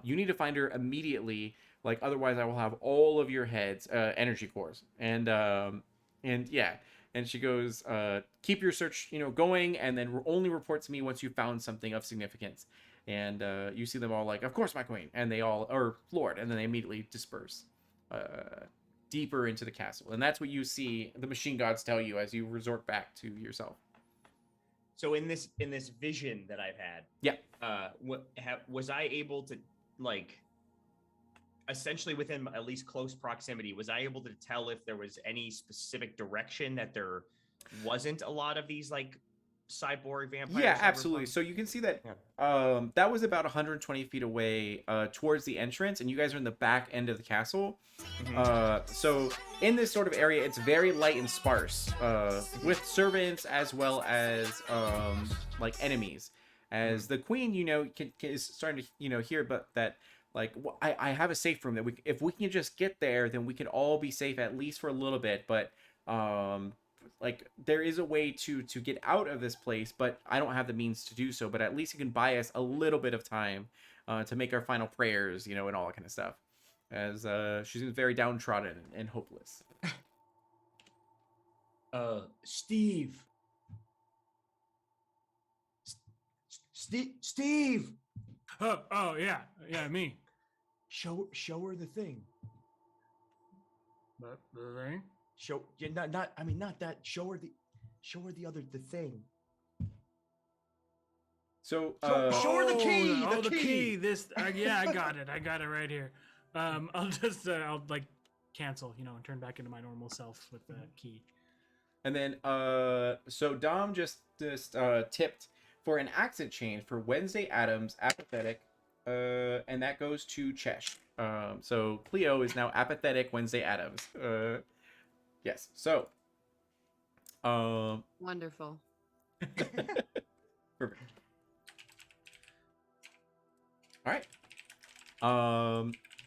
Speaker 1: You need to find her immediately. Like, otherwise I will have all of your heads, energy cores. And yeah. And she goes, keep your search, going, and then only report to me once you found something of significance. And you see them all like, of course, my queen. And they all, or lord, and then they immediately disperse deeper into the castle. And that's what you see the machine gods tell you as you resort back to yourself.
Speaker 2: So in this vision that I've had,
Speaker 1: yeah,
Speaker 2: was I able to, like, essentially within at least close proximity, was I able to tell if there was any specific direction that there wasn't a lot of these like cyborg vampires?
Speaker 1: Yeah, absolutely. So you can see that that was about 120 feet away towards the entrance, and you guys are in the back end of the castle. So in this sort of area, it's very light and sparse, with servants as well as like enemies. As the queen, is starting to hear, but that like, I have a safe room that if we can just get there, then we can all be safe at least for a little bit. But like, there is a way to get out of this place, but I don't have the means to do so. But at least you can buy us a little bit of time to make our final prayers, and all that kind of stuff. As she seems very downtrodden and hopeless.
Speaker 6: Steve. Steve.
Speaker 4: Oh yeah, me.
Speaker 6: Show her the thing.
Speaker 4: But the thing?
Speaker 6: Not that. Show her the thing.
Speaker 1: So
Speaker 6: show her the key.
Speaker 4: The key. This. Yeah, I got it. I got it right here. I'll just I'll like cancel, and turn back into my normal self with the key.
Speaker 1: And then so Dom just tipped for an accent change for Wednesday Addams, apathetic, and that goes to Chesh. So Cleo is now apathetic Wednesday Addams. Yes. So
Speaker 5: wonderful.
Speaker 1: Perfect. All right.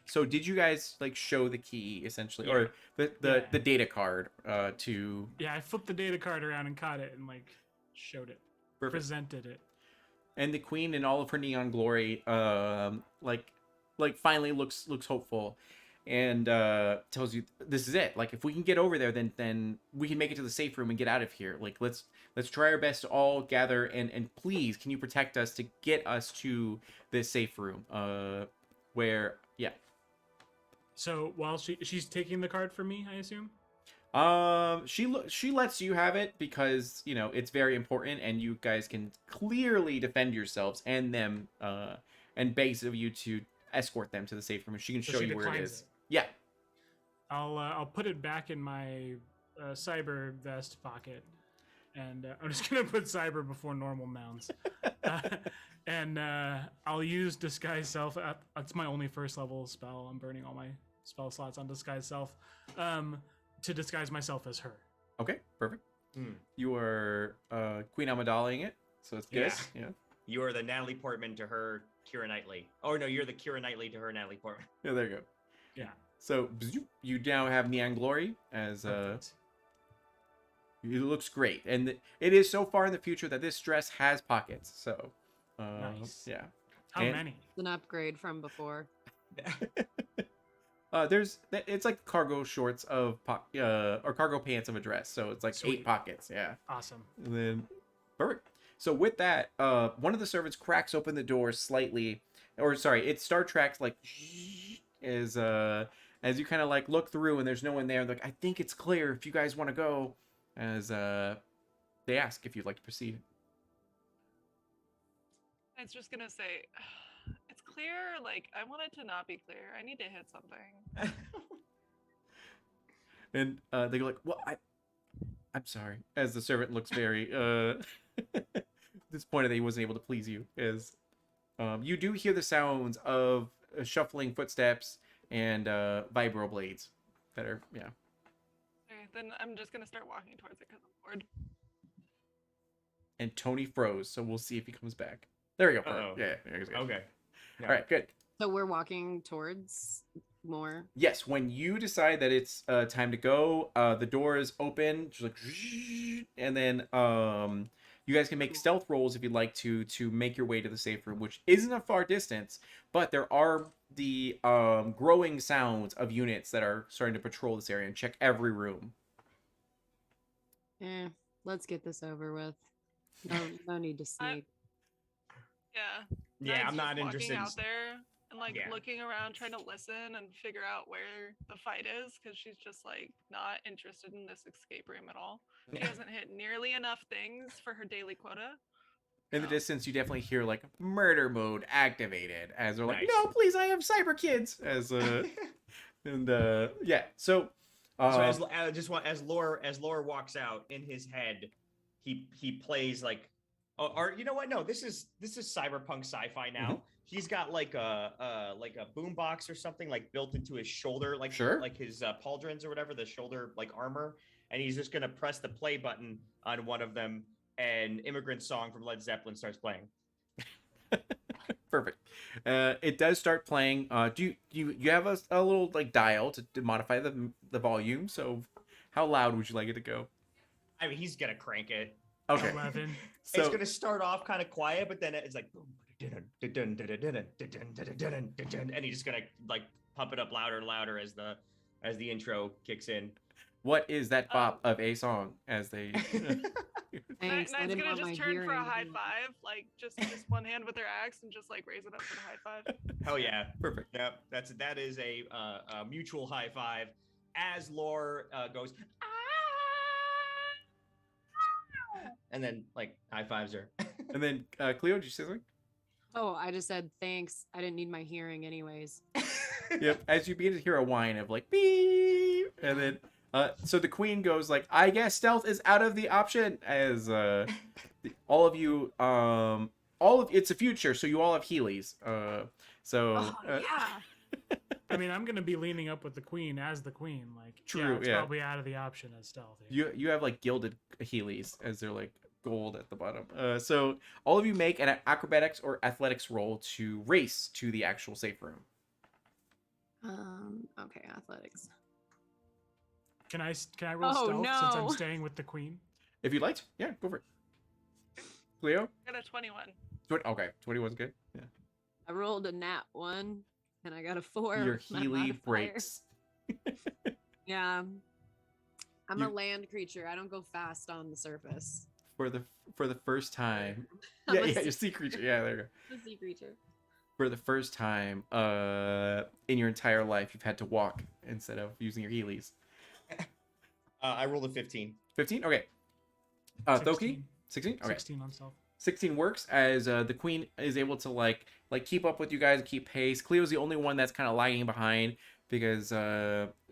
Speaker 1: So did you guys like show the key essentially, or the data card to?
Speaker 4: Yeah, I flipped the data card around and caught it and like showed it. Perfect. Presented it.
Speaker 1: And the queen in all of her neon glory like finally looks hopeful, and tells you this is it. Like, if we can get over there, then we can make it to the safe room and get out of here. Like, let's try our best to all gather, and please, can you protect us to get us to this safe room where
Speaker 4: So while she's taking the card from me, I assume?
Speaker 1: She lets you have it because it's very important, and you guys can clearly defend yourselves and them, and begs of you to escort them to the safe room. She can show you where it is. Yeah.
Speaker 4: I'll put it back in my cyber vest pocket, and I'm just gonna put cyber before normal nouns, and I'll use disguise self. That's my only first level spell. I'm burning all my spell slots on disguise self. To disguise myself as her.
Speaker 1: Okay, perfect. You are Queen Amidalaing it, so it's good. Yeah.
Speaker 2: You are the Natalie Portman to her Keira Knightley. Oh no, you're the Keira Knightley to her Natalie Portman.
Speaker 1: Yeah, there you go.
Speaker 4: Yeah.
Speaker 1: So you now have Neon Glory as it looks great, and it is so far in the future that this dress has pockets. So
Speaker 4: nice.
Speaker 1: Yeah.
Speaker 4: How many?
Speaker 5: It's an upgrade from before.
Speaker 1: It's like cargo shorts of or cargo pants of a dress, so it's like Sweet. 8 pockets. Yeah.
Speaker 4: Awesome.
Speaker 1: And then perfect. So with that, one of the servants cracks open the door slightly, or sorry, it Star Treks like as you kind of like look through and there's no one there. Like, I think it's clear if you guys want to go. As they ask if you'd like to proceed.
Speaker 3: It's just gonna say, it's clear. Like, I want it to not be clear. I need to hit something.
Speaker 1: And they go like, "Well, I'm sorry." As the servant looks very disappointed that he wasn't able to please you, as you do hear the sounds of shuffling footsteps and vibro blades that are
Speaker 3: Okay, then I'm just gonna start walking towards it because I'm bored.
Speaker 1: And Tony froze, so we'll see if he comes back. There we go.
Speaker 2: Uh-oh.
Speaker 1: Yeah, there we go.
Speaker 2: Okay.
Speaker 1: All right, good.
Speaker 5: So we're walking towards more.
Speaker 1: Yes, when you decide that it's time to go, the door is open, just like, and then you guys can make stealth rolls if you'd like to make your way to the safe room, which isn't a far distance, but there are the growing sounds of units that are starting to patrol this area and check every room.
Speaker 5: Let's get this over with. No need to sneak.
Speaker 3: Yeah.
Speaker 2: Yeah,
Speaker 3: Nide's
Speaker 2: I'm not
Speaker 3: just
Speaker 2: interested.
Speaker 3: walking out there and like
Speaker 2: Yeah.
Speaker 3: looking around, trying to listen and figure out where the fight is, because she's just like not interested in this escape room at all. She hasn't hit nearly enough things for her daily quota.
Speaker 1: In the
Speaker 3: Oh.
Speaker 1: distance, you definitely hear like murder mode activated as they're like,
Speaker 2: Nice.
Speaker 1: "No, please, I have cyber kids." As and yeah, so
Speaker 2: So as Lore walks out in his head, he plays like, or you know what? No, this is cyberpunk sci-fi now.
Speaker 1: Mm-hmm.
Speaker 2: He's got like a boombox or something like built into his shoulder, like
Speaker 1: Sure.
Speaker 2: like his pauldrons or whatever, the shoulder like armor, and he's just gonna press the play button on one of them, and Immigrant Song from Led Zeppelin starts playing.
Speaker 1: perfect. It does start playing. Do you have a little like dial to modify the volume? So how loud would you like it to go?
Speaker 2: I mean, he's gonna crank it.
Speaker 1: Okay.
Speaker 4: 11.
Speaker 2: It's
Speaker 1: So
Speaker 2: gonna start off kind of quiet, but then it's like, and he's just gonna like pump it up louder and louder as the intro kicks in.
Speaker 1: what is that bop of a song as they
Speaker 5: Thanks. I
Speaker 3: Nide's
Speaker 5: didn't
Speaker 3: gonna
Speaker 5: want my
Speaker 3: just turn for a
Speaker 5: hearing to
Speaker 3: high
Speaker 5: be-
Speaker 3: five, like just one hand with her axe and just like raise it up for the high five.
Speaker 2: Hell yeah!
Speaker 1: perfect.
Speaker 2: Yep, that is a mutual high five as Lore goes, "Ah!" and then like high fives her.
Speaker 1: And then Cleo, did you say something?
Speaker 5: Oh, I just said thanks. I didn't need my hearing anyways.
Speaker 1: Yep. As you begin to hear a whine of like beep, and then so the queen goes like, "I guess stealth is out of the option." As all of you, it's a future, so you all have Heelys. So
Speaker 5: Oh, yeah.
Speaker 4: I mean, I'm gonna be leaning up with the queen as the queen. Like,
Speaker 1: True,
Speaker 4: it's
Speaker 1: yeah.
Speaker 4: probably out of the option as stealth. here.
Speaker 1: you have like gilded Heelys as they're like gold at the bottom. So all of you make an acrobatics or athletics roll to race to the actual safe room.
Speaker 5: Okay, athletics.
Speaker 4: Can I roll
Speaker 5: Oh,
Speaker 4: stealth since I'm
Speaker 5: no.
Speaker 4: staying with the queen?
Speaker 1: If you'd like to. Yeah, go for it. Cleo?
Speaker 3: I got a 21.
Speaker 1: Okay, 21's good. Yeah.
Speaker 5: I rolled a nat 1 and I got a 4.
Speaker 1: Your
Speaker 5: with my
Speaker 1: Healy
Speaker 5: modifier.
Speaker 1: breaks.
Speaker 5: Yeah. I'm
Speaker 1: You-
Speaker 5: a land creature. I don't go fast on the surface.
Speaker 1: For the first time.
Speaker 5: I'm
Speaker 1: Yeah,
Speaker 5: a
Speaker 1: yeah,
Speaker 5: sea-
Speaker 1: your sea creature. Yeah, there you go.
Speaker 5: a sea creature.
Speaker 1: For the first time in your entire life, you've had to walk instead of using your Heelys.
Speaker 2: I rolled a 15.
Speaker 1: 15? Okay. Thoki?
Speaker 4: 16.
Speaker 1: 16? Okay.
Speaker 4: 16 on stealth.
Speaker 1: 16 works as the queen is able to like keep up with you guys, keep pace. Cleo's the only one that's kind of lagging behind because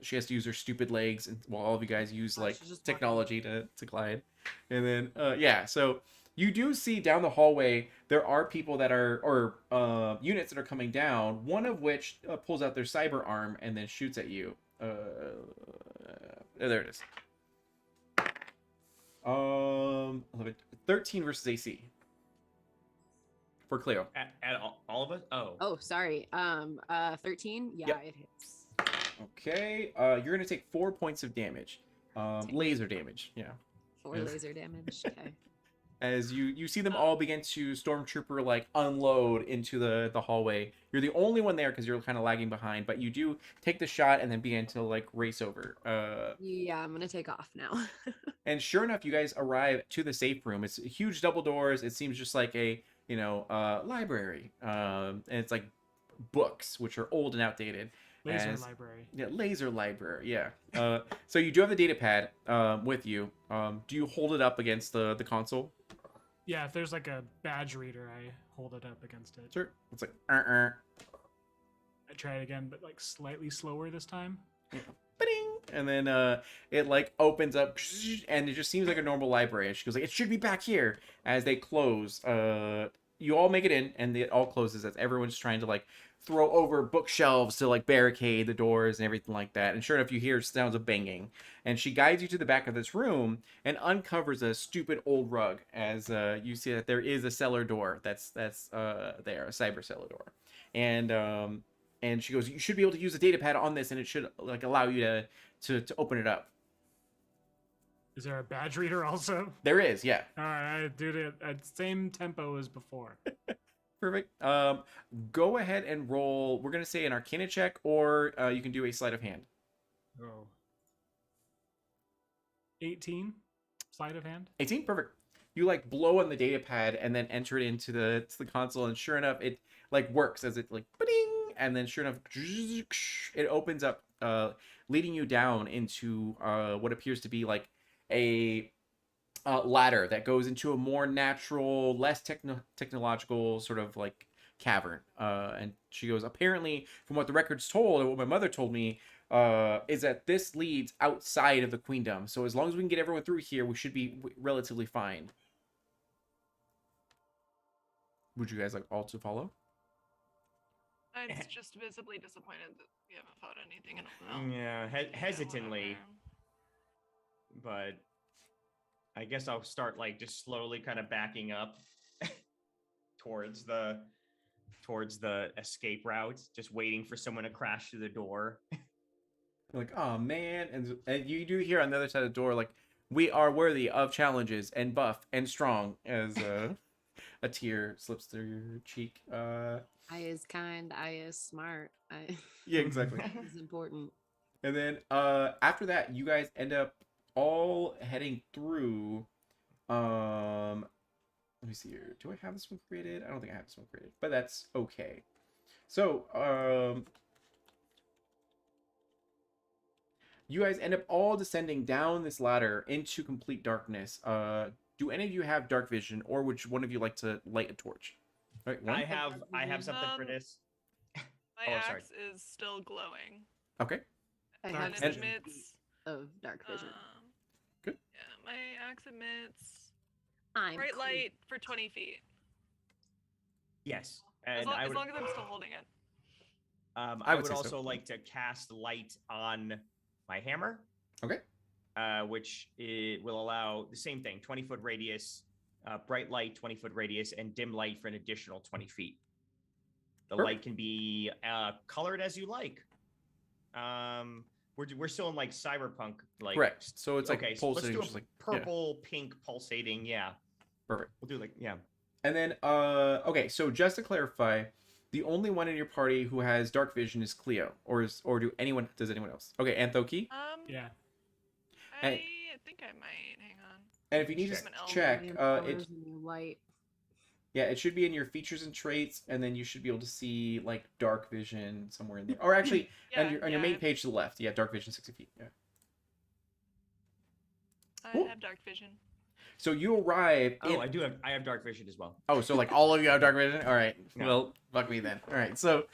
Speaker 1: she has to use her stupid legs, and while all of you guys use like
Speaker 5: she's just walking.
Speaker 1: technology to glide. And then yeah, so you do see down the hallway there are people that are or units that are coming down. One of which pulls out their cyber arm and then shoots at you. There it is. 11, 13 versus AC for Cleo.
Speaker 2: At all of us? Oh.
Speaker 5: Oh, sorry. 13? Yeah,
Speaker 1: Yep.
Speaker 5: it hits.
Speaker 1: Okay, you're gonna take 4 points of damage, laser damage. Yeah,
Speaker 5: 4
Speaker 1: Yes.
Speaker 5: laser damage. Okay.
Speaker 1: as you see them all begin to stormtrooper like unload into the hallway. You're the only one there because you're kind of lagging behind, but you do take the shot and then begin to like race over.
Speaker 5: Yeah, I'm gonna take off now.
Speaker 1: And sure enough, you guys arrive to the safe room. It's huge double doors. It seems just like a library, and it's like books which are old and outdated.
Speaker 4: Laser library.
Speaker 1: Yeah, laser library. Yeah. So you do have the data pad with you. Do you hold it up against the console?
Speaker 4: Yeah, if there's like a badge reader, I hold it up against it.
Speaker 1: Sure. It's like
Speaker 4: I try it again, but like slightly slower this time.
Speaker 1: Ba-ding! And then it like opens up, and it just seems like a normal library. And she goes like, "It should be back here." As they close, you all make it in, and it all closes as everyone's trying to like throw over bookshelves to like barricade the doors and everything like that. And sure enough, you hear sounds of banging. And she guides you to the back of this room and uncovers a stupid old rug. As you see that there is a cellar door that's there, a cyber cellar door, and she goes, "You should be able to use the data pad on this, and it should like allow you to open it up."
Speaker 4: Is there a badge reader also?
Speaker 1: There is, yeah.
Speaker 4: All right, I do it at same tempo as before.
Speaker 1: Perfect. Go ahead and roll. We're gonna say an Arcana check, or you can do a sleight of hand.
Speaker 4: Oh. 18 sleight of hand.
Speaker 1: 18, perfect. You like blow on the data pad and then enter it into the console, and sure enough, it like works as it like ba-ding, and then sure enough, it opens up, leading you down into what appears to be like a ladder that goes into a more natural, less technological sort of like cavern. And she goes, apparently, from what the records told and what my mother told me, is that this leads outside of the queendom. So as long as we can get everyone through here, we should be relatively fine. Would you guys like all to follow?
Speaker 3: I'm just visibly disappointed that we haven't fought anything in a while.
Speaker 2: Yeah, hesitantly, but I guess I'll start like just slowly kind of backing up towards the escape route, just waiting for someone to crash through the door.
Speaker 1: You're like, oh man, and you do hear on the other side of the door like, "We are worthy of challenges and buff and strong," as a tear slips through your cheek.
Speaker 5: I is kind, I is smart.
Speaker 1: Yeah, exactly.
Speaker 5: Is important.
Speaker 1: And then after that, you guys end up all heading through. Let me see here. Do I have this one created? I don't think I have this one created, but that's okay. So you guys end up all descending down this ladder into complete darkness. Do any of you have dark vision, or would one of you like to light a torch? All right, one?
Speaker 2: I have something for this.
Speaker 3: My
Speaker 2: Oh, sorry.
Speaker 3: axe is still glowing.
Speaker 1: Okay.
Speaker 5: I
Speaker 4: Dark
Speaker 5: have
Speaker 3: And
Speaker 4: vision.
Speaker 3: it
Speaker 5: some
Speaker 3: emits.
Speaker 5: of dark vision.
Speaker 1: Good.
Speaker 3: Yeah, my axe emits
Speaker 5: I'm
Speaker 3: bright
Speaker 5: cool.
Speaker 3: light for 20 feet.
Speaker 2: Yes,
Speaker 3: As
Speaker 2: and
Speaker 3: long,
Speaker 2: I
Speaker 3: as
Speaker 2: would.
Speaker 3: long as I'm still holding it.
Speaker 2: I would
Speaker 1: say so.
Speaker 2: also like to cast light on my hammer.
Speaker 1: Okay.
Speaker 2: Which it will allow the same thing: 20-foot radius, bright light, 20-foot radius, and dim light for an additional 20 feet. The
Speaker 1: Perfect.
Speaker 2: light can be colored as you like. We're still in like cyberpunk, like
Speaker 1: Correct. So it's like
Speaker 2: okay. So let's
Speaker 1: pulsating,
Speaker 2: do a
Speaker 1: just like yeah,
Speaker 2: purple, pink, pulsating. Yeah,
Speaker 1: perfect.
Speaker 2: we'll do like yeah.
Speaker 1: And then okay, so just to clarify, the only one in your party who has dark vision is Cleo, or does anyone else? Okay, Anthoki.
Speaker 4: Yeah.
Speaker 3: I
Speaker 1: And-
Speaker 3: think I might. Hang on.
Speaker 1: And if you need
Speaker 2: Check.
Speaker 1: to
Speaker 3: I'm an elf.
Speaker 1: check,
Speaker 5: Radiant
Speaker 1: it
Speaker 5: powers and your light.
Speaker 1: yeah, it should be in your features and traits, and then you should be able to see like dark vision somewhere in there. Or actually,
Speaker 3: Yeah,
Speaker 1: on your main
Speaker 3: I-
Speaker 1: page to the left, yeah, dark vision 60 feet. Yeah.
Speaker 3: I
Speaker 1: Cool.
Speaker 3: have dark vision.
Speaker 1: So you arrive.
Speaker 2: Oh, I have dark vision as well.
Speaker 1: Oh, so like all of you have dark vision? All right.
Speaker 2: No.
Speaker 1: Well, fuck me then. All right. So,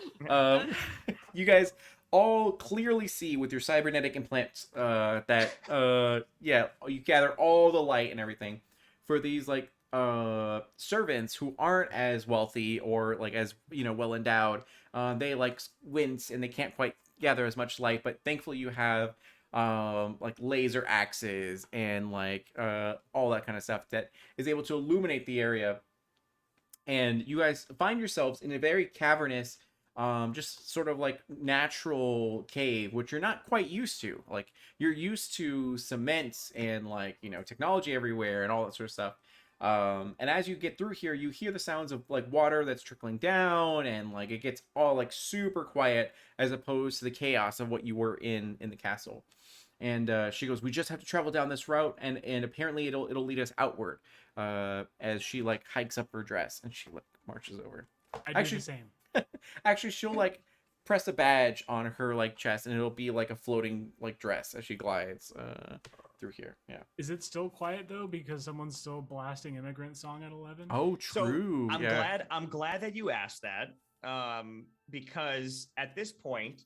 Speaker 1: you guys all clearly see with your cybernetic implants that yeah, you gather all the light and everything for these like servants who aren't as wealthy or like as well endowed. They like wince and they can't quite gather as much light, but thankfully you have like laser axes and like all that kind of stuff that is able to illuminate the area. And you guys find yourselves in a very cavernous just sort of like natural cave, which you're not quite used to. Like you're used to cement and like technology everywhere and all that sort of stuff. And as you get through here, you hear the sounds of like water that's trickling down, and like it gets all like super quiet as opposed to the chaos of what you were in the castle. And she goes, "We just have to travel down this route, and apparently it'll lead us outward." As she like hikes up her dress, and she like marches over.
Speaker 4: I do
Speaker 1: Actually-
Speaker 4: the same.
Speaker 1: Actually, she'll like press a badge on her like chest, and it'll be like a floating like dress as she glides through here. Yeah.
Speaker 4: Is it still quiet though because someone's still blasting Immigrant Song at 11?
Speaker 1: Oh,
Speaker 2: So
Speaker 1: true.
Speaker 2: I'm glad that you asked that. Because at this point,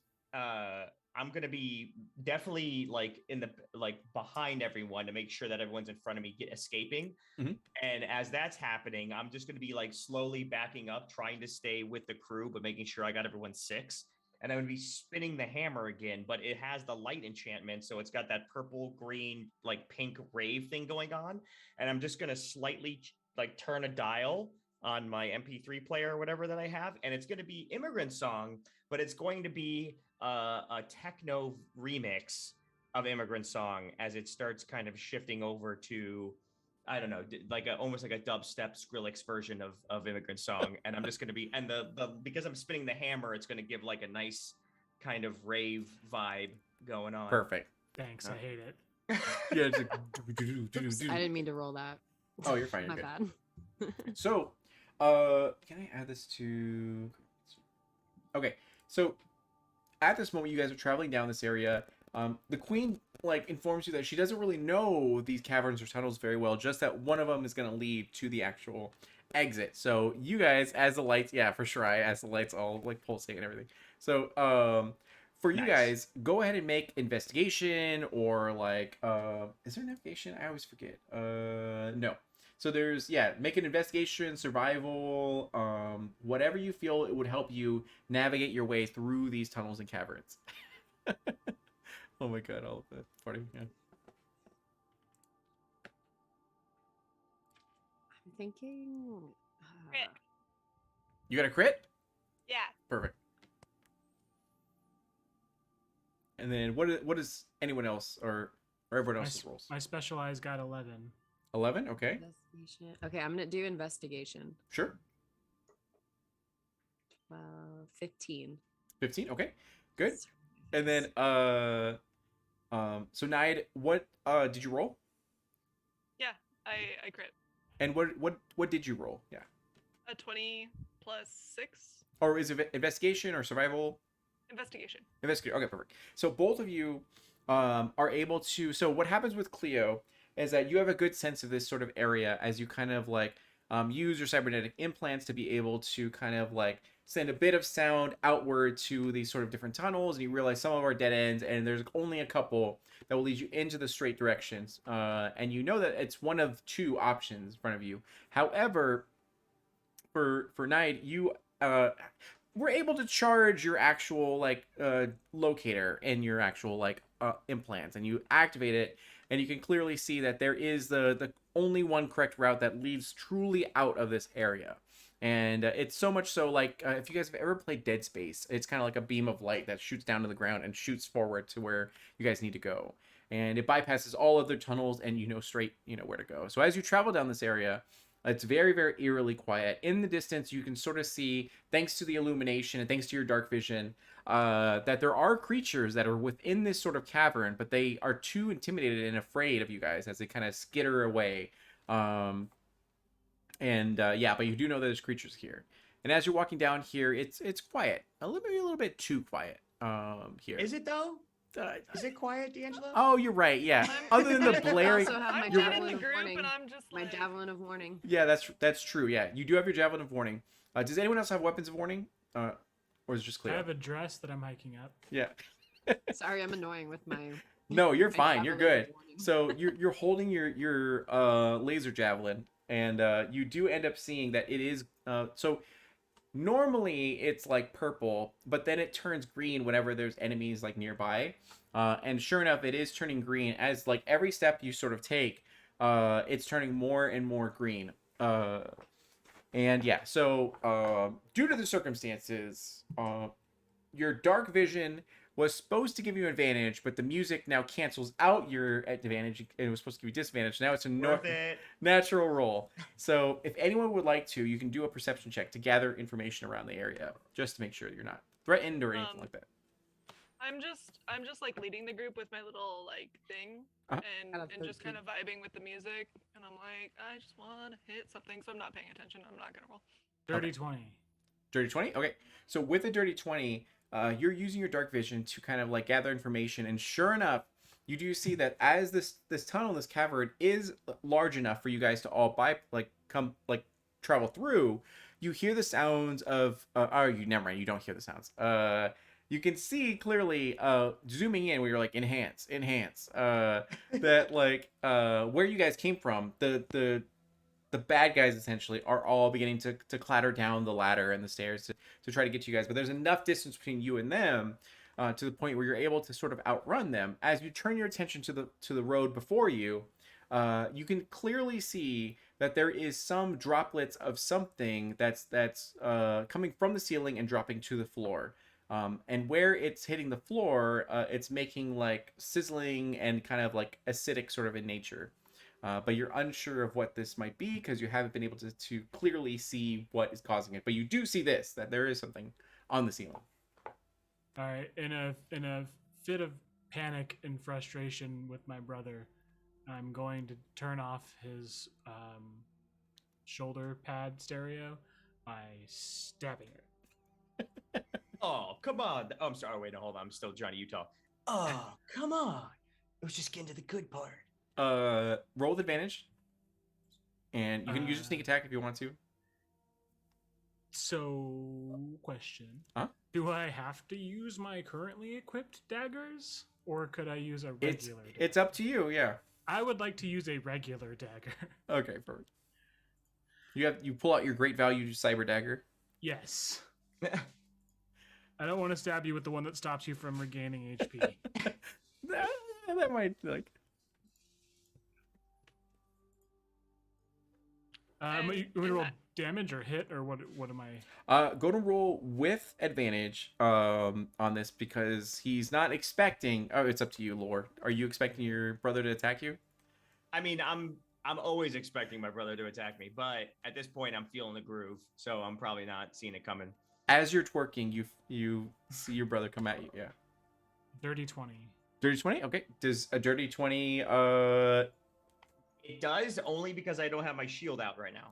Speaker 2: I'm gonna be definitely like in the like behind everyone to make sure that everyone's in front of me escaping.
Speaker 1: Mhm.
Speaker 2: And as that's happening, I'm just gonna be like slowly backing up, trying to stay with the crew, but making sure I got everyone six. And I'm gonna be spinning the hammer again, but it has the light enchantment, so it's got that purple, green, like pink rave thing going on. And I'm just gonna slightly like turn a dial on my MP3 player or whatever that I have, and it's going to be Immigrant Song, but it's going to be a techno remix of Immigrant Song as it starts kind of shifting over to, I don't know, like almost like a dubstep Skrillex version of Immigrant Song. And I'm just going to be, and the because I'm spinning the hammer, it's going to give like a nice kind of rave vibe going on.
Speaker 1: Perfect.
Speaker 4: Thanks, I hate it.
Speaker 1: Yeah. It's
Speaker 5: Oops, I
Speaker 1: like...
Speaker 5: didn't mean to roll that.
Speaker 1: Oh, you're fine. You're
Speaker 5: My
Speaker 1: good.
Speaker 5: bad.
Speaker 1: So, can I add this to? Okay, so at this moment, you guys are traveling down this area. The queen like informs you that she doesn't really know these caverns or tunnels very well, just that one of them is going to lead to the actual exit. So you guys, as the lights, yeah, for sure, as the lights all like pulsate and everything. So, for you
Speaker 2: Nice.
Speaker 1: guys, go ahead and make investigation or like, is there navigation? I always forget. No. So there's, yeah, make an investigation, survival, whatever you feel it would help you navigate your way through these tunnels and caverns. Oh my god, all of that party, yeah.
Speaker 5: I'm thinking.
Speaker 3: Crit.
Speaker 1: You got a crit?
Speaker 3: Yeah.
Speaker 1: Perfect. And then what is anyone else or everyone
Speaker 4: My,
Speaker 1: else's
Speaker 4: s-
Speaker 1: rolls?
Speaker 4: my specialized got 11.
Speaker 1: 11? Okay,
Speaker 5: Investigation. Okay, I'm gonna do investigation.
Speaker 1: sure.
Speaker 5: 15.
Speaker 1: 15, okay, good. And then, so Nide, what, did you roll?
Speaker 3: Yeah. I crit.
Speaker 1: And what did you roll? Yeah.
Speaker 3: A 20 plus 6
Speaker 1: Or is it investigation or survival?
Speaker 3: investigation.
Speaker 1: Investigate. Okay, perfect. So both of you are able to. So what happens with Cleo is that you have a good sense of this sort of area as you kind of like use your cybernetic implants to be able to kind of like send a bit of sound outward to these sort of different tunnels, and you realize some of our dead ends, and there's only a couple that will lead you into the straight directions. And you know that it's one of two options in front of you. However, for Night, you were able to charge your actual like locator and your actual like implants, and you activate it, and you can clearly see that there is the only one correct route that leads truly out of this area. And it's so much so like if you guys have ever played Dead Space, it's kind of like a beam of light that shoots down to the ground and shoots forward to where you guys need to go, and it bypasses all other tunnels, and you know straight where to go. So as you travel down this area, it's very, very eerily quiet. In the distance, you can sort of see, thanks to the illumination and thanks to your dark vision, that there are creatures that are within this sort of cavern, but they are too intimidated and afraid of you guys as they kind of skitter away. Yeah, but you do know that there's creatures here. And as you're walking down here, it's quiet, maybe a little bit too quiet. Here
Speaker 2: Is it though? Is it quiet, D'Angelo?
Speaker 1: Oh, you're right. Yeah. Other than the
Speaker 5: I
Speaker 1: blaring.
Speaker 5: also have my
Speaker 3: I'm
Speaker 1: you're
Speaker 3: not
Speaker 1: right.
Speaker 3: in the
Speaker 5: javelin of
Speaker 3: group,
Speaker 5: warning.
Speaker 3: and I'm just
Speaker 5: My
Speaker 3: like,
Speaker 5: javelin of warning.
Speaker 1: Yeah, that's true. Yeah, you do have your javelin of warning. Does anyone else have weapons of warning? Or is it just
Speaker 4: I
Speaker 1: Cleo?
Speaker 4: have a dress that I'm hiking up.
Speaker 1: Yeah.
Speaker 5: Sorry, I'm annoying with my.
Speaker 1: No, you're
Speaker 5: my
Speaker 1: fine. You're
Speaker 5: javelin of
Speaker 1: good.
Speaker 5: warning.
Speaker 1: So you're holding your laser javelin, and you do end up seeing that it is so. Normally it's like purple, but then it turns green whenever there's enemies like nearby. And sure enough, it is turning green as like every step you sort of take, it's turning more and more green. And yeah, so due to the circumstances, your dark vision was supposed to give you advantage, but the music now cancels out your advantage. It was supposed to give you disadvantage. Now it's a
Speaker 2: Worth it.
Speaker 1: natural roll. So if anyone would like to, you can do a perception check to gather information around the area, just to make sure that you're not threatened or anything like that.
Speaker 3: I'm just like leading the group with my little like thing,
Speaker 1: Uh-huh.
Speaker 3: and
Speaker 5: Out of
Speaker 3: just
Speaker 5: 13.
Speaker 3: kind of vibing with the music, and I'm like, I just want to hit something, so I'm not paying attention. I'm not gonna roll.
Speaker 4: Dirty 20.
Speaker 1: Dirty 20? Okay. So with a dirty 20, you're using your dark vision to kind of like gather information, and sure enough, you do see that as this tunnel, this cavern is large enough for you guys to all travel through, you hear the sounds of you never mind, you don't hear the sounds. You can see clearly zooming in where you're like enhance that like where you guys came from, the bad guys essentially are all beginning to clatter down the ladder and the stairs to try to get to you guys. But there's enough distance between you and them to the point where you're able to sort of outrun them. As you turn your attention to the road before you, you can clearly see that there is some droplets of something that's coming from the ceiling and dropping to the floor. And where it's hitting the floor, it's making like sizzling and kind of like acidic sort of in nature. But you're unsure of what this might be because you haven't been able to clearly see what is causing it. But you do see that there is something on the ceiling.
Speaker 4: All right. In a fit of panic and frustration with my brother, I'm going to turn off his shoulder pad stereo by stabbing it.
Speaker 2: Oh, come on. Oh, I'm sorry. Wait, no, hold on. I'm still Johnny Utah.
Speaker 6: Oh, come on. It was just getting to the good part.
Speaker 1: Roll with advantage, and you can use your sneak attack if you want to.
Speaker 4: So, question.
Speaker 1: Huh?
Speaker 4: Do I have to use my currently equipped daggers, or could I use a regular dagger?
Speaker 1: It's up to you. Yeah.
Speaker 4: I would like to use a regular dagger.
Speaker 1: Okay, perfect. You pull out your great value cyber dagger.
Speaker 4: Yes. I don't want to stab you with the one that stops you from regaining HP.
Speaker 1: that might like.
Speaker 4: You want to roll damage or hit, or what am I?
Speaker 1: Go to roll with advantage on this because he's not expecting. Oh, it's up to you, Lore. Are you expecting your brother to attack you?
Speaker 2: I mean, I'm always expecting my brother to attack me, but at this point, I'm feeling the groove, so I'm probably not seeing it coming.
Speaker 1: As you're twerking, you see your brother come at you. Yeah.
Speaker 4: Dirty 20.
Speaker 1: Dirty 20? Okay. Does a dirty 20
Speaker 2: It does, only because I don't have my shield out right now.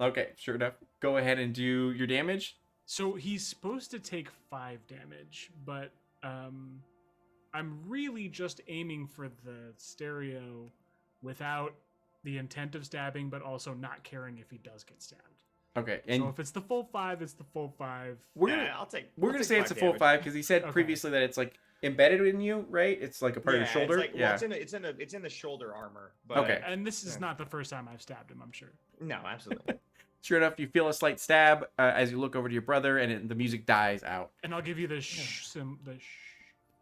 Speaker 1: Okay, sure enough. Go ahead and do your damage.
Speaker 4: So he's supposed to take 5 damage, but I'm really just aiming for the stereo without the intent of stabbing, but also not caring if he does get stabbed.
Speaker 1: Okay, and
Speaker 4: so if it's the full 5, it's the full 5.
Speaker 1: we're
Speaker 2: Yeah,
Speaker 1: gonna,
Speaker 2: I'll
Speaker 1: gonna
Speaker 2: take
Speaker 1: say it's a
Speaker 2: 5
Speaker 1: full
Speaker 2: damage.
Speaker 1: 5 because he said
Speaker 4: Okay.
Speaker 1: previously that it's like embedded in you, right? It's like a part of your shoulder.
Speaker 2: It's like, well,
Speaker 1: yeah.
Speaker 2: it's in the shoulder armor. But
Speaker 1: Okay.
Speaker 4: And this is
Speaker 2: Yeah.
Speaker 4: not the first time I've stabbed him, I'm sure.
Speaker 2: No, absolutely.
Speaker 1: Sure enough, you feel a slight stab as you look over to your brother, and the music dies out.
Speaker 4: And I'll give you the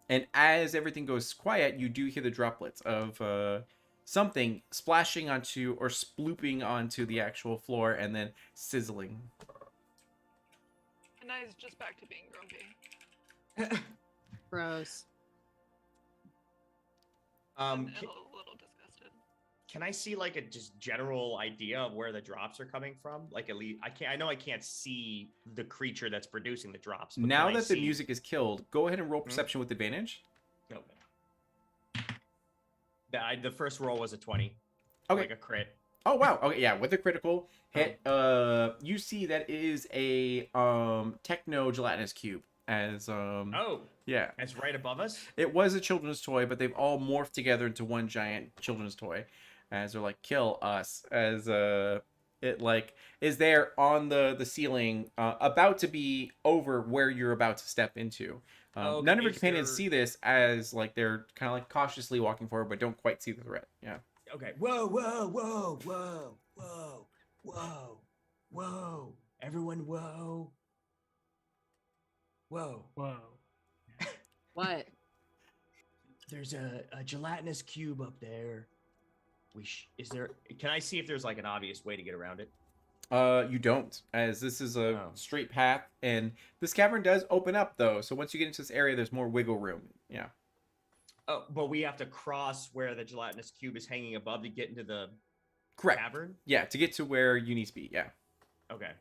Speaker 1: And as everything goes quiet, you do hear the droplets of something splashing onto or splooping onto the actual floor and then sizzling.
Speaker 3: And I's just back to being grumpy.
Speaker 5: Gross.
Speaker 3: I'm
Speaker 2: Can,
Speaker 3: a little disgusted.
Speaker 2: can I see like a just general idea of where the drops are coming from? Like at least I know I can't see the creature that's producing the drops. But
Speaker 1: Now
Speaker 2: can I
Speaker 1: that the
Speaker 2: see-
Speaker 1: music is killed, go ahead and roll perception with advantage.
Speaker 2: Okay. The first roll was a 20.
Speaker 1: Okay.
Speaker 2: Like a crit.
Speaker 1: Oh wow. Okay, yeah, with a critical hit, you see that it is a techno gelatinous cube. As
Speaker 2: Oh,
Speaker 1: yeah.
Speaker 2: that's right above us.
Speaker 1: It was a children's toy, but they've all morphed together into one giant children's toy. As they're like, kill us. As it like is there on the ceiling, about to be over where you're about to step into.
Speaker 2: Okay,
Speaker 1: None of your
Speaker 2: is
Speaker 1: companions
Speaker 2: there-
Speaker 1: see this as like they're kind of like cautiously walking forward, but don't quite see the threat. Yeah.
Speaker 2: Okay.
Speaker 6: Whoa, whoa, whoa, whoa, whoa, whoa, whoa. Everyone, whoa. Whoa.
Speaker 4: Whoa.
Speaker 5: What?
Speaker 6: There's a gelatinous cube up there.
Speaker 2: Is there? Can I see if there's like an obvious way to get around it?
Speaker 1: You don't, as this is a
Speaker 2: Oh.
Speaker 1: straight path, and this cavern does open up though. So once you get into this area, there's more wiggle room. Yeah.
Speaker 2: Oh, but we have to cross where the gelatinous cube is hanging above to get into the
Speaker 1: Correct.
Speaker 2: cavern.
Speaker 1: Yeah, to get to where you need to be. Yeah.
Speaker 2: Okay.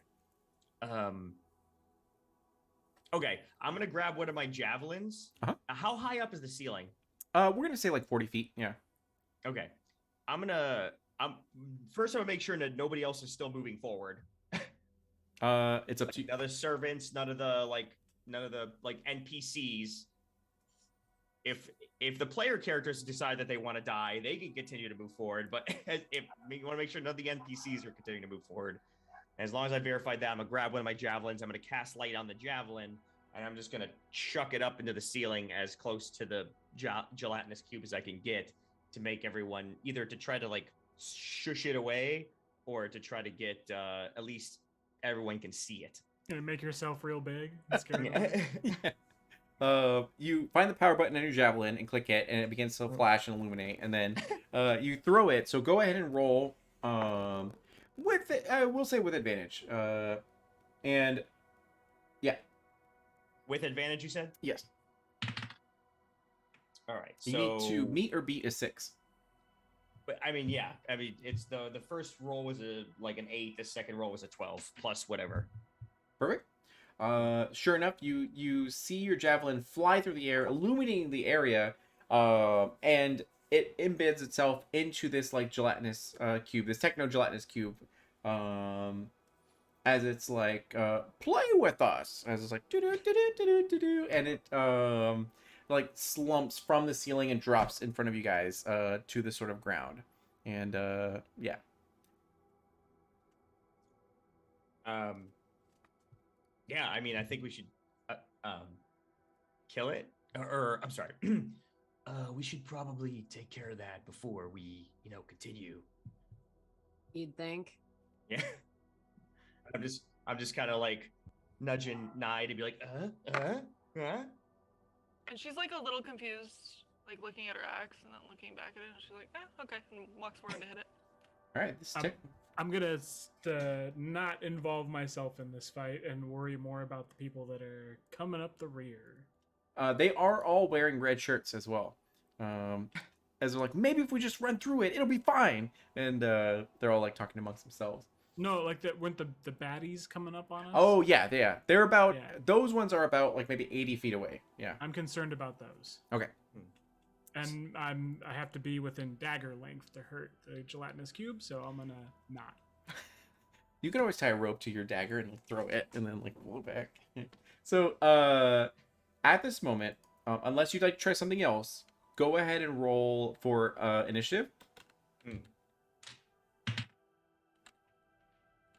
Speaker 2: Okay, I'm gonna grab one of my javelins.
Speaker 1: Uh-huh.
Speaker 2: How high up is the ceiling?
Speaker 1: We're gonna say like 40 feet. Yeah.
Speaker 2: Okay, I'm first I'm gonna make sure that nobody else is still moving forward.
Speaker 1: It's up to you.
Speaker 2: None of the servants, none of the like NPCs. If the player characters decide that they want to die, they can continue to move forward. But if you want to make sure none of the NPCs are continuing to move forward, and as long as I verified that, I'm gonna grab one of my javelins. I'm gonna cast light on the javelin, and I'm just gonna chuck it up into the ceiling as close to the gelatinous cube as I can get to make everyone either to try to like shush it away or to try to get at least everyone can see it.
Speaker 4: Gonna make yourself real big. And scare them away.
Speaker 1: You find the power button on your javelin and click it, and it begins to flash and illuminate. And then you throw it. So go ahead and roll. With we'll say with advantage. And yeah,
Speaker 2: With advantage, you said?
Speaker 1: yes.
Speaker 2: All right.
Speaker 1: You
Speaker 2: So
Speaker 1: need to meet or beat a 6.
Speaker 2: But I mean, yeah. I mean, it's the first roll was an 8. The second roll was a 12 plus whatever.
Speaker 1: Perfect. Sure enough, you see your javelin fly through the air, illuminating the area, and it embeds itself into this like gelatinous cube, this techno gelatinous cube, as it's like play with us, as it's like do do do do do do do, and it like slumps from the ceiling and drops in front of you guys to the sort of ground, and yeah.
Speaker 2: Yeah, I mean, I think we should kill it. Or I'm sorry. We should probably take care of that before we, continue.
Speaker 5: You'd think.
Speaker 2: Yeah. I'm just kind of like nudging Nye to be like, huh?
Speaker 3: And she's like a little confused, like looking at her axe and then looking back at it. And she's like, okay, and walks forward to hit it.
Speaker 1: All right, this
Speaker 4: I'm gonna not involve myself in this fight and worry more about the people that are coming up the rear.
Speaker 1: They are all wearing red shirts as well. As they're like, maybe if we just run through it, it'll be fine. And they're all like talking amongst themselves.
Speaker 4: No, like weren't the baddies coming up on us?
Speaker 1: Oh yeah. They're about
Speaker 4: Yeah.
Speaker 1: those ones are about like maybe 80 feet away. Yeah.
Speaker 4: I'm concerned about those.
Speaker 1: Okay.
Speaker 4: And I have to be within dagger length to hurt the gelatinous cube, so I'm gonna not.
Speaker 1: You can always tie a rope to your dagger and throw it, and then like pull it back. So at this moment, unless you'd like to try something else, go ahead and roll for initiative.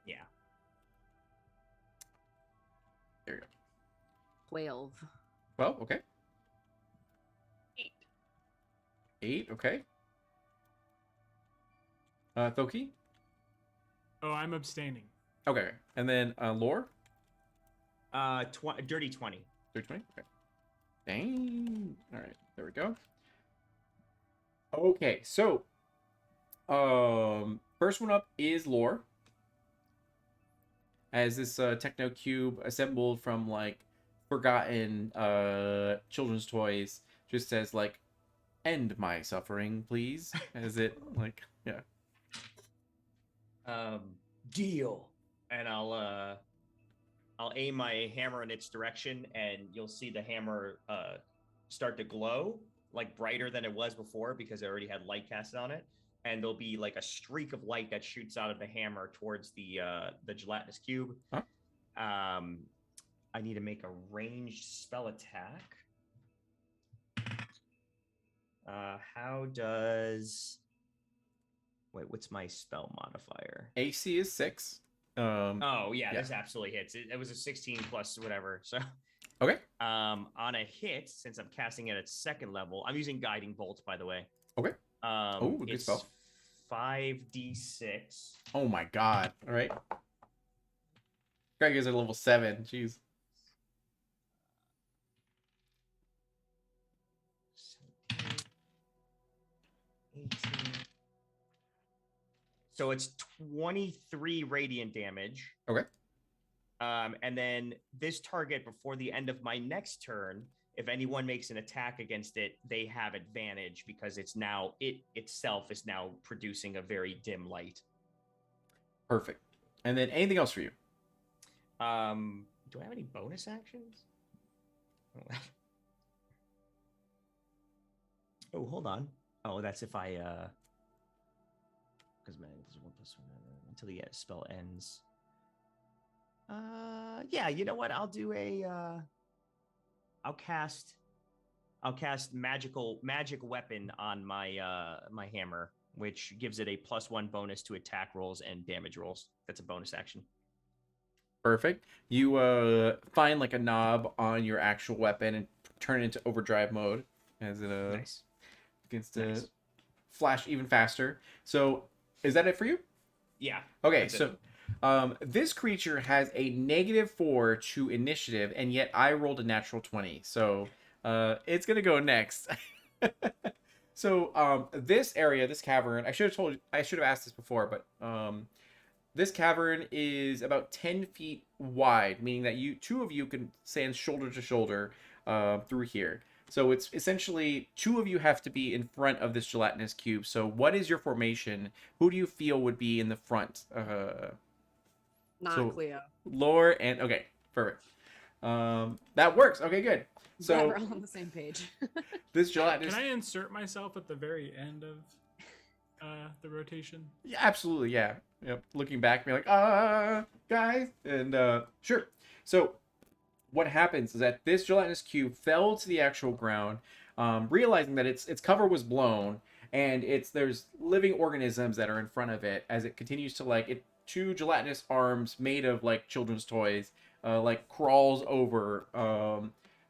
Speaker 2: Yeah.
Speaker 1: There you go.
Speaker 5: 12.
Speaker 1: Well, okay.
Speaker 3: 8.
Speaker 1: 8, okay. Thoki?
Speaker 4: Oh, I'm abstaining.
Speaker 1: Okay. And then Lore?
Speaker 2: Dirty 20.
Speaker 1: 320? Okay. Dang. All right. There we go. Okay. So, first one up is Lore. As this techno cube assembled from like forgotten children's toys just says like, end my suffering, please. As it like, yeah.
Speaker 2: Deal. And I'll aim my hammer in its direction, and you'll see the hammer start to glow like brighter than it was before because it already had light casted on it. And there'll be like a streak of light that shoots out of the hammer towards the gelatinous cube.
Speaker 1: Huh?
Speaker 2: I need to make a ranged spell attack. What's my spell modifier?
Speaker 1: AC is 6.
Speaker 2: Oh yeah,
Speaker 1: yeah.
Speaker 2: this absolutely hits. It was a 16 plus whatever. So
Speaker 1: Okay.
Speaker 2: on a hit, since I'm casting it at second level, I'm using guiding bolt, by the way.
Speaker 1: Okay. Oh, good
Speaker 2: it's
Speaker 1: spell.
Speaker 2: 5d6.
Speaker 1: Oh my god. All right. Greg is at level 7. Jeez.
Speaker 2: 17, 18. So it's 23 radiant damage.
Speaker 1: Okay.
Speaker 2: And then this target before the end of my next turn, if anyone makes an attack against it, they have advantage because it itself is now producing a very dim light.
Speaker 1: Perfect. And then anything else for you?
Speaker 2: Do I have any bonus actions? Oh, hold on. Oh, that's if I because man, this is 1+1 until the spell ends. Yeah, you know what? I'll do a I'll cast magic weapon on my hammer, which gives it a +1 bonus to attack rolls and damage rolls. That's a bonus action.
Speaker 1: Perfect. You find like a knob on your actual weapon and turn it into overdrive mode as it
Speaker 2: Nice.
Speaker 1: begins to
Speaker 2: Nice.
Speaker 1: flash even faster. So, is that it for you?
Speaker 2: Yeah.
Speaker 1: Okay,
Speaker 2: that's
Speaker 1: so this creature has a -4 to initiative, and yet I rolled a natural 20. So it's gonna go next. So this area, this cavern, I should have asked this before, but this cavern is about 10 feet wide, meaning that two of you can stand shoulder to shoulder through here. So it's essentially two of you have to be in front of this gelatinous cube. So what is your formation? Who do you feel would be in the front?
Speaker 5: Not
Speaker 1: So-
Speaker 5: Cleo.
Speaker 1: Lore and okay, perfect. That works. Okay, good.
Speaker 5: Glad
Speaker 1: So
Speaker 5: we're all on the same page.
Speaker 1: this gelatinous.
Speaker 4: Can I insert myself at the very end of the rotation?
Speaker 1: Yeah, absolutely, yeah. Yep. Looking back, be like, guys, and sure. So, what happens is that this gelatinous cube fell to the actual ground, realizing that its cover was blown, and there's living organisms that are in front of it as it continues to two gelatinous arms made of like children's toys, crawls over.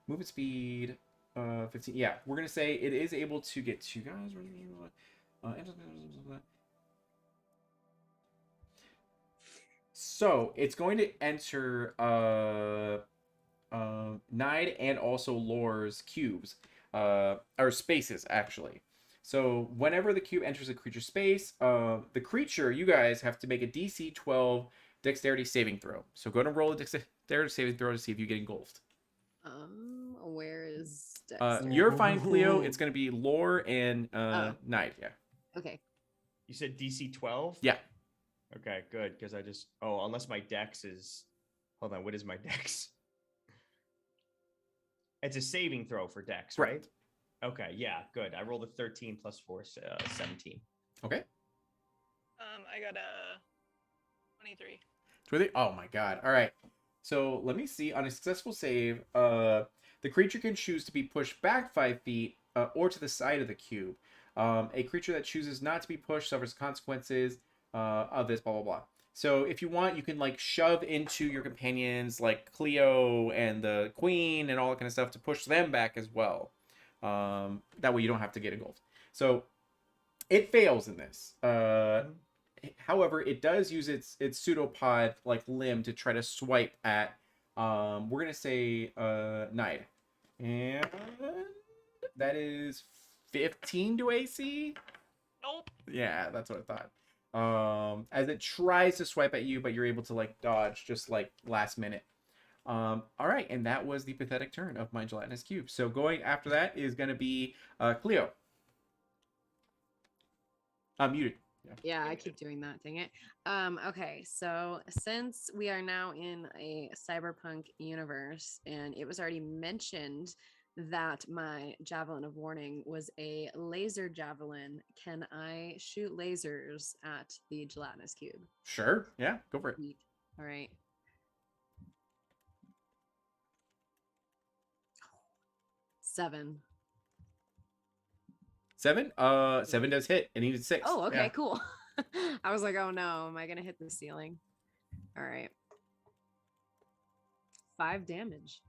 Speaker 1: Movement speed, 15. Yeah, we're gonna say it is able to get two guys. So it's going to enter Nide and also Lore's cubes, or spaces actually. So whenever the cube enters a creature space, the creature, you guys have to make a DC 12 dexterity saving throw. So go and roll a dexterity saving throw to see if you get engulfed.
Speaker 5: Where is
Speaker 1: You're fine, Cleo. It's going to be Lore and
Speaker 5: Oh.
Speaker 1: Nide. Yeah.
Speaker 5: Okay.
Speaker 2: You said DC 12?
Speaker 1: Yeah.
Speaker 2: Okay, good. Because unless my dex is. Hold on, what is my dex? It's a saving throw for dex, right?
Speaker 1: Correct.
Speaker 2: Okay, yeah, good. I rolled a 13 plus 4, 17.
Speaker 1: Okay.
Speaker 3: I got a 23.
Speaker 1: 20? Oh my god. All right. So let me see. On a successful save, the creature can choose to be pushed back 5 feet or to the side of the cube. A creature that chooses not to be pushed suffers consequences of this, blah, blah, blah. So if you want, you can shove into your companions like Cleo and the Queen and all that kind of stuff to push them back as well. That way you don't have to get engulfed. So it fails in this. However, it does use its pseudopod limb to try to swipe at we're gonna say Nide. And that is 15 to AC.
Speaker 3: Nope.
Speaker 1: Yeah, that's what I thought. As it tries to swipe at you, but you're able to dodge just last minute. All right, and that was the pathetic turn of my gelatinous cube. So going after that is gonna be Cleo. Muted.
Speaker 5: Yeah, I keep doing that, dang it. Okay, so since we are now in a cyberpunk universe, and it was already mentioned that my javelin of warning was a laser javelin, can I shoot lasers at the gelatinous cube?
Speaker 1: Sure. Yeah, go for it.
Speaker 5: Sweet. All right. Seven.
Speaker 1: 7? 7 does hit. It needed 6.
Speaker 5: Oh, okay,
Speaker 1: Yeah.
Speaker 5: cool. I was like, oh no, am I gonna hit the ceiling? All right. 5 damage.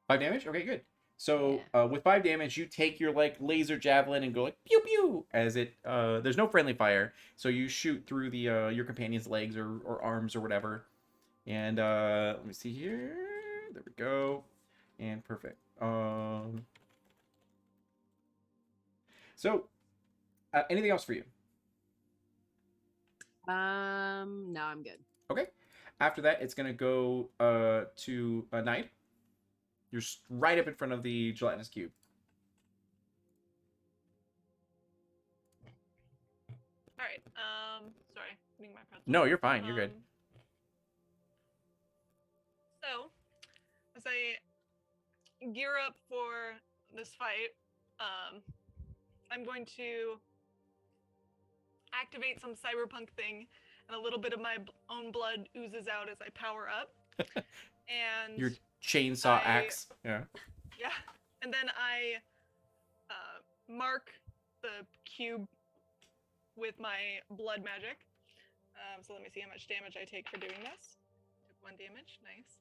Speaker 1: 5 damage? Okay, good. So with 5 damage, you take your laser javelin and go pew pew as it there's no friendly fire, so you shoot through the your companion's legs or arms or whatever. And let me see here. There we go. And perfect. So anything else for you?
Speaker 5: No, I'm good.
Speaker 1: Okay. After that, it's gonna go to Nide. You're right up in front of the gelatinous cube.
Speaker 3: All right. Sorry, getting my pretzel.
Speaker 1: No, you're fine. You're good.
Speaker 3: So, as I gear up for this fight, I'm going to activate some cyberpunk thing, and a little bit of my own blood oozes out as I power up. And
Speaker 1: Your chainsaw
Speaker 3: I-
Speaker 1: axe. Yeah.
Speaker 3: yeah, and then I mark the cube with my blood magic. So let me see how much damage I take for doing this. Took 1 damage, nice.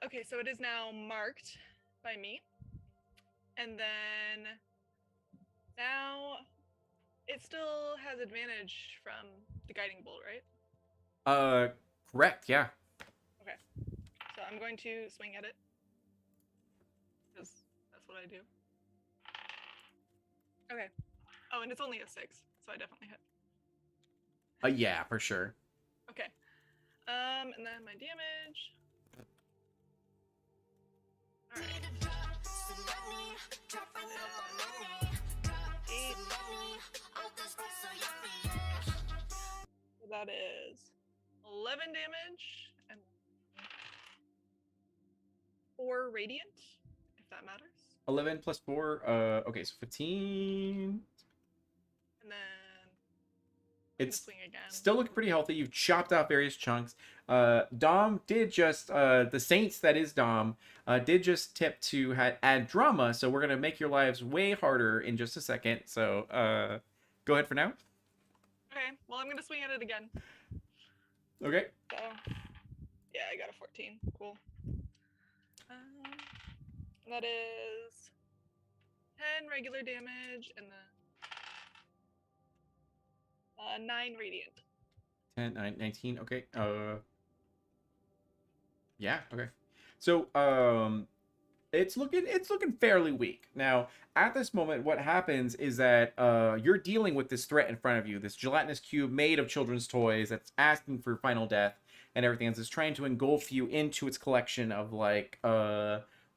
Speaker 3: Okay, so it is now marked by me. And then now it still has advantage from the guiding bolt, right?
Speaker 1: Correct. Yeah.
Speaker 3: So I'm going to swing at it. Because that's what I do. Okay. Oh, and it's only a 6, so I definitely hit.
Speaker 1: Yeah, for sure.
Speaker 3: Okay. And then my damage. Alright. 8. So that is 11 damage and 4 radiant, if that matters.
Speaker 1: 11 plus 4. Okay, so 15.
Speaker 3: And then I'm gonna
Speaker 1: It's
Speaker 3: swing again.
Speaker 1: still looking pretty healthy. You've chopped off various chunks. Dom did just the Saints, that is Dom, did just tip to add drama, so we're gonna make your lives way harder in just a second. So go ahead for now.
Speaker 3: Okay, well I'm gonna swing at it again.
Speaker 1: Okay.
Speaker 3: So yeah, I got a 14. Cool. That is 10 regular damage and then 9 radiant.
Speaker 1: 10, 9, 19. Okay. Yeah. Okay. So it's looking fairly weak. Now, at this moment, what happens is that you're dealing with this threat in front of you, this gelatinous cube made of children's toys that's asking for final death and everything else. It's trying to engulf you into its collection of like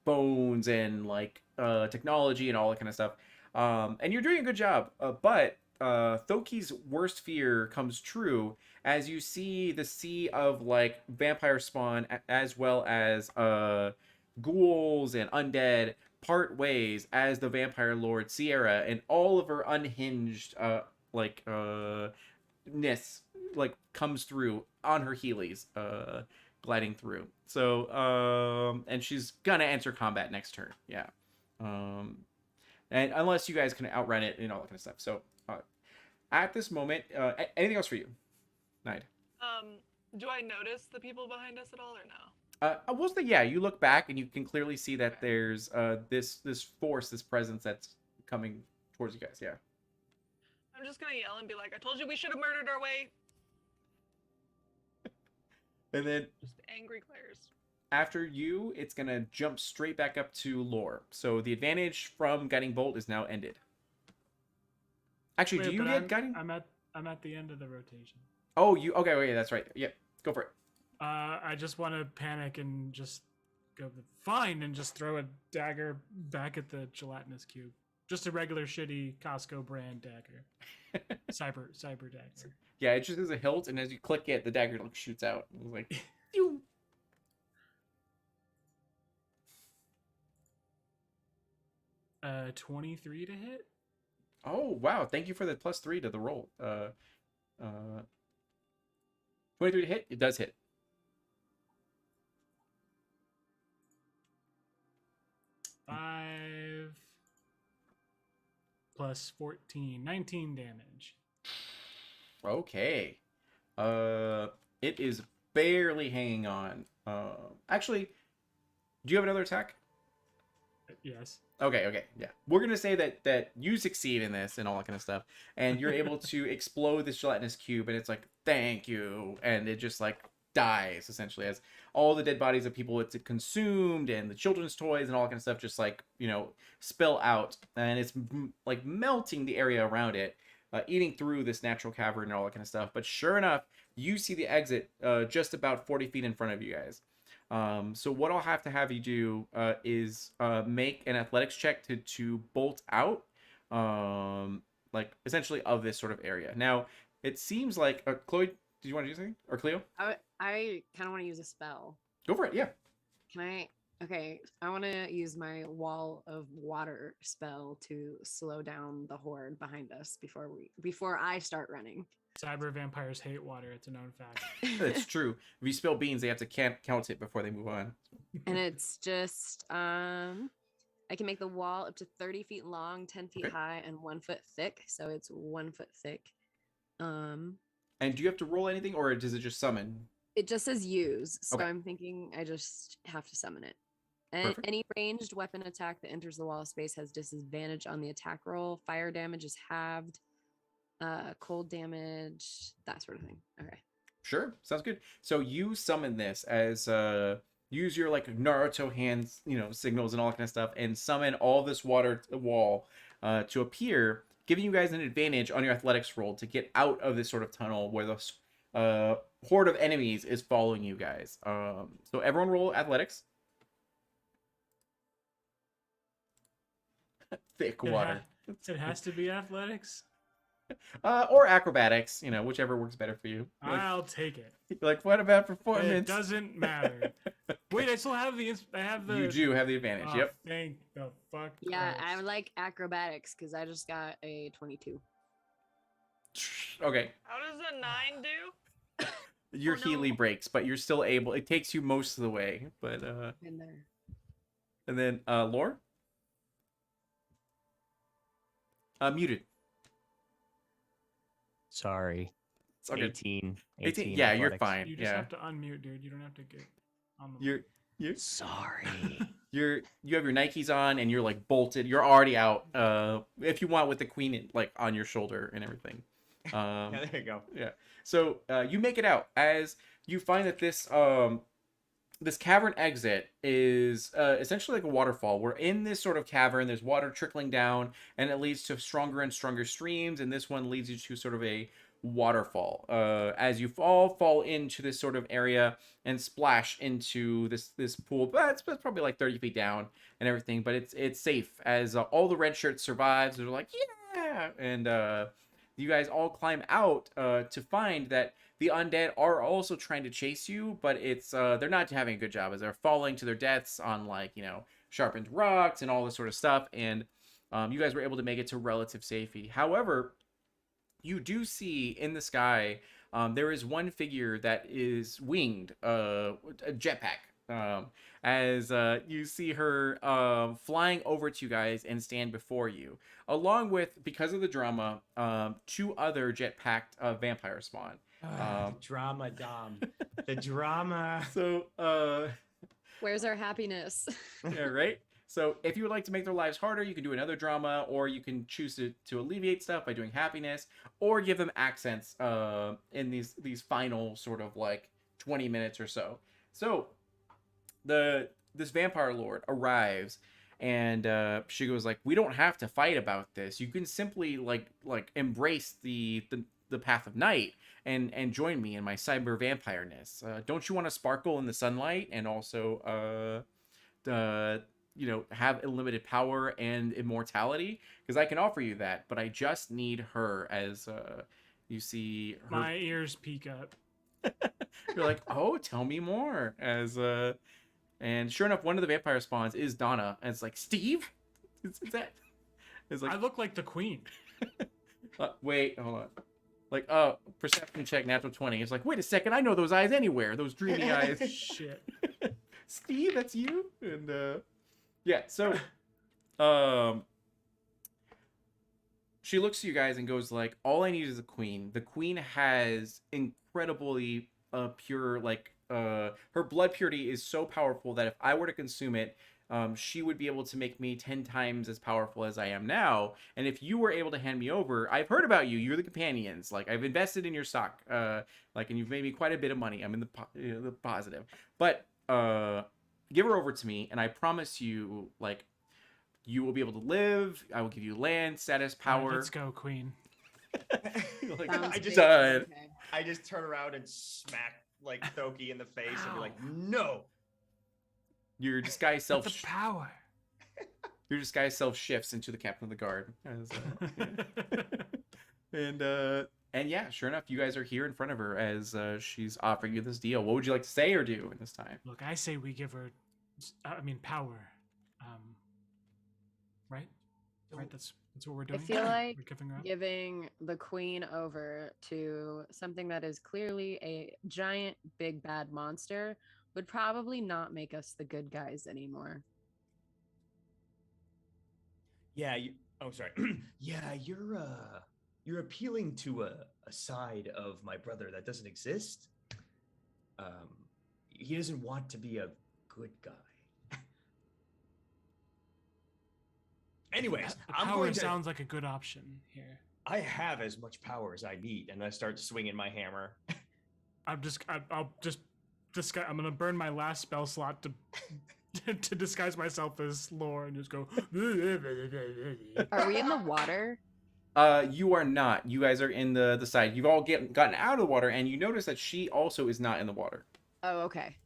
Speaker 1: bones and like technology and all that kind of stuff. And you're doing a good job. But Thoki's worst fear comes true as you see the sea of like vampire spawn as well as ghouls and undead part ways as the vampire lord Sierra and all of her unhinged ness like comes through on her Heelys gliding through. So and she's gonna enter combat next turn. Yeah. And unless you guys can outrun it and all that kind of stuff. So at this moment, anything else for you, Nide?
Speaker 3: Do I notice the people behind us at all or no?
Speaker 1: I will say, yeah, you look back and you can clearly see that there's this force, this presence that's coming towards you guys. Yeah.
Speaker 3: I'm just gonna yell and be like, I told you we should have murdered our way.
Speaker 1: And then
Speaker 3: Just angry glares.
Speaker 1: after you, it's gonna jump straight back up to Lore. So the advantage from Guiding Bolt is now ended. Actually,
Speaker 4: Wait,
Speaker 1: do you
Speaker 4: but
Speaker 1: get Guiding?
Speaker 4: I'm at the end of the rotation.
Speaker 1: Oh, you okay? Okay, that's right. Yep, go for it.
Speaker 4: I just want to panic and just go fine and just throw a dagger back at the gelatinous cube. Just a regular shitty Costco brand dagger. cyber dagger.
Speaker 1: Yeah, it just is a hilt, and as you click it, the dagger like shoots out. It's like, pew.
Speaker 4: 23 to hit.
Speaker 1: Oh wow! Thank you for the +3 to the roll. 23 to hit. It does hit.
Speaker 4: Five plus 14, 19 damage.
Speaker 1: Okay. It is barely hanging on. Actually, do you have another attack?
Speaker 4: Yes.
Speaker 1: Okay, yeah. We're gonna say that you succeed in this and all that kind of stuff, and you're able to explode this gelatinous cube, and it's like, thank you, and it just like dies essentially as all the dead bodies of people it's consumed and the children's toys and all that kind of stuff just like spill out, and it's like melting the area around it, eating through this natural cavern and all that kind of stuff. But sure enough, you see the exit just about 40 feet in front of you guys. So what I'll have you do is make an athletics check to bolt out, like essentially of this sort of area. Now, it seems like Chloe, did you want to do something, or Cleo?
Speaker 5: I kind of want to use a spell.
Speaker 1: Go for it. Yeah.
Speaker 5: Can I Okay, I want to use my wall of water spell to slow down the horde behind us before I start running.
Speaker 4: Cyber vampires hate water. It's a known fact.
Speaker 1: That's true. If you spill beans, they have to count it before they move on.
Speaker 5: And it's just I can make the wall up to 30 feet long, 10 feet
Speaker 1: Okay.
Speaker 5: high, and 1 foot thick. So it's 1 foot thick.
Speaker 1: And do you have to roll anything, or does it just summon?
Speaker 5: It just says use, so
Speaker 1: Okay.
Speaker 5: I'm thinking I just have to summon it. And
Speaker 1: Perfect.
Speaker 5: any ranged weapon attack that enters the wall of space has disadvantage on the attack roll. Fire damage is halved. Cold damage, that sort of thing. Okay.
Speaker 1: Sure, sounds good. So you summon this as use your like Naruto hands, signals and all that kind of stuff, and summon all this water wall to appear, giving you guys an advantage on your athletics roll to get out of this sort of tunnel where the horde of enemies is following you guys. So everyone roll athletics. Thick water.
Speaker 4: It has to be athletics.
Speaker 1: Or acrobatics, whichever works better for you.
Speaker 4: I'll take it.
Speaker 1: Like, what about
Speaker 4: It
Speaker 1: performance?
Speaker 4: doesn't matter. Wait, I still have the. I have the.
Speaker 1: You do have the advantage.
Speaker 4: Oh,
Speaker 1: Yep.
Speaker 4: Thank the fuck.
Speaker 5: Yeah, I
Speaker 4: Christ.
Speaker 5: like acrobatics because I just got a 22.
Speaker 1: Okay.
Speaker 3: How does a 9 do?
Speaker 1: Your
Speaker 3: Oh, no.
Speaker 1: Healy breaks, but you're still able. It takes you most of the way, but
Speaker 5: In there.
Speaker 1: and then Lore, muted.
Speaker 2: Sorry.
Speaker 1: It's all good.
Speaker 2: 18.
Speaker 1: 18. Yeah, you're
Speaker 2: athletics.
Speaker 1: fine.
Speaker 4: You just
Speaker 1: Yeah,
Speaker 4: have to unmute, dude. You don't have to get on the.
Speaker 1: you're
Speaker 2: Sorry.
Speaker 1: you have your Nikes on and you're like bolted. You're already out. If you want with the queen like on your shoulder and everything.
Speaker 2: Yeah, there you go.
Speaker 1: So you make it out as you find that this cavern exit is essentially like a waterfall. We're in this sort of cavern. There's water trickling down, and it leads to stronger and stronger streams. And this one leads you to sort of a waterfall. As you fall into this sort of area and splash into this pool. But it's probably like 30 feet down and everything. But it's safe as all the red shirts survives. They're like, yeah, and you guys all climb out to find that the undead are also trying to chase you, but it's they're not having a good job as they're falling to their deaths on sharpened rocks and all this sort of stuff. And you guys were able to make it to relative safety. However, you do see in the sky there is one figure that is winged, a jetpack. As you see her flying over to you guys and stand before you, along with, because of the drama, 2 other jetpacked vampire spawn.
Speaker 2: The drama, Dom. The drama.
Speaker 1: So,
Speaker 5: Where's our happiness?
Speaker 1: yeah, right? So if you would like to make their lives harder, you can do another drama, or you can choose to alleviate stuff by doing happiness, or give them accents in these final sort of like 20 minutes or so. So this vampire lord arrives, and she goes like, "We don't have to fight about this. You can simply like embrace the path of night and join me in my cyber vampireness. Don't you want to sparkle in the sunlight and also have unlimited power and immortality? Because I can offer you that, but I just need her." As you see her,
Speaker 4: My ears peek up.
Speaker 1: you're like, "Oh, tell me more." As and sure enough, one of the vampire spawns is Donna, and it's like, "Steve, is that?" It's like,
Speaker 4: I look like the queen.
Speaker 1: wait, hold on. Like, perception check, natural 20. It's like, wait a second, I know those eyes anywhere. Those dreamy eyes.
Speaker 4: Shit.
Speaker 1: Steve, that's you? And yeah, so she looks to you guys and goes like, "All I need is a queen. The queen has incredibly pure, her blood purity is so powerful that if I were to consume it, she would be able to make me 10 times as powerful as I am now. And if you were able to hand me over, I've heard about you. You're the companions. Like, I've invested in your stock. And you've made me quite a bit of money. I'm in the positive. But give her over to me, and I promise you, like, you will be able to live. I will give you land, status,
Speaker 4: All right,
Speaker 1: power."
Speaker 4: let's go, queen.
Speaker 1: Like,
Speaker 5: Sounds
Speaker 2: I just-
Speaker 5: great.
Speaker 1: done.
Speaker 5: Okay.
Speaker 2: I just turn around and smack like Thoki in the face and be like, "No."
Speaker 1: Your disguised
Speaker 4: With
Speaker 1: self,
Speaker 4: the power.
Speaker 1: your disguised self shifts into the captain of the guard. As, and yeah, sure enough, you guys are here in front of her as she's offering you this deal. What would you like to say or do in this time?
Speaker 4: Look, I say we give her I mean, power. Right? Right. That's what we're
Speaker 5: I
Speaker 4: doing.
Speaker 5: feel like
Speaker 4: We're giving her up.
Speaker 5: giving the queen over to something that is clearly a giant, big, bad monster would probably not make us the good guys anymore.
Speaker 2: Yeah. Oh, sorry. Yeah, you're appealing to a side of my brother that doesn't exist. He doesn't want to be a good guy. Anyways, I'm
Speaker 4: Power
Speaker 2: going to.
Speaker 4: sounds like a good option here.
Speaker 2: I have as much power as I need, and I start swinging my hammer.
Speaker 4: I'll just disguise. I'm gonna burn my last spell slot to to disguise myself as Lore and just go.
Speaker 5: Are we in the water?
Speaker 1: You are not. You guys are in the side. You've all gotten out of the water, and you notice that she also is not in the water.
Speaker 5: Oh, okay.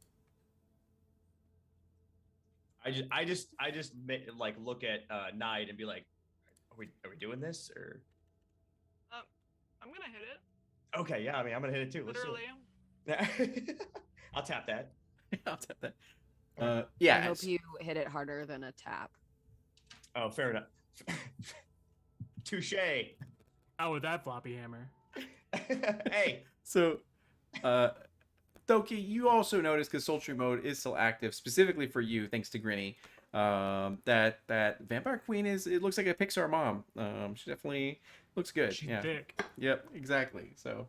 Speaker 2: I just like look at Nide and be like, are we doing this or?
Speaker 3: I'm gonna hit it.
Speaker 2: Okay, yeah. I mean, I'm gonna hit it too. Let's do
Speaker 3: Literally.
Speaker 2: it. I'll tap that.
Speaker 1: I'll tap that.
Speaker 5: I
Speaker 1: Yeah.
Speaker 5: hope you hit it harder than a tap.
Speaker 2: Oh, fair enough. Touche.
Speaker 4: Out with that floppy hammer.
Speaker 2: Hey.
Speaker 1: So, Thoki, you also notice because sultry mode is still active, specifically for you, thanks to Grinny. That Vampire Queen it looks like a Pixar mom. She definitely looks good.
Speaker 4: She's
Speaker 1: yeah.
Speaker 4: thick.
Speaker 1: Yep. Exactly. So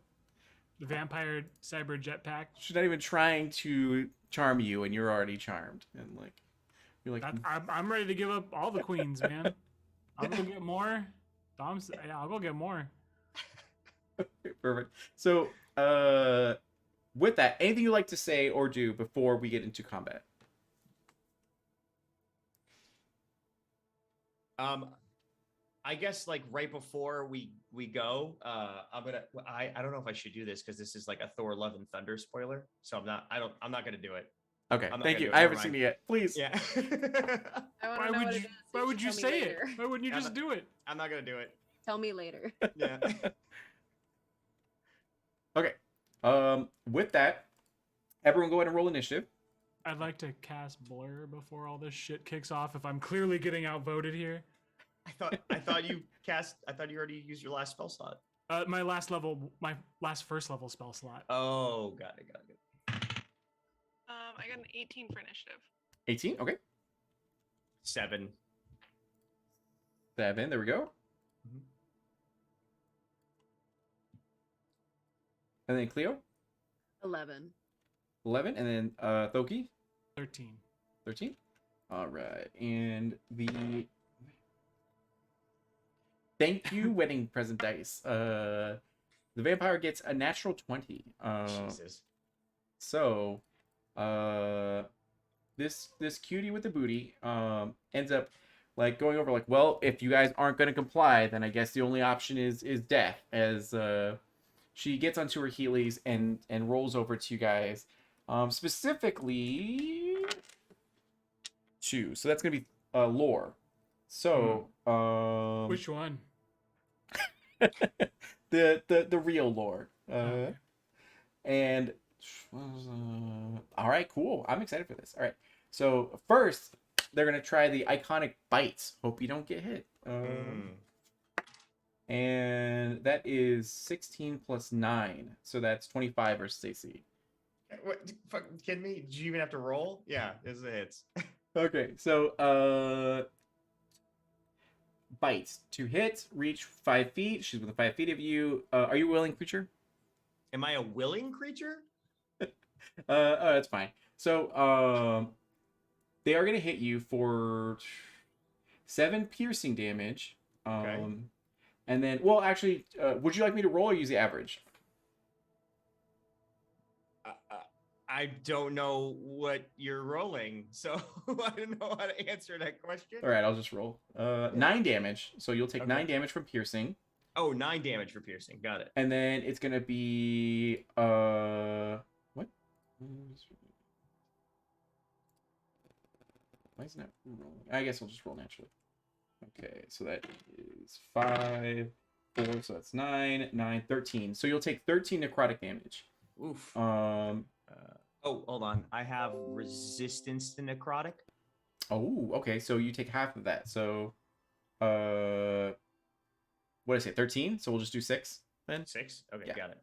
Speaker 4: The vampire cyber jetpack.
Speaker 1: she's not even trying to charm you, and you're already charmed, and like you're like.
Speaker 4: I'm ready to give up all the queens, man. I'll go get more. I'll go get more.
Speaker 1: Perfect. So, with that, anything you'd like to say or do before we get into combat?
Speaker 2: I guess like right before we go, I don't know if I should do this because this is like a Thor Love and Thunder spoiler. So I'm not gonna do it.
Speaker 1: Okay,
Speaker 2: I'm not
Speaker 1: thank
Speaker 2: gonna
Speaker 1: you.
Speaker 2: do it.
Speaker 1: I haven't
Speaker 2: Never
Speaker 1: seen
Speaker 2: mind.
Speaker 1: it yet. Please.
Speaker 2: Yeah.
Speaker 4: Why would you? Why would you say it? Why wouldn't you just do it?
Speaker 2: I'm not gonna do it.
Speaker 5: Tell me later.
Speaker 2: Yeah.
Speaker 1: Okay. With that, everyone go ahead and roll initiative.
Speaker 4: I'd like to cast Blur before all this shit kicks off. If I'm clearly getting outvoted here.
Speaker 2: I thought you already used your last spell slot.
Speaker 4: My last first level spell slot.
Speaker 2: Oh, got it.
Speaker 3: I got an 18 for initiative.
Speaker 1: 18. Okay.
Speaker 2: 7.
Speaker 1: 7. There we go.
Speaker 2: Mhm.
Speaker 1: And then Cleo.
Speaker 5: 11.
Speaker 1: 11. And then Thoki.
Speaker 4: 13.
Speaker 1: 13. All right. And the thank you wedding present dice. The vampire gets a natural 20.
Speaker 2: Jesus.
Speaker 1: So, this cutie with the booty ends up like going over like, well, if you guys aren't going to comply, then I guess the only option is death. As she gets onto her heelys and rolls over to you guys, specifically 2. So that's gonna be Lore. So
Speaker 4: Which one?
Speaker 1: the real Lore.
Speaker 4: Okay.
Speaker 1: And all right, cool. I'm excited for this. All right, so first they're gonna try the iconic bites. Hope you don't get hit. And that is 16 plus 9, so that's 25 versus AC.
Speaker 2: What? Fucking kidding me? Did you even have to roll? Yeah, this is a hits.
Speaker 1: Okay, so bites to hit, reach 5 feet. She's within 5 feet of you. Are you a willing creature?
Speaker 2: Am I a willing creature?
Speaker 1: Oh, that's fine. So, they are gonna hit you for 7 piercing damage.
Speaker 2: Okay.
Speaker 1: And then, well, actually, would you like me to roll or use the average?
Speaker 2: I don't know what you're rolling, so I don't know how to answer that question.
Speaker 1: All right, I'll just roll. 9 damage. So you'll take
Speaker 2: Okay.
Speaker 1: 9 damage from piercing,
Speaker 2: Oh, 9 damage for piercing. Got it.
Speaker 1: and then it's gonna be what? Why isn't it rolling? I guess I'll just roll naturally. Okay, so that is 5, 4, so that's 9, 9, 13. So you'll take 13 necrotic damage.
Speaker 2: Oof. Oh, hold on. I have resistance to necrotic.
Speaker 1: Oh, okay. So you take half of that. So, what did I say? 13. So we'll just do 6 then.
Speaker 2: 6. Okay,
Speaker 1: Yeah.
Speaker 2: got it.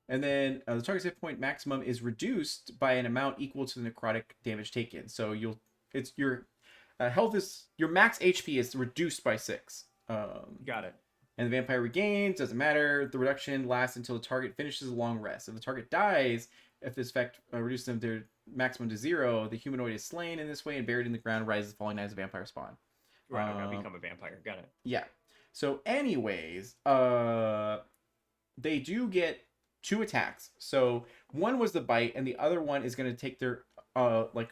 Speaker 1: And then the target's hit point maximum is reduced by an amount equal to the necrotic damage taken. So it's your health is your max HP is reduced by 6.
Speaker 2: Got it.
Speaker 1: And the vampire regains, doesn't matter. The reduction lasts until the target finishes a long rest. If the target dies, if this effect reduces them their maximum to 0, the humanoid is slain in this way and buried in the ground, rises, falling night as a vampire spawn.
Speaker 2: Right, okay, I'll become a vampire. Got it.
Speaker 1: Yeah. So, anyways, they do get 2 attacks. So one was the bite, and the other one is going to take their the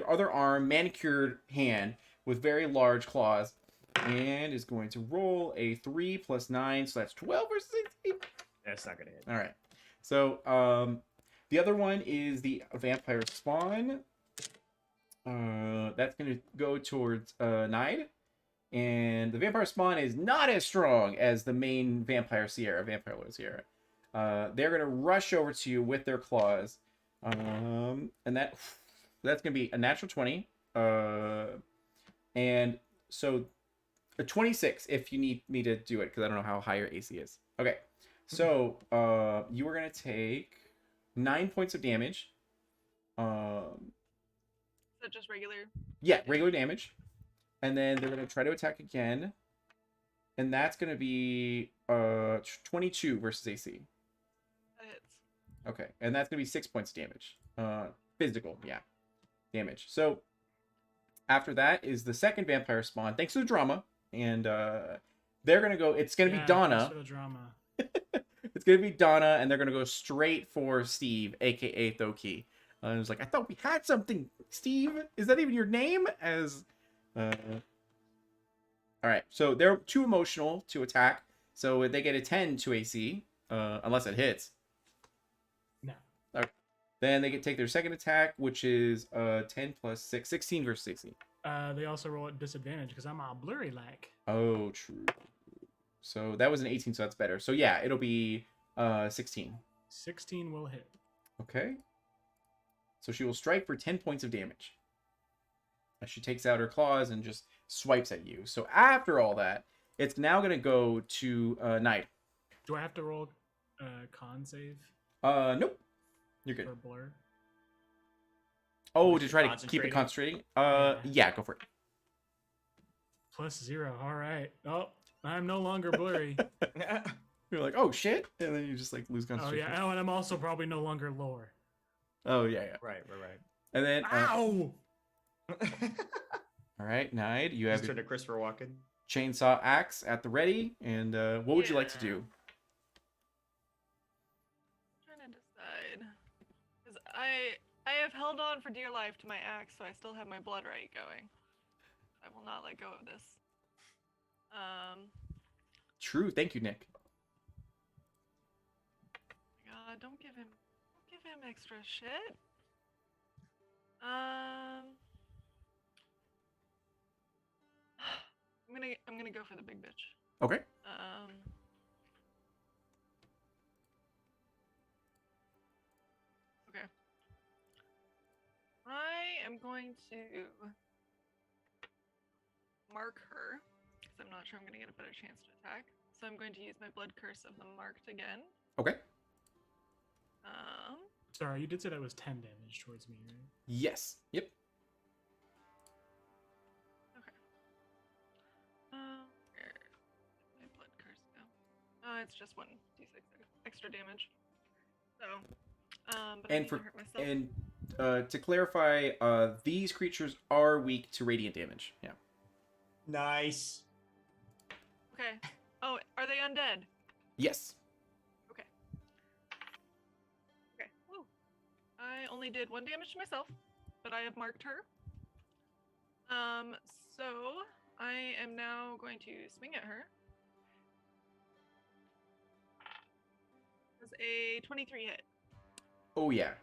Speaker 1: other arm, manicured hand with very large claws, and is going to roll a 3 + 9, so that's 12 versus 18.
Speaker 2: That's not gonna hit.
Speaker 1: All right. So the other one is the vampire spawn. That's going to go towards Nide. And the vampire spawn is not as strong as the main vampire Lord Sierra. They're going to rush over to you with their claws. And that's going to be a natural 20. And so a 26 if you need me to do it, because I don't know how high your AC is. Okay. So you are going to take 9 points of damage.
Speaker 3: Is that just regular?
Speaker 1: Yeah, regular damage. And then they're going to try to attack again. And that's going to be 22 versus AC.
Speaker 3: That hits.
Speaker 1: Okay. And that's going to be 6 points of damage. Physical, yeah. Damage. So after that is the second vampire spawn. Thanks to the drama. And they're going to go... It's going to be Donna.
Speaker 4: Thanks for the drama.
Speaker 1: It's going to be Donna, and they're going to go straight for Steve, a.k.a. Thoki. And I was like, I thought we had something. Steve? Is that even your name? All right, so they're too emotional to attack, so they get a 10 to AC, unless it hits.
Speaker 4: No.
Speaker 1: Okay. Then they take their second attack, which is 10 + 6, 16 versus AC.
Speaker 4: They also roll at disadvantage because I'm all blurry like.
Speaker 1: Oh, true. So that was an 18, so that's better. So yeah, it'll be 16.
Speaker 4: 16 will hit.
Speaker 1: Okay. So she will strike for 10 points of damage. As she takes out her claws and just swipes at you. So after all that, it's now going to go to Knight.
Speaker 4: Do I have to roll con save
Speaker 1: Nope. You're good.
Speaker 4: for blur?
Speaker 1: Oh,
Speaker 2: Was
Speaker 1: to
Speaker 2: it
Speaker 1: try to keep it concentrating? Yeah, go for it.
Speaker 4: +0. All right. Oh, I'm no longer blurry.
Speaker 1: You're like, oh shit, and then you just like lose
Speaker 4: Oh
Speaker 1: concentration.
Speaker 4: yeah. Oh, and I'm also probably no longer lore.
Speaker 1: Oh yeah.
Speaker 2: Right.
Speaker 1: And then,
Speaker 4: Ow!
Speaker 1: all right, Nide, you have
Speaker 2: Just
Speaker 1: your
Speaker 2: turn to Christopher Walken.
Speaker 1: chainsaw axe at the ready, and what would you like to
Speaker 3: Yeah.
Speaker 1: do?
Speaker 3: Trying to decide. Because I have held on for dear life to my axe, so I still have my blood right going. I will not let go of this.
Speaker 1: True, thank you, Nick.
Speaker 3: God, don't give him extra shit. I'm gonna go for the big bitch.
Speaker 1: Okay.
Speaker 3: Okay. I am going to mark her because I'm not sure I'm gonna get a better chance to attack. So I'm going to use my blood curse of the marked again.
Speaker 1: Okay.
Speaker 4: Sorry, you did say that was 10 damage towards me, right?
Speaker 1: Yes. Yep.
Speaker 3: Where did my blood curse go? It's just 1d6 extra damage. So, but I
Speaker 1: And
Speaker 3: need
Speaker 1: for
Speaker 3: to hurt myself.
Speaker 1: and to clarify, these creatures are weak to radiant damage. Yeah.
Speaker 2: Nice.
Speaker 3: Okay. Oh, are they undead?
Speaker 1: Yes.
Speaker 3: Okay. Woo. I only did 1 damage to myself, but I have marked her. So I am now going to swing at her. Does a 23 hit?
Speaker 1: Oh yeah.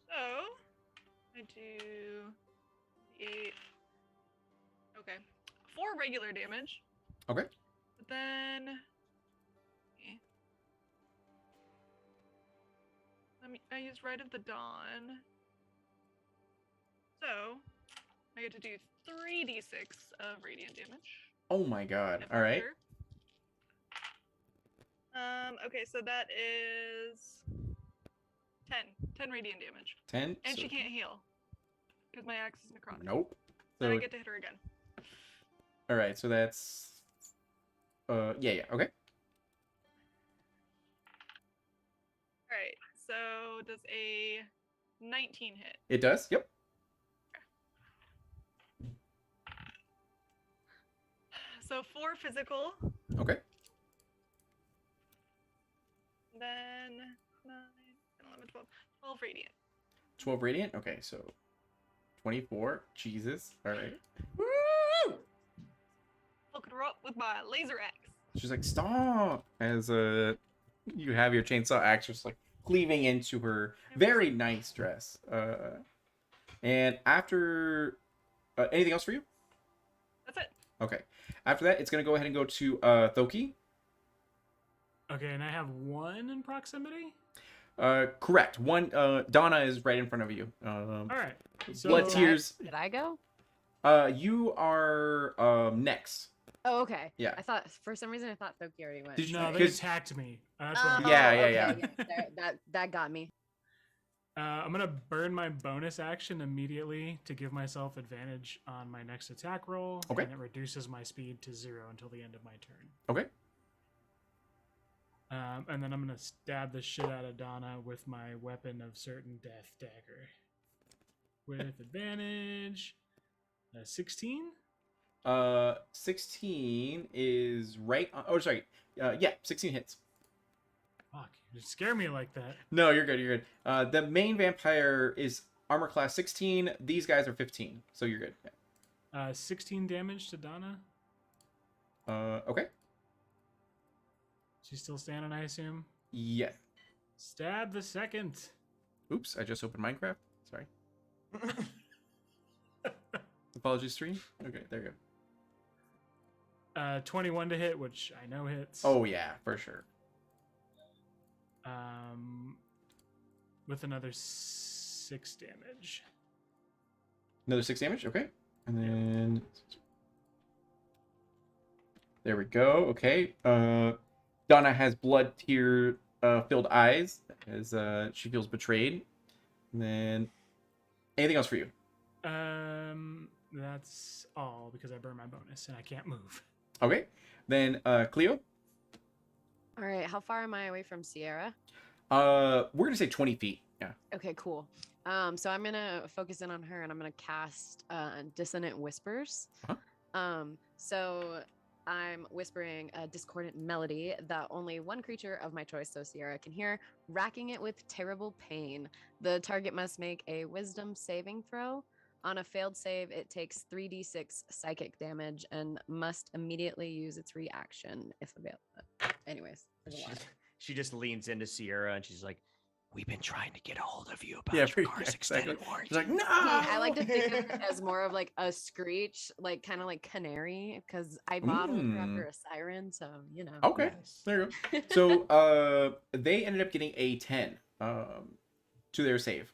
Speaker 3: So I do 8. Okay. 4 regular damage.
Speaker 1: Okay.
Speaker 3: But then I used Rite of the Dawn. So I get to do 3d6 of radiant damage.
Speaker 1: Oh my god.
Speaker 3: If
Speaker 1: All
Speaker 3: I'm
Speaker 1: right.
Speaker 3: sure. Okay, so that is 10 radiant damage.
Speaker 1: 10.
Speaker 3: And
Speaker 1: so-
Speaker 3: she can't heal because my axe is necrotic.
Speaker 1: Nope.
Speaker 3: Then
Speaker 1: So
Speaker 3: I get to hit her again.
Speaker 1: all right. So that's yeah. Okay.
Speaker 3: Alright, so does a 19 hit?
Speaker 1: It does. Yep.
Speaker 3: So 4 physical,
Speaker 1: Okay.
Speaker 3: then 9, 10, 11, 12. 12 radiant.
Speaker 1: 12 radiant. Okay. So 24. Jesus. All right.
Speaker 3: Fucking her up with my laser axe.
Speaker 1: She's like, stop. As you have your chainsaw axe just like cleaving into her very nice dress. And after anything else for you?
Speaker 3: That's it.
Speaker 1: Okay. After that, it's gonna go ahead and go to Thoki.
Speaker 4: Okay, and I have 1 in proximity.
Speaker 1: Correct. One. Donna is right in front of you.
Speaker 4: All right. So
Speaker 1: Blood tears.
Speaker 5: Did I go?
Speaker 1: You are next.
Speaker 5: Oh, okay.
Speaker 1: Yeah.
Speaker 5: I thought for some reason I thought Thoki already went.
Speaker 1: Did you-
Speaker 4: No, they
Speaker 1: 'cause-
Speaker 4: attacked me. That's what
Speaker 5: Oh,
Speaker 4: happened.
Speaker 1: Yeah,
Speaker 5: okay,
Speaker 1: yeah.
Speaker 5: That got me.
Speaker 4: I'm gonna burn my bonus action immediately to give myself advantage on my next attack roll.
Speaker 1: Okay.
Speaker 4: And it reduces my speed to 0 until the end of my turn.
Speaker 1: Okay.
Speaker 4: And then I'm gonna stab the shit out of Donna with my weapon of certain death dagger. With advantage. 16?
Speaker 1: 16 is right on. Oh, sorry. Yeah, 16 hits.
Speaker 4: Fuck, you scare me like that.
Speaker 1: No, you're good. You're good. The main vampire is armor class 16. These guys are 15, so you're good.
Speaker 4: 16 damage to Donna.
Speaker 1: Okay.
Speaker 4: She's still standing, I assume.
Speaker 1: Yeah.
Speaker 4: Stab the second.
Speaker 1: Oops, I just opened Minecraft. Sorry. Apologies, stream. Okay, there you go.
Speaker 4: 21 to hit, which I know hits.
Speaker 1: Oh yeah, for sure.
Speaker 4: With another 6 damage.
Speaker 1: Another 6 damage. Okay, and then there we go. Okay. Donna has blood tear filled eyes as she feels betrayed. And then anything else for you?
Speaker 4: That's all because I burned my bonus and I can't move.
Speaker 1: Okay. Then Cleo.
Speaker 5: All right, how far am I away from Sierra?
Speaker 1: We're gonna say 20 feet. Yeah.
Speaker 5: Okay, cool. So I'm gonna focus in on her, and I'm gonna cast Dissonant Whispers. So I'm whispering a discordant melody that only one creature of my choice, so Sierra, can hear, racking it with terrible pain. The target must make a Wisdom saving throw. On a failed save, it takes 3d6 psychic damage and must immediately use its reaction if available. Anyways, there's a lot.
Speaker 2: She just leans into Sierra and she's like, "We've been trying to get a hold of you about
Speaker 1: Yeah,
Speaker 2: your
Speaker 1: pretty-
Speaker 2: car's
Speaker 1: yeah,
Speaker 2: extended
Speaker 1: exactly.
Speaker 2: warranty."
Speaker 1: She's like, no.
Speaker 5: I like to think of it as more of like a screech, like kind of like canary, because I modeled her after a siren, so you know.
Speaker 1: Okay.
Speaker 2: Nice.
Speaker 1: There you go. So they ended up getting a 10 to their save.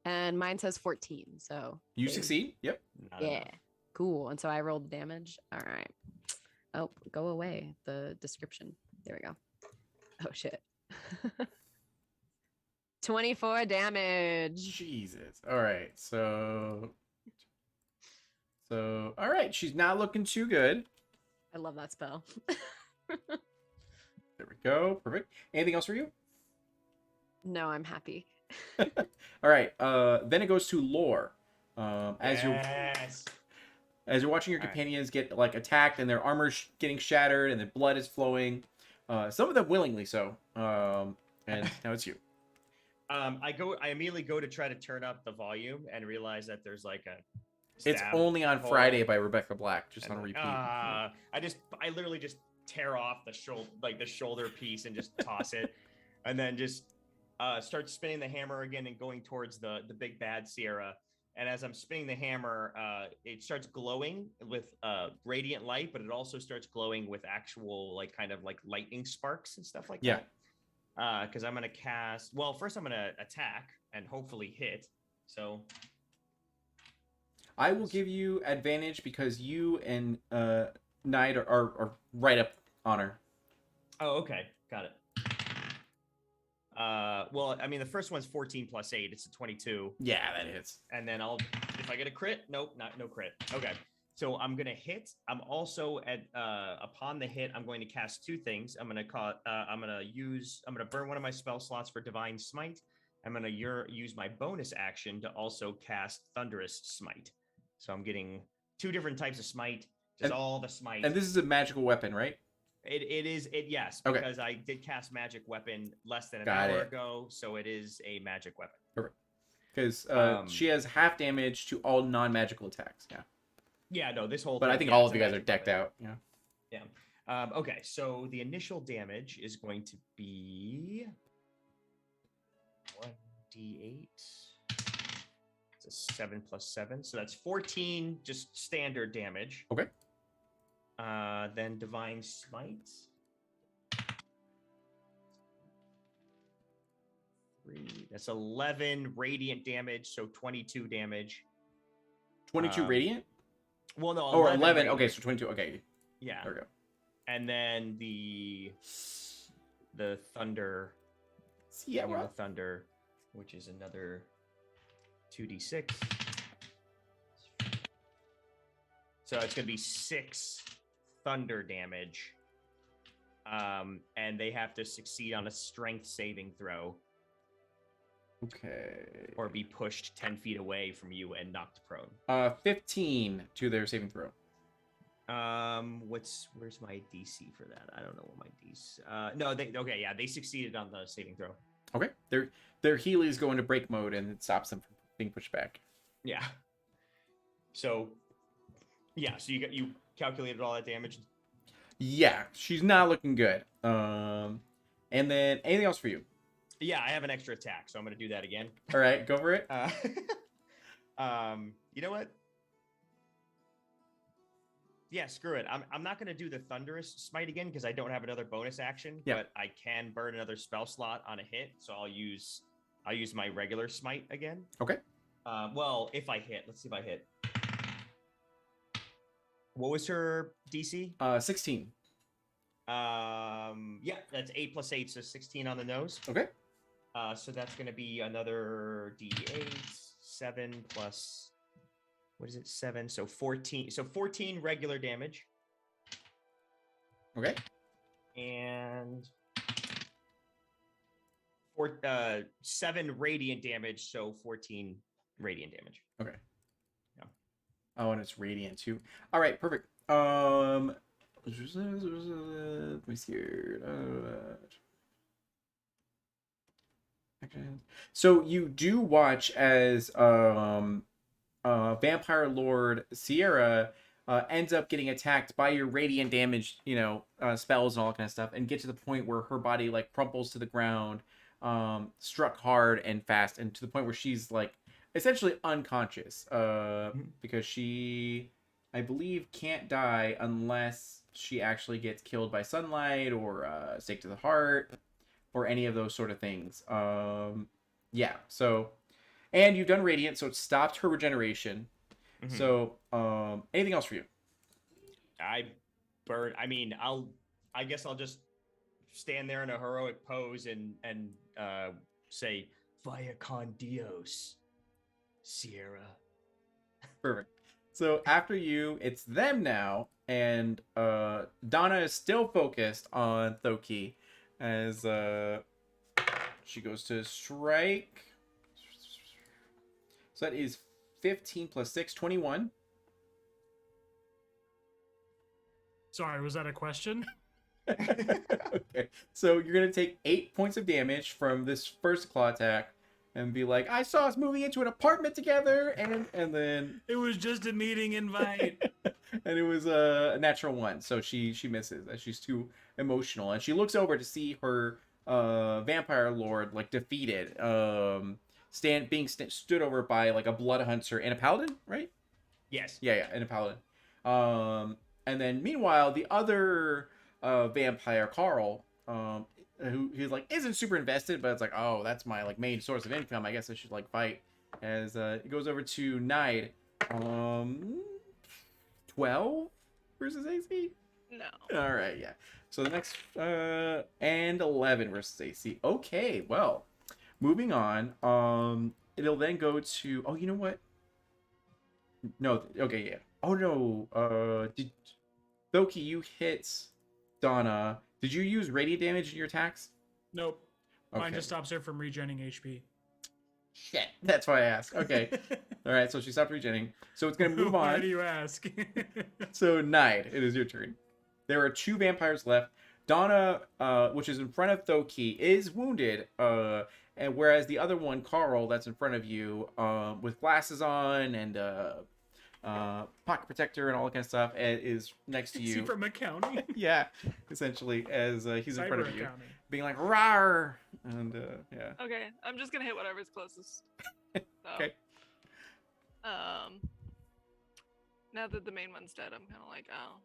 Speaker 5: And mine says 14, so
Speaker 1: You succeed. Yep.
Speaker 2: Not
Speaker 5: yeah,
Speaker 2: enough.
Speaker 5: cool. And so I rolled the damage. All right. Oh, go away. The description. There we go. Oh shit. 24 damage.
Speaker 1: Jesus. All right. So all right. She's not looking too good.
Speaker 5: I love that spell.
Speaker 1: There we go. Perfect. Anything else for you?
Speaker 5: No, I'm happy.
Speaker 1: All right. Then it goes to Lore. As
Speaker 2: Yes.
Speaker 1: you're watching your
Speaker 2: All right.
Speaker 1: companions get like attacked and their armor getting shattered and the blood is flowing. Some of them willingly so. And now it's you.
Speaker 2: I immediately go to try to turn up the volume and realize that there's like a
Speaker 1: It's
Speaker 2: stab
Speaker 1: only on
Speaker 2: hole.
Speaker 1: Friday by Rebecca Black, just
Speaker 2: And
Speaker 1: on
Speaker 2: like,
Speaker 1: repeat.
Speaker 2: I literally just tear off the shoulder piece and just toss it, and then just start spinning the hammer again and going towards the big bad Sierra. And as I'm spinning the hammer, it starts glowing with radiant light, but it also starts glowing with actual like kind of like lightning sparks and stuff like
Speaker 1: Yeah.
Speaker 2: that. Because I'm gonna cast. Well, first I'm gonna attack and hopefully hit. So
Speaker 1: I will give you advantage because you and Knight are right up on her.
Speaker 2: oh, okay, got it. Well, I mean the first one's 14 plus 8. It's a 22.
Speaker 1: Yeah, that hits.
Speaker 2: And then if I get a crit, nope, no crit. Okay. So I'm gonna hit. I'm also at upon the hit, I'm going to cast two things. I'm gonna burn one of my spell slots for Divine Smite. I'm gonna use my bonus action to also cast Thunderous Smite. So I'm getting two different types of smite. Just all the smite.
Speaker 1: And this is a magical weapon, right?
Speaker 2: Yes,
Speaker 1: Okay.
Speaker 2: because I did cast magic weapon less than an
Speaker 1: Got
Speaker 2: hour
Speaker 1: it.
Speaker 2: ago, so it is a magic weapon.
Speaker 1: Because she has half damage to all non-magical attacks. Yeah.
Speaker 2: Yeah, no, this whole.
Speaker 1: But I
Speaker 2: thing,
Speaker 1: think
Speaker 2: yeah,
Speaker 1: all
Speaker 2: it's
Speaker 1: of
Speaker 2: a
Speaker 1: you guys are
Speaker 2: magic
Speaker 1: decked
Speaker 2: weapon.
Speaker 1: out. Yeah.
Speaker 2: Yeah. Okay, so the initial damage is going to be 1d8. It's a 7 plus 7, so that's 14 just standard damage.
Speaker 1: Okay.
Speaker 2: Then Divine Smite. 3. That's 11 radiant damage, so 22 damage.
Speaker 1: 22 radiant?
Speaker 2: Well, no,
Speaker 1: Or 11.
Speaker 2: radiant.
Speaker 1: Okay, so 22. Okay.
Speaker 2: Yeah.
Speaker 1: There we go.
Speaker 2: And then the thunder.
Speaker 1: Yeah,
Speaker 2: The thunder, which is another 2d6. So it's going to be 6 thunder damage. And they have to succeed on a strength saving throw
Speaker 1: Okay.
Speaker 2: or be pushed 10 feet away from you and knocked prone.
Speaker 1: 15 to their saving throw.
Speaker 2: Where's my DC for that? I don't know what my DC. No, they succeeded on the saving throw.
Speaker 1: Okay. Their Healy's go into break mode and it stops them from being pushed back.
Speaker 2: Yeah. So you calculated all that damage.
Speaker 1: Yeah, she's not looking good. And then anything else for you?
Speaker 2: Yeah, I have an extra attack, so I'm gonna do that again.
Speaker 1: All right, go for it.
Speaker 2: You know what? Yeah, screw it. I'm not gonna do the Thunderous Smite again because I don't have another bonus action.
Speaker 1: Yeah.
Speaker 2: But I can burn another spell slot on a hit, so I'll use my regular Smite again.
Speaker 1: Okay.
Speaker 2: Well, if I hit, let's see if I hit. What was her DC?
Speaker 1: 16.
Speaker 2: Yeah, that's 8 plus 8, so 16 on the nose.
Speaker 1: Okay.
Speaker 2: So that's going to be another D8, 7 plus, what is it, 7? So 14. So 14 regular damage.
Speaker 1: Okay.
Speaker 2: And 7 radiant damage, so 14 radiant damage.
Speaker 1: Okay.
Speaker 2: Yeah.
Speaker 1: Oh, and it's radiant too. All right, perfect. Let me see here. So you do watch as Vampire Lord Sierra ends up getting attacked by your radiant damage, spells and all that kind of stuff, and get to the point where her body like crumples to the ground, struck hard and fast, and to the point where she's like essentially unconscious, because she, I believe, can't die unless she actually gets killed by sunlight or stake to the heart or any of those sort of things. Yeah. So, and you've done radiant, so it stopped her regeneration.
Speaker 2: Mhm.
Speaker 1: So, anything else for you?
Speaker 2: I guess I'll just stand there in a heroic pose and say, "Vaya con Dios, Sierra."
Speaker 1: Perfect. So after you, it's them now, and Donna is still focused on Thoki as she goes to strike. So that is 15 plus 6, 21.
Speaker 4: Sorry, was that a question?
Speaker 1: Okay. So you're going to take 8 points of damage from this first claw attack and be like, I saw us moving into an apartment together, and then
Speaker 4: It was just a meeting invite.
Speaker 1: and it was a natural 1, so she misses as she's too emotional, and she looks over to see her vampire lord like defeated, stood over by like a blood hunter and a paladin, right?
Speaker 2: Yes.
Speaker 1: Yeah, and a paladin. And then meanwhile, the other vampire, Carl, who he's like isn't super invested, but it's like, oh, that's my like main source of income. I guess I should like fight. As it goes over to Nide, 12 versus AC.
Speaker 3: No.
Speaker 1: All right, yeah. So the next and 11 versus AC. Okay, well, moving on. It'll then go to. Oh, you know what? No. Okay, yeah. Oh no. Did Loki, you hit Donna? Did you use radiant damage in your attacks?
Speaker 4: Nope. Mine
Speaker 1: Okay.
Speaker 4: just stops her from regenerating HP.
Speaker 1: Shit. That's why I asked. Okay. All right. So she stopped regenerating. So it's gonna move
Speaker 4: Why
Speaker 1: on.
Speaker 4: do you ask?
Speaker 1: So Nide, it is your turn. There are 2 vampires left. Donna, which is in front of Thoki, is wounded. And whereas the other one, Carl, that's in front of you, with glasses on and pocket protector and all that kind of stuff, is next to
Speaker 4: Is he
Speaker 1: you.
Speaker 4: from accounting?
Speaker 1: Yeah, essentially, as he's in front
Speaker 4: Cyber
Speaker 1: of you,
Speaker 4: accounting.
Speaker 1: being like "rawr," and yeah.
Speaker 3: Okay, I'm just gonna hit whatever's closest. So,
Speaker 1: Okay.
Speaker 3: Now that the main one's dead, I'm kind of like, oh,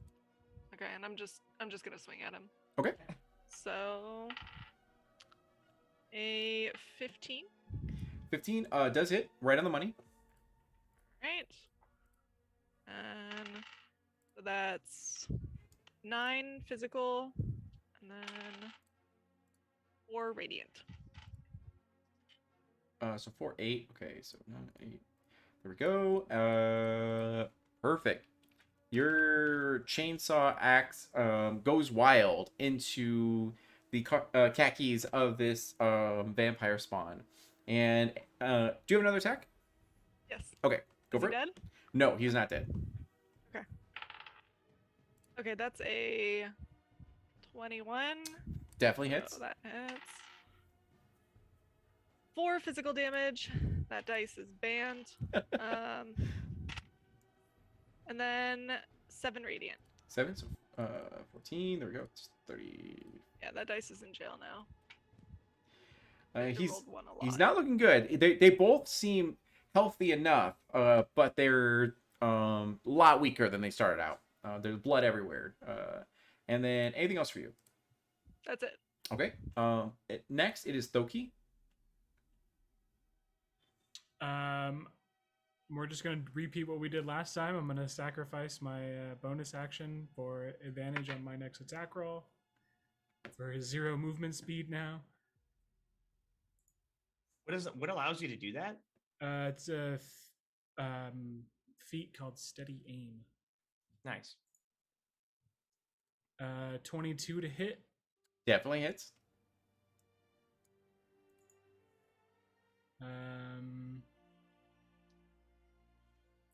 Speaker 3: okay, and I'm just gonna swing at him.
Speaker 1: Okay.
Speaker 3: So, a 15,
Speaker 1: 15 does hit right on the money.
Speaker 3: right? And so that's 9 physical, and then 4 radiant.
Speaker 1: So 4, 8. Okay, so 9, 8. There we go. Perfect. Your chainsaw axe goes wild into the khakis of this vampire spawn. And do you have another attack?
Speaker 3: Yes.
Speaker 1: Okay, go
Speaker 3: Is
Speaker 1: for
Speaker 3: he
Speaker 1: it.
Speaker 3: dead?
Speaker 1: No, he's not dead.
Speaker 3: Okay, that's a 21.
Speaker 1: Definitely hits.
Speaker 3: So that hits. 4 physical damage. That dice is banned. And then 7 radiant.
Speaker 1: 7, so 14. There we go. It's 30.
Speaker 3: Yeah, that dice is in jail now. I
Speaker 1: He's
Speaker 3: rolled 1 a lot.
Speaker 1: he's not looking good. They both seem healthy enough, but they're a lot weaker than they started out. There's blood everywhere. And then anything else for you?
Speaker 3: That's it.
Speaker 1: Okay. Next it is Thoki.
Speaker 4: We're just gonna repeat what we did last time. I'm gonna sacrifice my bonus action for advantage on my next attack roll for his 0 movement speed now.
Speaker 2: What allows you to do that?
Speaker 4: It's a feat called Steady Aim.
Speaker 2: Nice.
Speaker 4: 22 to hit.
Speaker 1: Definitely hits.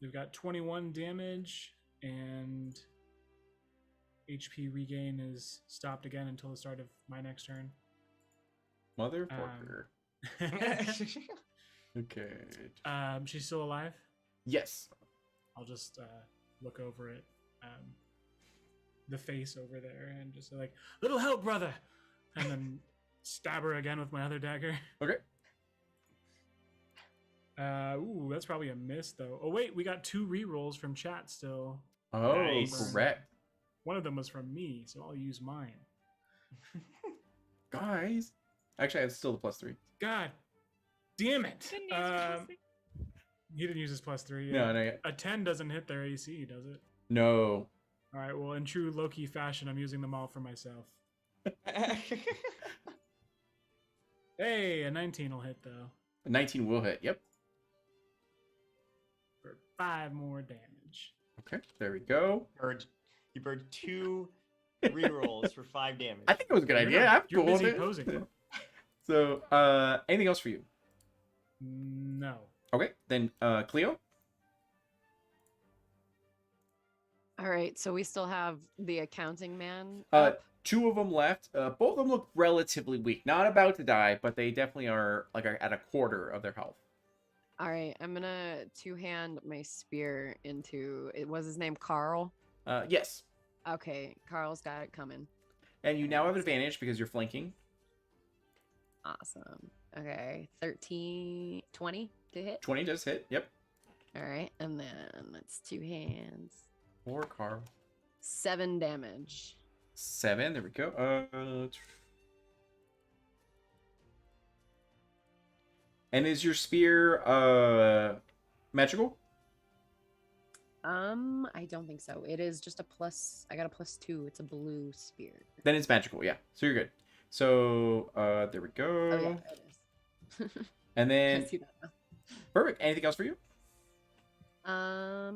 Speaker 4: We've got 21 damage, and HP regain is stopped again until the start of my next turn.
Speaker 1: Motherfucker. Okay.
Speaker 4: She's still alive.
Speaker 1: Yes.
Speaker 4: I'll just look over at the face over there and just say, like, little help, brother, and then stab her again with my other dagger.
Speaker 1: Okay.
Speaker 4: Ooh, that's probably a miss though. Oh wait, we got 2 rerolls from chat still.
Speaker 1: Oh,
Speaker 2: Nice.
Speaker 1: correct.
Speaker 4: One of them was from me, so I'll use mine.
Speaker 1: Guys. Actually, it's still the +3.
Speaker 4: God damn it!
Speaker 3: Didn't use plus
Speaker 4: He didn't use his +3.
Speaker 1: No, no, yeah.
Speaker 4: A 10 doesn't hit their AC, does it?
Speaker 1: No.
Speaker 4: All right. Well, in true Loki fashion, I'm using them all for myself. Hey, a 19 will hit though
Speaker 1: 19 will hit. Yep.
Speaker 4: for 5 more damage.
Speaker 1: Okay. There we go.
Speaker 2: You burned 2 rerolls for 5 damage.
Speaker 1: I think it was a good
Speaker 4: You're
Speaker 1: idea.
Speaker 4: not-
Speaker 1: I'm
Speaker 4: you're
Speaker 1: cool with
Speaker 4: busy
Speaker 1: it.
Speaker 4: posing.
Speaker 1: So, anything else for you?
Speaker 4: No.
Speaker 1: Okay. Then, Cleo.
Speaker 5: All right, so we still have the accounting man.
Speaker 1: Uh,
Speaker 5: up.
Speaker 1: 2 of them left. Both of them look relatively weak. Not about to die, but they definitely are like at a quarter of their health.
Speaker 5: All right, I'm gonna 2-hand my spear into. It was his name Carl.
Speaker 1: Yes.
Speaker 5: Okay, Carl's got it coming.
Speaker 1: And you now have advantage because you're flanking.
Speaker 5: Awesome. Okay, 13, 20 to hit.
Speaker 1: 20 does hit. Yep.
Speaker 5: All right, and then that's 2 hands.
Speaker 1: Or Carl.
Speaker 5: 7 damage.
Speaker 1: 7. There we go. And is your spear magical?
Speaker 5: I don't think so. It is just a plus. I got a +2. It's a blue spear.
Speaker 1: Then it's magical, yeah. So you're good. So there we go.
Speaker 5: Oh yeah, it is.
Speaker 1: And
Speaker 5: I
Speaker 1: then
Speaker 5: see that now.
Speaker 1: perfect. Anything else for you?
Speaker 5: I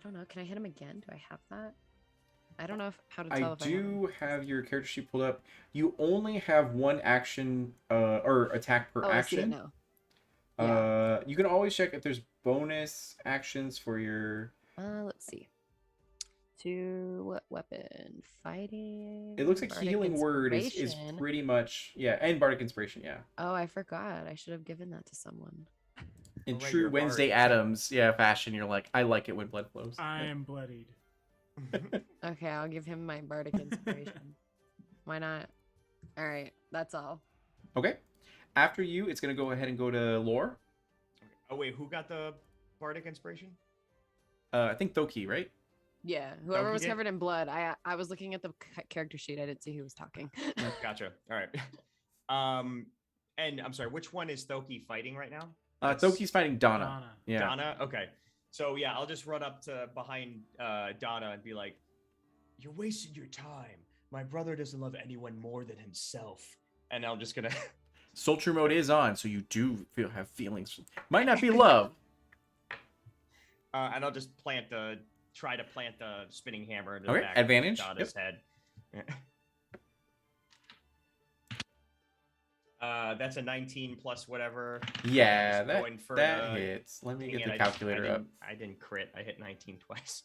Speaker 5: don't know. Can I hit him again? Do I have that? I don't know how to tell
Speaker 1: I
Speaker 5: if I have him.
Speaker 1: do have your character sheet pulled up. You only have one action or attack per
Speaker 5: Oh, I see it
Speaker 1: action.
Speaker 5: now.
Speaker 1: You can always check if there's bonus actions for your.
Speaker 5: Let's see. To weapon fighting.
Speaker 1: It looks like
Speaker 5: Bardic
Speaker 1: healing word is
Speaker 5: Inspiration.
Speaker 1: pretty much, yeah, and bardic inspiration, yeah.
Speaker 5: Oh, I forgot. I should have given that to someone.
Speaker 1: In
Speaker 2: A
Speaker 1: true
Speaker 2: regular bard.
Speaker 1: Wednesday Adams, yeah, fashion, you're like, I like it when blood flows.
Speaker 4: I am bloodied.
Speaker 5: Okay, I'll give him my bardic inspiration. Why not? All right, that's all.
Speaker 1: Okay. After you, it's gonna go ahead and go to lore.
Speaker 2: Oh wait, who got the bardic inspiration?
Speaker 1: I think Thoki, right?
Speaker 5: Yeah, whoever
Speaker 2: he
Speaker 5: was
Speaker 2: did?
Speaker 5: covered in blood. I was looking at the character sheet. I didn't see who was talking.
Speaker 2: Gotcha. All right. And I'm sorry, which one is Thoki fighting right now?
Speaker 1: Thoki's fighting Donna.
Speaker 4: Donna.
Speaker 1: Yeah.
Speaker 2: Donna. Okay. So yeah, I'll just run up to behind Donna and be like, "You're wasting your time. My brother doesn't love anyone more than himself." And I'm just gonna.
Speaker 1: Sultry mode is on, so you do have feelings. Might not be love.
Speaker 2: And I'll just try to plant the spinning hammer into
Speaker 1: Okay,
Speaker 2: the back
Speaker 1: advantage,
Speaker 2: of Donna's head. That's a 19 plus whatever.
Speaker 1: Yeah,
Speaker 2: Just
Speaker 1: that
Speaker 2: going for
Speaker 1: that
Speaker 2: the-
Speaker 1: hits. Let me
Speaker 2: Dang
Speaker 1: get
Speaker 2: it,
Speaker 1: the
Speaker 2: I
Speaker 1: calculator up.
Speaker 2: I didn't crit. I hit 19 twice.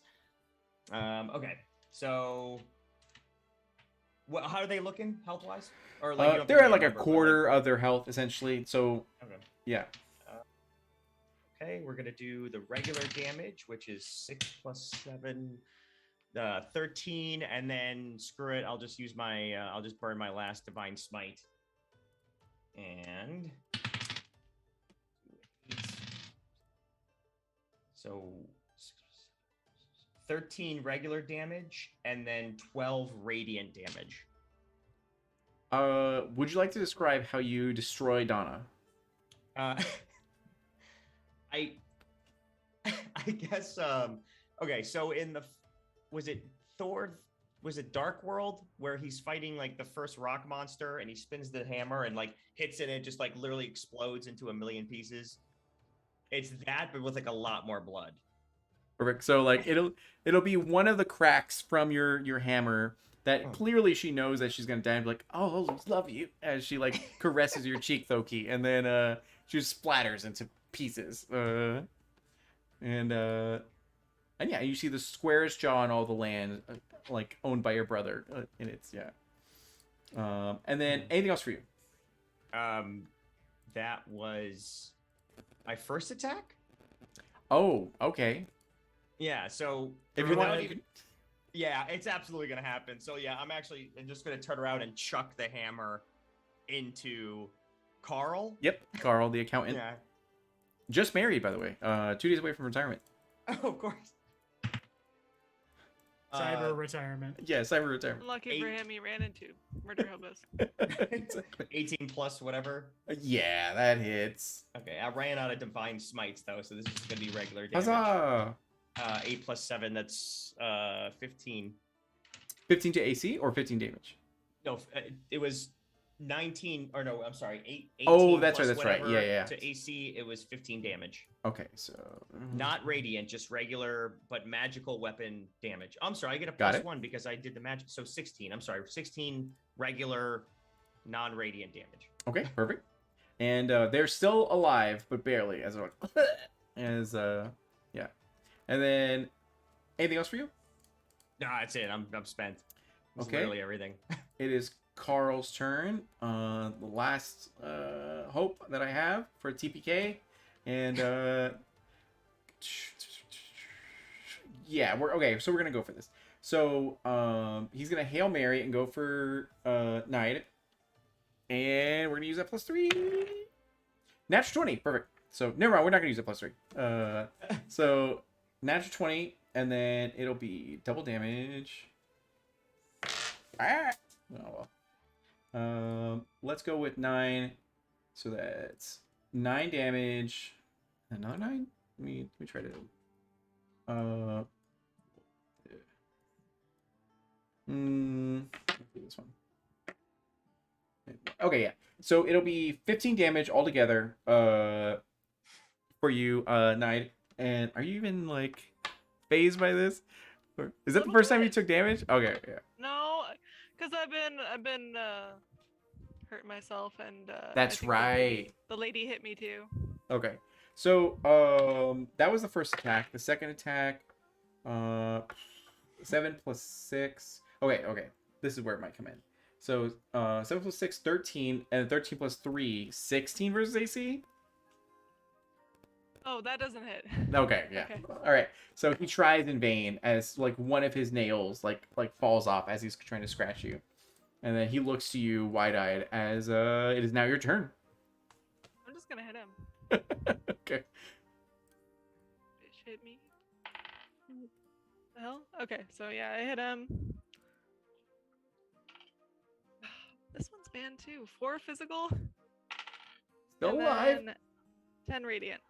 Speaker 2: Okay, so how are they looking health wise? Or like you don't
Speaker 1: They're
Speaker 2: think
Speaker 1: at
Speaker 2: they
Speaker 1: like a
Speaker 2: remember, but,
Speaker 1: quarter of their health essentially. So
Speaker 2: Okay.
Speaker 1: yeah.
Speaker 2: Okay, we're gonna do the regular damage, which is 6 plus 7, 13, and then screw it. I'll just use my. I'll just burn my last divine smite. And so 13 regular damage and then 12 radiant damage.
Speaker 1: Would you like to describe how you destroy Donna?
Speaker 2: I I guess okay, so in the was it Thor, was it Dark World where he's fighting like the first rock monster and he spins the hammer and like hits it and it just like literally explodes into a million pieces? It's that but with like a lot more blood.
Speaker 1: Perfect. So like it'll be one of the cracks from your hammer that clearly she knows that she's gonna die and be like, oh, I love you, as she like caresses your cheek, Thoki, and then she just splatters into pieces. And yeah, you see the squarest jaw in all the land, like owned by your brother, and it's and then anything else for you?
Speaker 2: That was my first attack.
Speaker 1: Oh, okay.
Speaker 2: Yeah, so
Speaker 1: If you
Speaker 2: without
Speaker 1: want,
Speaker 2: even- yeah, it's absolutely gonna happen. So yeah, I'm just gonna turn around and chuck the hammer into Carl.
Speaker 1: Yep, Carl, the accountant,
Speaker 2: Yeah.
Speaker 1: just married, by the way. 2 days away from retirement.
Speaker 2: Oh, of course.
Speaker 4: Cyber retirement.
Speaker 1: Yeah, cyber retirement.
Speaker 3: Lucky for
Speaker 2: 8.
Speaker 3: him, he ran into murder hobos.
Speaker 1: Exactly.
Speaker 2: 18 plus whatever.
Speaker 1: Yeah, that hits.
Speaker 2: Okay, I ran out of divine smites though, so this is just gonna be regular damage.
Speaker 1: Huzzah!
Speaker 2: 8 plus 7, that's 15.
Speaker 1: 15 to AC or 15 damage?
Speaker 2: No, it was 19, or no, I'm sorry, 18
Speaker 1: Oh, that's
Speaker 2: plus
Speaker 1: right, that's right.
Speaker 2: whatever.
Speaker 1: Yeah, yeah.
Speaker 2: To AC, it was 15 damage.
Speaker 1: Okay, so
Speaker 2: Not radiant, just regular, but magical weapon damage. I'm sorry, I get a
Speaker 1: Got
Speaker 2: plus
Speaker 1: it.
Speaker 2: 1 because I did the magic. So 16, I'm sorry, 16 regular, non-radiant damage.
Speaker 1: Okay, perfect. And they're still alive, but barely. As yeah. And then anything else for you?
Speaker 2: No, that's it. I'm spent. That's
Speaker 1: Okay.
Speaker 2: literally everything.
Speaker 1: It is Carl's turn. The last hope that I have for TPK, and yeah, we're okay. So we're gonna go for this. So he's gonna Hail Mary and go for Knight, and we're gonna use that +3. Natural 20, perfect. So never mind, we're not gonna use that +3. So natural 20, and then it'll be double damage. Ah! Oh well. Let's go with 9. So that's 9 damage. Another 9? Let me try to. Let's do this one. Okay, yeah. So it'll be 15 damage altogether. For you, Knight. And are you even like phased by this? Or is that the
Speaker 3: Little
Speaker 1: first time you
Speaker 3: bit.
Speaker 1: took damage? Okay, yeah.
Speaker 3: No, because I've been hurting myself, and I
Speaker 1: That's
Speaker 3: think
Speaker 1: right.
Speaker 3: the lady hit me too.
Speaker 1: Okay. So that was the first attack. The second attack, 7 plus 6. Okay. This is where it might come in. So 7 plus 6, 13, and 13 plus 3, 16 versus AC.
Speaker 3: Oh, that doesn't hit.
Speaker 1: Okay, yeah.
Speaker 3: Okay.
Speaker 1: All right. So he tries in vain as like one of his nails like falls off as he's trying to scratch you, and then he looks to you wide-eyed as it is now your turn.
Speaker 3: I'm just gonna hit him.
Speaker 1: Okay.
Speaker 3: Bitch hit me. The hell? Okay, so yeah, I hit him. This one's banned too. 4 physical.
Speaker 1: Still
Speaker 3: and
Speaker 1: alive.
Speaker 3: then 10 radiant.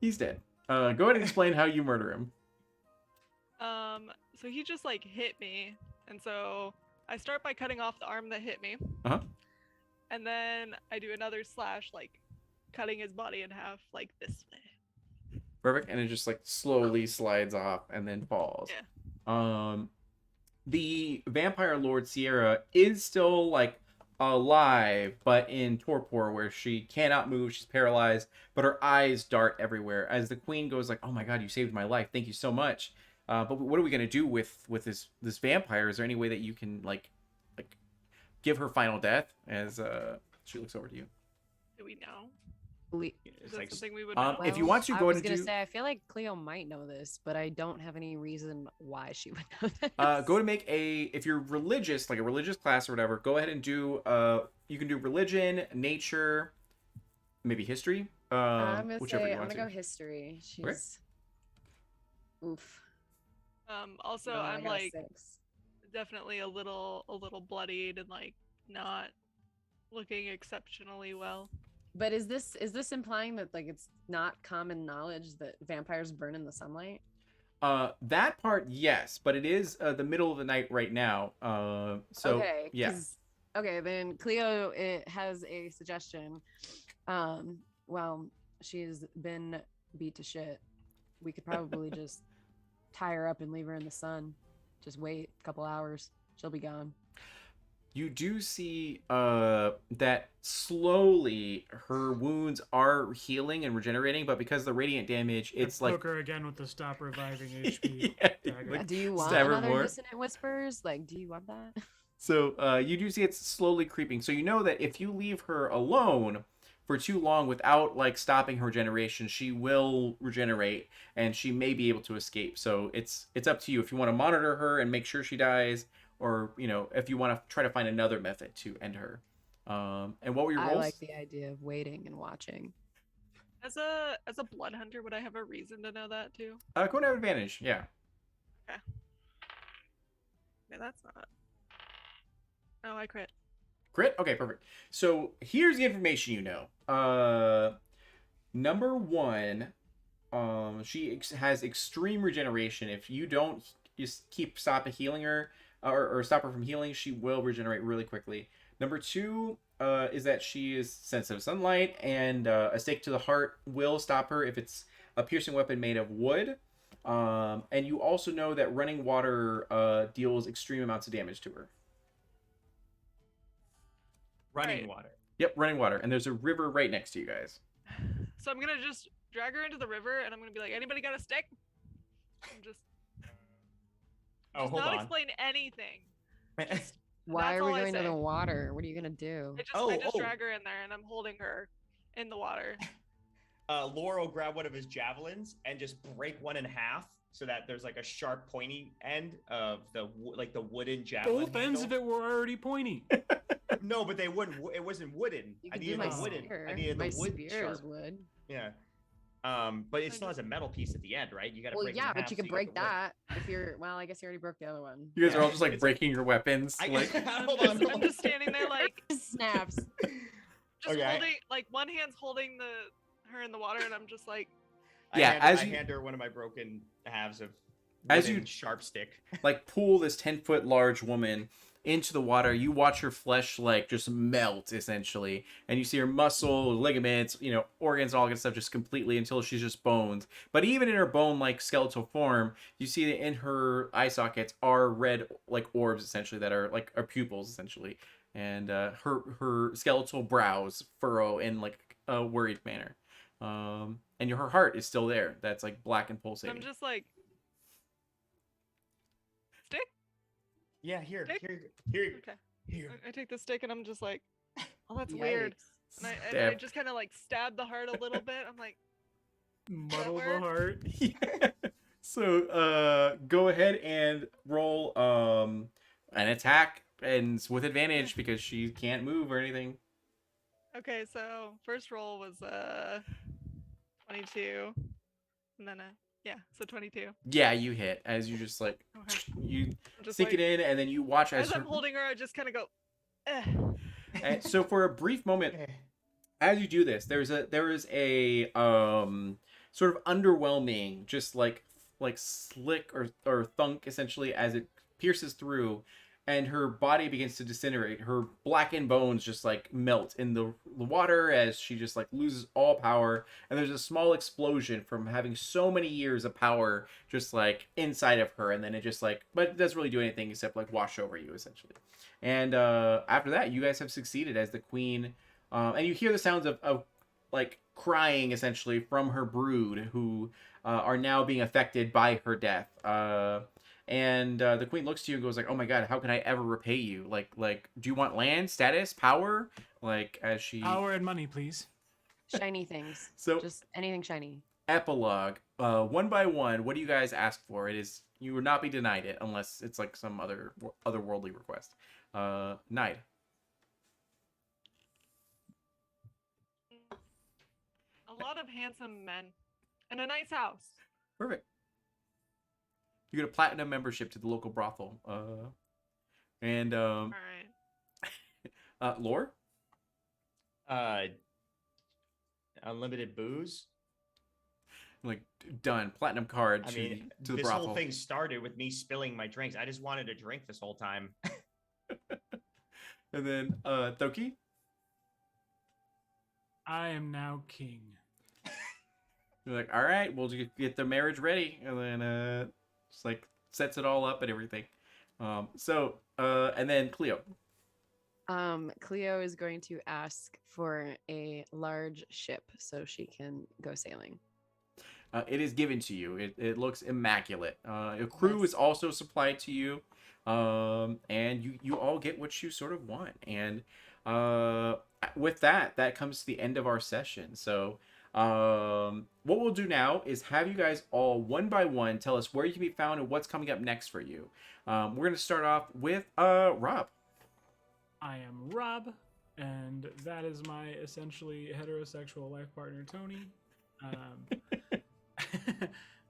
Speaker 1: He's dead. Go ahead and explain how you murder him.
Speaker 3: So he just like hit me, and so I start by cutting off the arm that hit me.
Speaker 1: Uh-huh.
Speaker 3: And then I do another slash, like cutting his body in half, like this way.
Speaker 1: Perfect. And it just like slowly slides off and then falls.
Speaker 3: Yeah.
Speaker 1: The vampire lord Sierra is still like alive, but in torpor where she cannot move, she's paralyzed, but her eyes dart everywhere as the queen goes like, "Oh my god, you saved my life. Thank you so much." But what are we gonna do with this vampire? Is there any way that you can like give her final death as she looks over to you?
Speaker 3: Do we know?
Speaker 5: We,
Speaker 3: Is
Speaker 2: It's
Speaker 3: that
Speaker 2: like
Speaker 3: something we would know?
Speaker 1: If you want to
Speaker 5: I
Speaker 1: go
Speaker 5: was
Speaker 1: ahead and
Speaker 5: gonna
Speaker 1: do,
Speaker 5: say, I feel like Cleo might know this, but I don't have any reason why she would know this.
Speaker 1: go to make if you're religious, like a religious class or whatever, go ahead and do you can do religion, nature, maybe history.
Speaker 5: I'm gonna
Speaker 1: Whichever
Speaker 5: say
Speaker 1: you
Speaker 5: I'm
Speaker 1: want
Speaker 5: gonna
Speaker 1: to.
Speaker 5: go history. She's
Speaker 1: Okay.
Speaker 5: oof.
Speaker 3: Also,
Speaker 5: No, I
Speaker 3: I'm
Speaker 5: got a
Speaker 3: like
Speaker 5: 6.
Speaker 3: definitely a little bloodied and like not looking exceptionally well.
Speaker 5: But is this implying that like it's not common knowledge that vampires burn in the sunlight?
Speaker 1: That part, yes, but it is the middle of the night right now. So
Speaker 5: okay,
Speaker 1: yeah.
Speaker 5: Okay, then Cleo has a suggestion. Well, she's been beat to shit. We could probably just tie her up and leave her in the sun. Just wait a couple hours. She'll be gone.
Speaker 1: You do see that slowly her wounds are healing and regenerating, but because of the radiant damage, it's like
Speaker 4: poke her again with the stop reviving HP.
Speaker 1: Yeah,
Speaker 4: dagger.
Speaker 1: like,
Speaker 5: Do you want
Speaker 1: stab her
Speaker 5: another
Speaker 1: more.
Speaker 5: dissonant whispers? Like, do you want that?
Speaker 1: So you do see it's slowly creeping. So you know that if you leave her alone for too long without like stopping her regeneration, she will regenerate and she may be able to escape. So it's up to you if you want to monitor her and make sure she dies, or if you want to try to find another method to end her. And what were your rolls?
Speaker 5: I like the idea of waiting and watching.
Speaker 3: As a blood hunter, would I have a reason to know that too?
Speaker 1: Go and have advantage. Yeah.
Speaker 3: Yeah, that's not. Oh, I crit.
Speaker 1: Crit? Okay, perfect. So here's the information you know. Number 1, she has extreme regeneration. If you don't just keep healing her, or stop her from healing, she will regenerate really quickly. Number 2 is that she is sensitive to sunlight, and a stake to the heart will stop her if it's a piercing weapon made of wood. And you also know that running water deals extreme amounts of damage to her.
Speaker 2: Running
Speaker 3: Right.
Speaker 2: water.
Speaker 1: Yep, running water. And there's a river right next to you guys.
Speaker 3: So I'm gonna just drag her into the river, and I'm gonna be like, "Anybody got a stick?" And just
Speaker 2: Oh, hold
Speaker 3: not
Speaker 2: on.
Speaker 3: explain anything.
Speaker 5: Why
Speaker 3: That's
Speaker 5: are we
Speaker 3: all I
Speaker 5: going to
Speaker 3: say.
Speaker 5: the water? What are you gonna do?
Speaker 3: I just
Speaker 2: Oh.
Speaker 3: drag her in there, and I'm holding her in the water.
Speaker 2: Laura will grab one of his javelins and just break one in half so that there's like a sharp, pointy end of the wooden javelin.
Speaker 4: Both ends of it were already pointy.
Speaker 2: No, but they wouldn't. It wasn't wooden.
Speaker 5: You
Speaker 2: I
Speaker 5: could do
Speaker 2: needed
Speaker 5: my
Speaker 2: the wooden.
Speaker 5: spear.
Speaker 2: I needed
Speaker 5: My
Speaker 2: the wood
Speaker 5: spear
Speaker 2: sharp.
Speaker 5: is wood.
Speaker 2: Yeah. But it still has a metal piece at the end, right? You got to
Speaker 5: Well,
Speaker 2: break it in
Speaker 5: yeah,
Speaker 2: half
Speaker 5: but you
Speaker 2: so
Speaker 5: could
Speaker 2: get
Speaker 5: break
Speaker 2: the wood.
Speaker 5: that if you're. Well, I guess you already broke the other one.
Speaker 1: You guys are
Speaker 2: Yeah,
Speaker 1: all just like
Speaker 2: it's-
Speaker 1: breaking your weapons.
Speaker 2: I,
Speaker 1: Like,
Speaker 2: hold
Speaker 3: I'm
Speaker 2: on,
Speaker 3: just,
Speaker 2: hold
Speaker 3: I'm
Speaker 2: on.
Speaker 3: just standing there like
Speaker 5: Snaps.
Speaker 3: just
Speaker 2: Okay,
Speaker 3: holding like one hand's holding her in the water and I'm just like
Speaker 1: Yeah,
Speaker 2: I
Speaker 1: as you-
Speaker 2: hand her one of my broken halves of
Speaker 1: As
Speaker 2: wooden
Speaker 1: you-
Speaker 2: sharp stick.
Speaker 1: like pull this 10-foot large woman into the water. You watch her flesh like just melt essentially, and you see her muscle, ligaments, organs, all that stuff just completely until she's just bones. But even in her bone like skeletal form, you see that in her eye sockets are red like orbs essentially that are like are pupils essentially, and her skeletal brows furrow in like a worried manner. And her heart is still there. That's like black and pulsating.
Speaker 3: I'm just like stick?
Speaker 2: Yeah, here.
Speaker 3: Okay.
Speaker 2: Here.
Speaker 3: I take the stick and I'm just like, oh that's weird.
Speaker 5: Yikes.
Speaker 3: And I
Speaker 1: Stab.
Speaker 3: just kind of like stab the heart a little bit. I'm like,
Speaker 4: Muddle the
Speaker 3: work?
Speaker 4: heart.
Speaker 1: So go ahead and roll an attack and with advantage because she can't move or anything.
Speaker 3: okay, so first roll was 22. And then so 22.
Speaker 1: Yeah, you hit as you just like
Speaker 3: Okay.
Speaker 1: you
Speaker 3: I'm just
Speaker 1: sink
Speaker 3: like,
Speaker 1: it in and then you watch as
Speaker 3: as I'm
Speaker 1: her,
Speaker 3: holding her, I just kind of go,
Speaker 1: and so for a brief moment as you do this, there is a sort of underwhelming, just like slick or thunk essentially as it pierces through, and her body begins to disintegrate. Her blackened bones just like melt in the water as she just like loses all power. And there's a small explosion from having so many years of power just like inside of her, and then it just like, but it doesn't really do anything except like wash over you essentially. And after that, you guys have succeeded as the queen. And you hear the sounds of like crying essentially from her brood who are now being affected by her death. And the queen looks to you and goes like, "Oh my god, how can I ever repay you? Like, do you want land, status, power?" Like as she
Speaker 4: Power and money, please.
Speaker 5: Shiny things.
Speaker 1: So
Speaker 5: Just anything shiny.
Speaker 1: epilogue, one by one. What do you guys ask for? It is you will not be denied it unless it's like some otherworldly request. Knight.
Speaker 3: a lot of handsome men and a nice house.
Speaker 1: Perfect. You get a platinum membership to the local brothel. And
Speaker 3: All right.
Speaker 1: Lore?
Speaker 2: Unlimited booze.
Speaker 1: Like done. Platinum card
Speaker 2: I
Speaker 1: to
Speaker 2: mean,
Speaker 1: to the
Speaker 2: this
Speaker 1: brothel.
Speaker 2: whole thing started with me spilling my drinks. I just wanted to drink this whole time.
Speaker 1: And then Thoki?
Speaker 4: I am now king.
Speaker 1: You're like, all right, we'll get the marriage ready, and then just like sets it all up and everything. And then Cleo.
Speaker 5: Cleo is going to ask for a large ship so she can go sailing.
Speaker 1: It is given to you. It looks immaculate. A crew
Speaker 5: Yes.
Speaker 1: is also supplied to you, and you all get what you sort of want. And with that comes to the end of our session. So what we'll do now is have you guys all one by one tell us where you can be found and what's coming up next for you. We're gonna start off with Rob.
Speaker 4: I am Rob, and that is my essentially heterosexual life partner, Tony.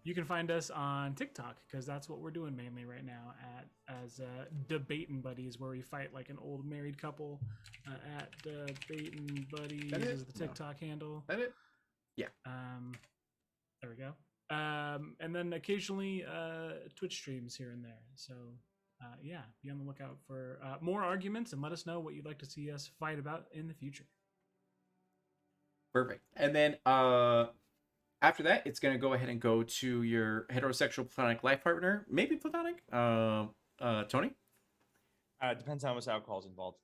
Speaker 4: You can find us on TikTok because that's what we're doing mainly right now as Debatin' Buddies, where we fight like an old married couple. At Debatin' Buddies
Speaker 1: That it?
Speaker 4: is the TikTok handle.
Speaker 1: That it? Yeah.
Speaker 4: There we go. And then occasionally Twitch streams here and there. So yeah, be on the lookout for more arguments and let us know what you'd like to see us fight about in the future.
Speaker 1: Perfect. And then after that, it's gonna go ahead and go to your heterosexual platonic life partner, maybe platonic. Tony.
Speaker 2: Depends how much alcohol is involved.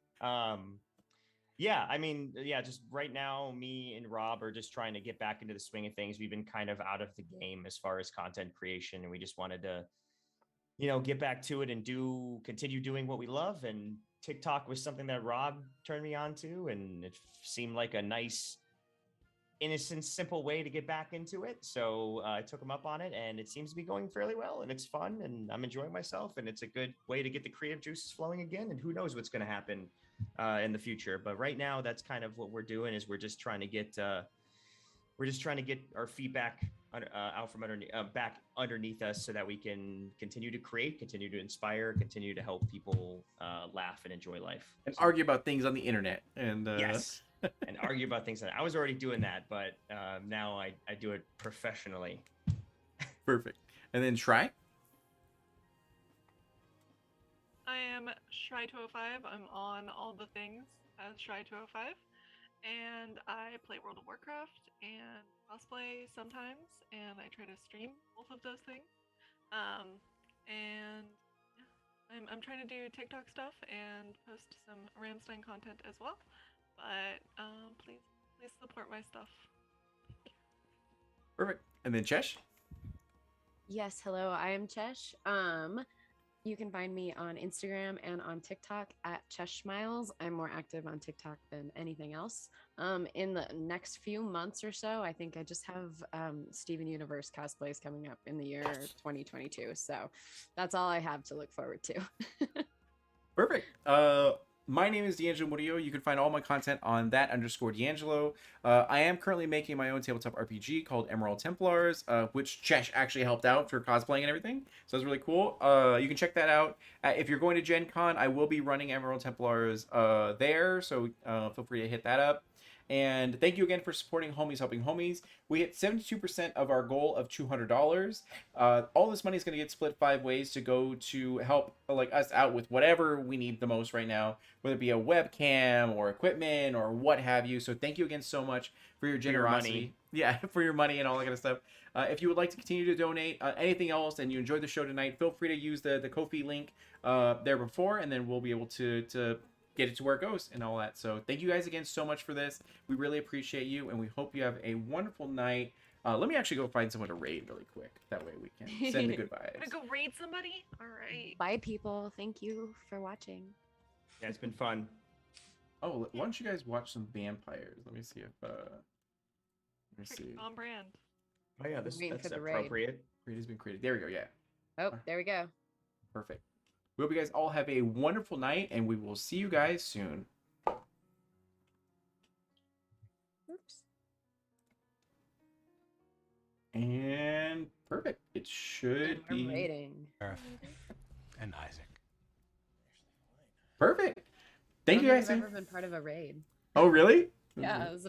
Speaker 2: Yeah, I mean, yeah, just right now, me and Rob are just trying to get back into the swing of things. We've been kind of out of the game as far as content creation, and we just wanted to, get back to it and continue doing what we love. And TikTok was something that Rob turned me on to, and it seemed like a nice, innocent, simple way to get back into it. So I took him up on it, and it seems to be going fairly well, and it's fun, and I'm enjoying myself, and it's a good way to get the creative juices flowing again. And who knows what's going to happen in the future. But right now, that's kind of what we're doing, is we're just trying to get we're just trying to get our feet back out from underneath, back underneath us, so that we can continue to create, continue to inspire, continue to help people laugh and enjoy life.
Speaker 1: And
Speaker 2: So-
Speaker 1: argue about things on the internet. And
Speaker 2: Yes, and argue about things. I was already doing that, but now I do it professionally.
Speaker 1: perfect. And then Shry.
Speaker 3: I am Shry205. I'm on all the things as Shry205. And I play World of Warcraft and cosplay sometimes. And I try to stream both of those things. And yeah, I'm trying to do TikTok stuff and post some Ramstein content as well. But please support my stuff.
Speaker 1: Perfect. And then Chesh.
Speaker 5: Yes, hello, I am Chesh. You can find me on Instagram and on TikTok at Chesh Smiles. I'm more active on TikTok than anything else. In the next few months or so, I think I just have Steven Universe cosplays coming up in the year 2022. So that's all I have to look forward to.
Speaker 1: Perfect. My name is D'Angelo Murillo. You can find all my content on _D'Angelo. I am currently making my own tabletop RPG called Emerald Templars, which Chesh actually helped out for cosplaying and everything. So it's really cool. You can check that out. If you're going to Gen Con, I will be running Emerald Templars there. So feel free to hit that up. And thank you again for supporting Homies Helping Homies. We hit 72% of our goal of $200. All this money is going to get split 5 ways to go to help like us out with whatever we need the most right now, whether it be a webcam or equipment or what have you. So thank you again so much for your generosity.
Speaker 2: money.
Speaker 1: Yeah, for your money and all that kind of stuff. If you would like to continue to donate anything else and you enjoyed the show tonight, feel free to use the Ko-fi link there before, and then we'll be able to get it to where it goes and all that. So thank you guys again so much for this. We really appreciate you, and we hope you have a wonderful night. Let me actually go find someone to raid really quick. That way we can send the good
Speaker 3: Gonna
Speaker 1: vibes.
Speaker 3: go raid somebody? All right.
Speaker 5: Bye, people. Thank you for watching.
Speaker 2: Yeah, it's been fun.
Speaker 1: Oh, why don't you guys watch some vampires? Let me see if let me see.
Speaker 3: On brand.
Speaker 2: Oh yeah,
Speaker 5: Waiting
Speaker 2: that's
Speaker 5: for the raid.
Speaker 2: appropriate.
Speaker 1: Raid has been created. There we go. Yeah,
Speaker 5: Oh, there we go.
Speaker 1: perfect. We hope you guys all have a wonderful night, and we will see you guys soon.
Speaker 5: Oops.
Speaker 1: And perfect. It should
Speaker 5: We're
Speaker 1: be
Speaker 5: rating.
Speaker 6: Gareth and Isaac.
Speaker 1: perfect. Thank you guys.
Speaker 5: I've never been part of a raid.
Speaker 1: Oh, really?
Speaker 5: Yeah, it was